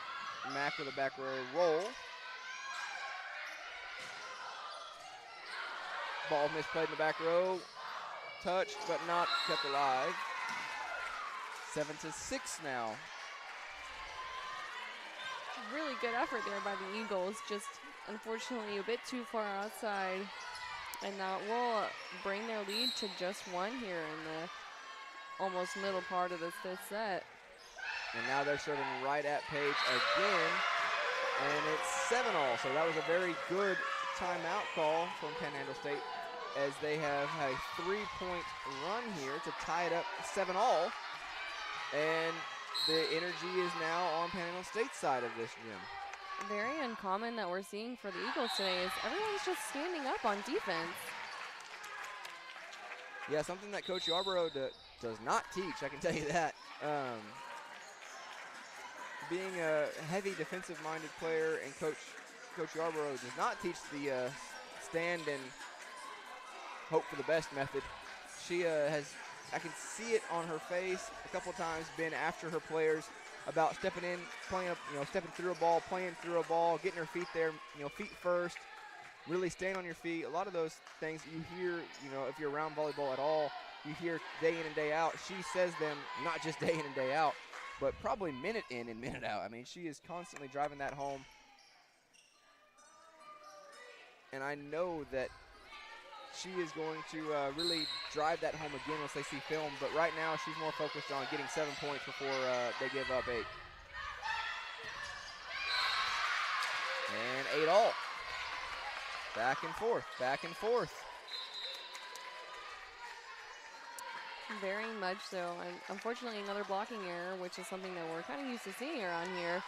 Mack with a back row roll. Ball misplayed in the back row. Touched, but not kept alive. 7-6 now. Really good effort there by the Eagles. Just unfortunately a bit too far outside. And that will bring their lead to just one here in the almost middle part of this fifth set. And now they're serving right at Page again. And it's 7-all. So that was a very good timeout call from Panhandle State as they have a 3-point run here to tie it up 7-all. And the energy is now on Panhandle State's side of this gym. Very uncommon that we're seeing for the Eagles today is everyone's just standing up on defense. Yeah, something that Coach Yarborough does not teach, I can tell you that. Being a heavy defensive-minded player, and Coach Yarborough does not teach the stand and hope for the best method. She has, I can see it on her face a couple times, been after her players about stepping in, playing up, stepping through a ball, playing through a ball, getting her feet there, feet first, really staying on your feet. A lot of those things you hear, if you're around volleyball at all, you hear day in and day out. She says them not just day in and day out, but probably minute in and minute out. I mean, she is constantly driving that home. And I know that she is going to really drive that home again once they see film. But right now, she's more focused on getting 7 points before they give up 8. And 8-all. Back and forth, back and forth. Very much so. And unfortunately, another blocking error, which is something that we're kind of used to seeing around here.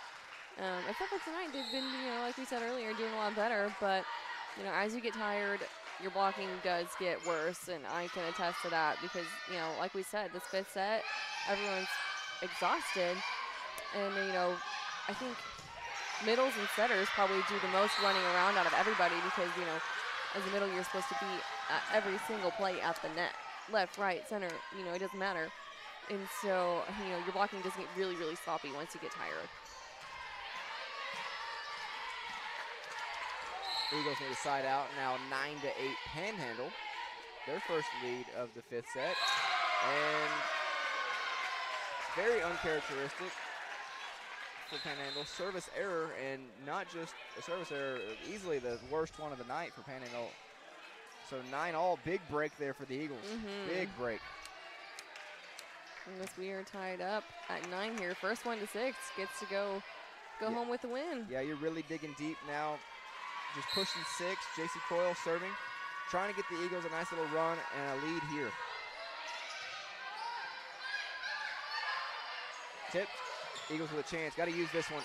Except for tonight, they've been, like we said earlier, doing a lot better. But, as you get tired, your blocking does get worse. And I can attest to that because, like we said, this fifth set, everyone's exhausted. And, I think middles and setters probably do the most running around out of everybody because, as a middle, you're supposed to be at every single play at the net. Left, right, center, it doesn't matter. And so, your blocking does get really, really sloppy once you get tired. Eagles need a side out. Now 9-8 Panhandle. Their first lead of the fifth set. And very uncharacteristic for Panhandle. Service error, and not just a service error, easily the worst one of the night for Panhandle. So 9-all, big break there for the Eagles. Big break. Unless we are tied up at 9 here. First 1 to 6 gets to go home with the win. Yeah, you're really digging deep now. Just pushing 6. J.C. Coyle serving. Trying to get the Eagles a nice little run and a lead here. Tipped. Eagles with a chance. Got to use this one.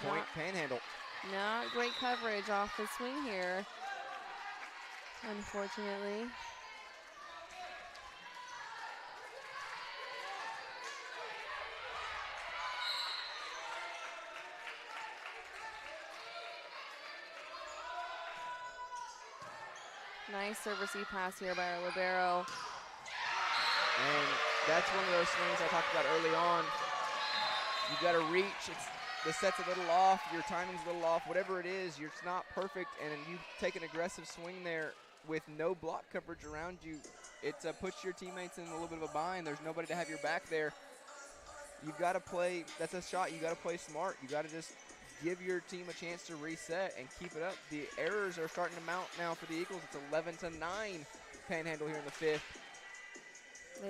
Point Panhandle. Not great coverage off the swing here, unfortunately. Nice serve receive pass here by our libero. And that's one of those swings I talked about early on. You got to reach. The set's a little off, your timing's a little off, whatever it is, it's not perfect, and you take an aggressive swing there with no block coverage around you. It puts your teammates in a little bit of a bind. There's nobody to have your back there. You've got to play, that's a shot, you got to play smart. You got to just give your team a chance to reset and keep it up. The errors are starting to mount now for the Eagles. It's 11-9 Panhandle here in the fifth.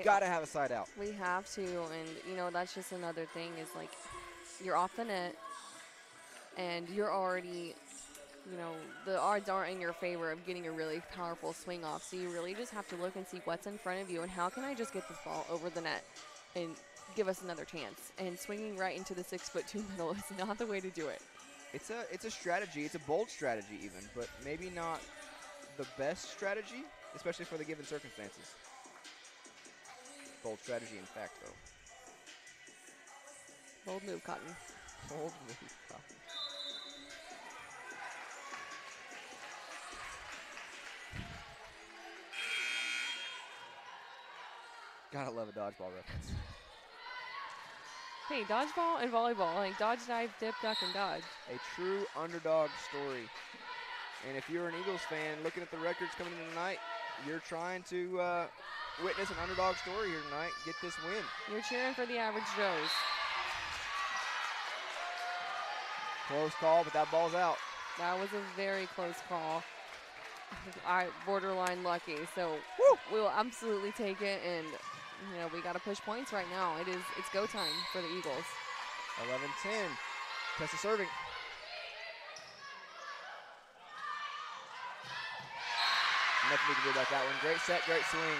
Got to have a side out. We have to, and that's just another thing is like, you're off the net, and you're already, the odds aren't in your favor of getting a really powerful swing off. So you really just have to look and see what's in front of you and how can I just get this ball over the net and give us another chance. And swinging right into the 6'2" middle is not the way to do it. It's a strategy. It's a bold strategy even, but maybe not the best strategy, especially for the given circumstances. Bold strategy, in fact, though. Bold move, Cotton. Bold move, Cotton. Gotta love a dodgeball reference. Hey, dodgeball and volleyball, like dodge, dive, dip, duck, and dodge. A true underdog story. And if you're an Eagles fan looking at the records coming in tonight, you're trying to witness an underdog story here tonight, get this win. You're cheering for the average Joes. Close call, but that ball's out. That was a very close call. Borderline lucky. So we'll absolutely take it, and we got to push points right now. It's go time for the Eagles. 11-10. Tessa serving. Nothing we can do about that one. Great set, great swing.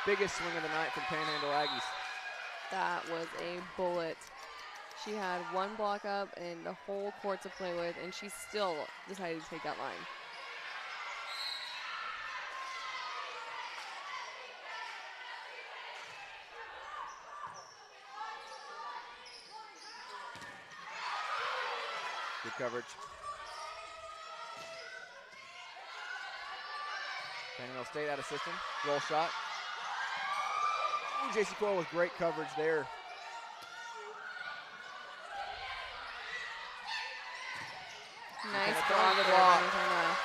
Biggest swing of the night from Panhandle Aggies. That was a bullet. She had one block up and the whole court to play with, and she still decided to take that line. Good coverage. Panhandle State out of system. Roll shot. Ooh, J.C. Coyle with great coverage there. Nice block there by Montana.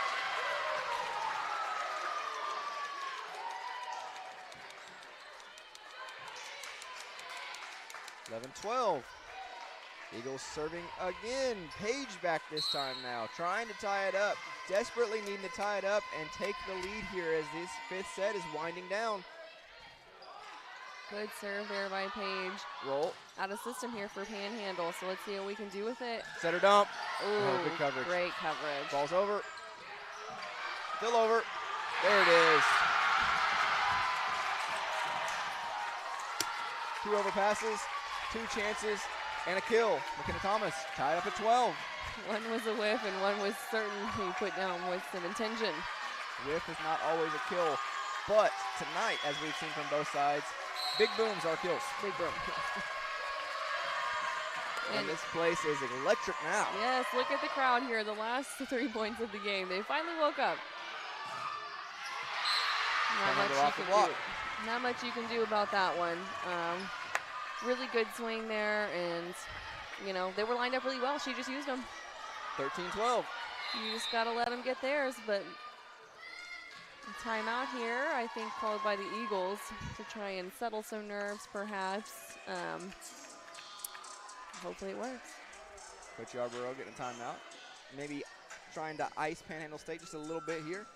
11-12. Eagles serving again. Page back this time now, trying to tie it up. Desperately needing to tie it up and take the lead here as this fifth set is winding down. Good serve there by Paige. Roll. Out of system here for Panhandle, so let's see what we can do with it. Center dump. Ooh, good coverage. Great coverage. Ball's over. Still over. There it is. 2 overpasses, 2 chances, and a kill. McKenna Thomas tied up at 12. One was a whiff and one was certainly put down with some intention. Whiff is not always a kill, but tonight, as we've seen from both sides, big booms are kills. Big boom. And this place is electric now. Yes, look at the crowd here. The last 3 points of the game. They finally woke up. Not much you can do about that one. Really good swing there, and you know they were lined up really well. She just used them. 13-12. You just gotta let them get theirs, but a timeout here, I think, called by the Eagles to try and settle some nerves, perhaps. Hopefully it works. Coach Yarborough getting a timeout. Maybe trying to ice Panhandle State just a little bit here.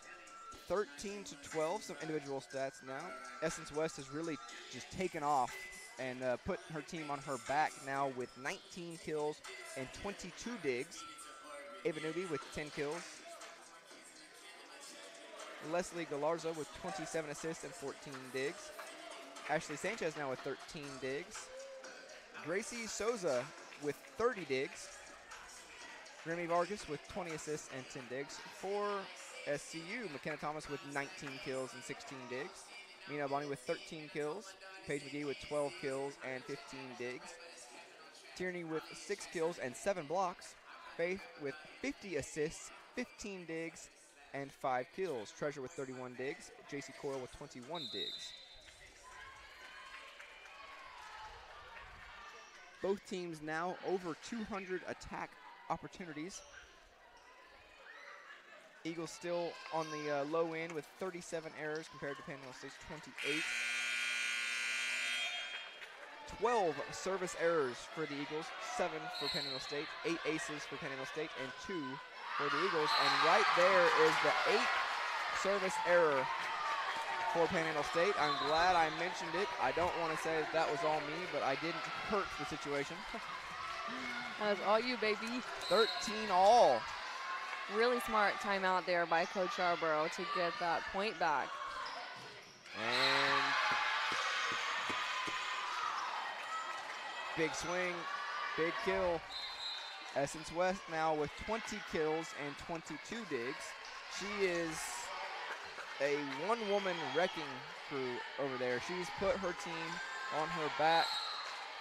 13-12, some individual stats now. Essence West has really just taken off and put her team on her back now with 19 kills and 22 digs. Ava Newby with 10 kills. Leslie Galarza with 27 assists and 14 digs. Ashley Sanchez now with 13 digs. Gracie Souza with 30 digs. Remy Vargas with 20 assists and 10 digs. For SCU, McKenna Thomas with 19 kills and 16 digs. Mina Abani with 13 kills. Paige McGee with 12 kills and 15 digs. Tierney with 6 kills and 7 blocks. Faith with 50 assists, 15 digs, and 5 kills. Treasure with 31 digs. JC Coyle with 21 digs. Both teams now over 200 attack opportunities. Eagles still on the low end with 37 errors compared to Panhandle State's 28. 12 service errors for the Eagles, 7 for Panhandle State, 8 aces for Panhandle State, and 2 for the Eagles. And right there is the 8th service error for Panhandle State. I'm glad I mentioned it. I don't want to say that was all me, but I didn't hurt the situation. That was all you, baby. 13 all. Really smart timeout there by Coach Yarborough to get that point back. And big swing, big kill. Essence West now with 20 kills and 22 digs. She is a one-woman wrecking crew over there. She's put her team on her back.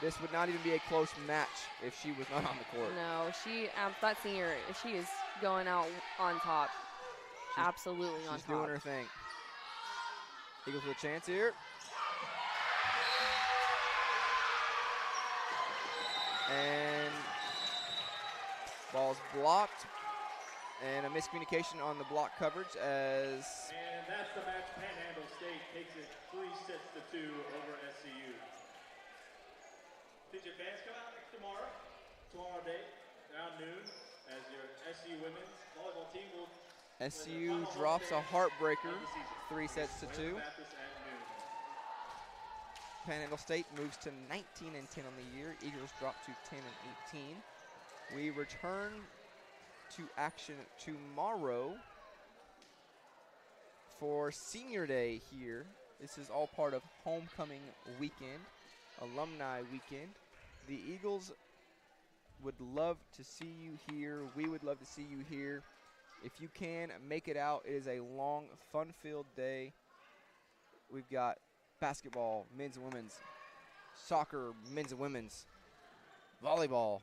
This would not even be a close match if she was not on the court. No, that senior, she is going out on top. Absolutely on top. She's doing her thing. Eagles with a chance here. And ball's blocked. And a miscommunication on the block coverage as... And that's the match. Panhandle State takes it 3-2 over SCU. Did your fans come out tomorrow day, around noon, as your SCU women's volleyball team will... SCU drops a heartbreaker, 3-2. Panhandle State moves to 19-10 on the year. Eagles drop to 10-18. We return to action tomorrow for Senior Day here. This is all part of homecoming weekend, alumni weekend. The Eagles would love to see you here. We would love to see you here. If you can, make it out. It is a long, fun-filled day. We've got basketball, men's and women's, soccer, men's and women's, volleyball.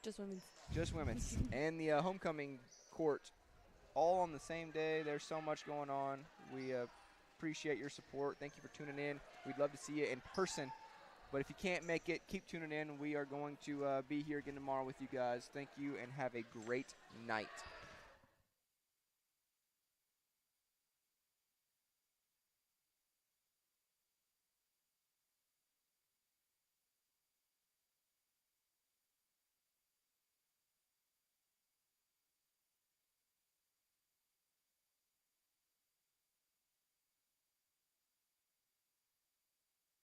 Just women's. Just women's. And the homecoming court all on the same day. There's so much going on. We appreciate your support. Thank you for tuning in. We'd love to see you in person. But if you can't make it, keep tuning in. We are going to be here again tomorrow with you guys. Thank you and have a great night.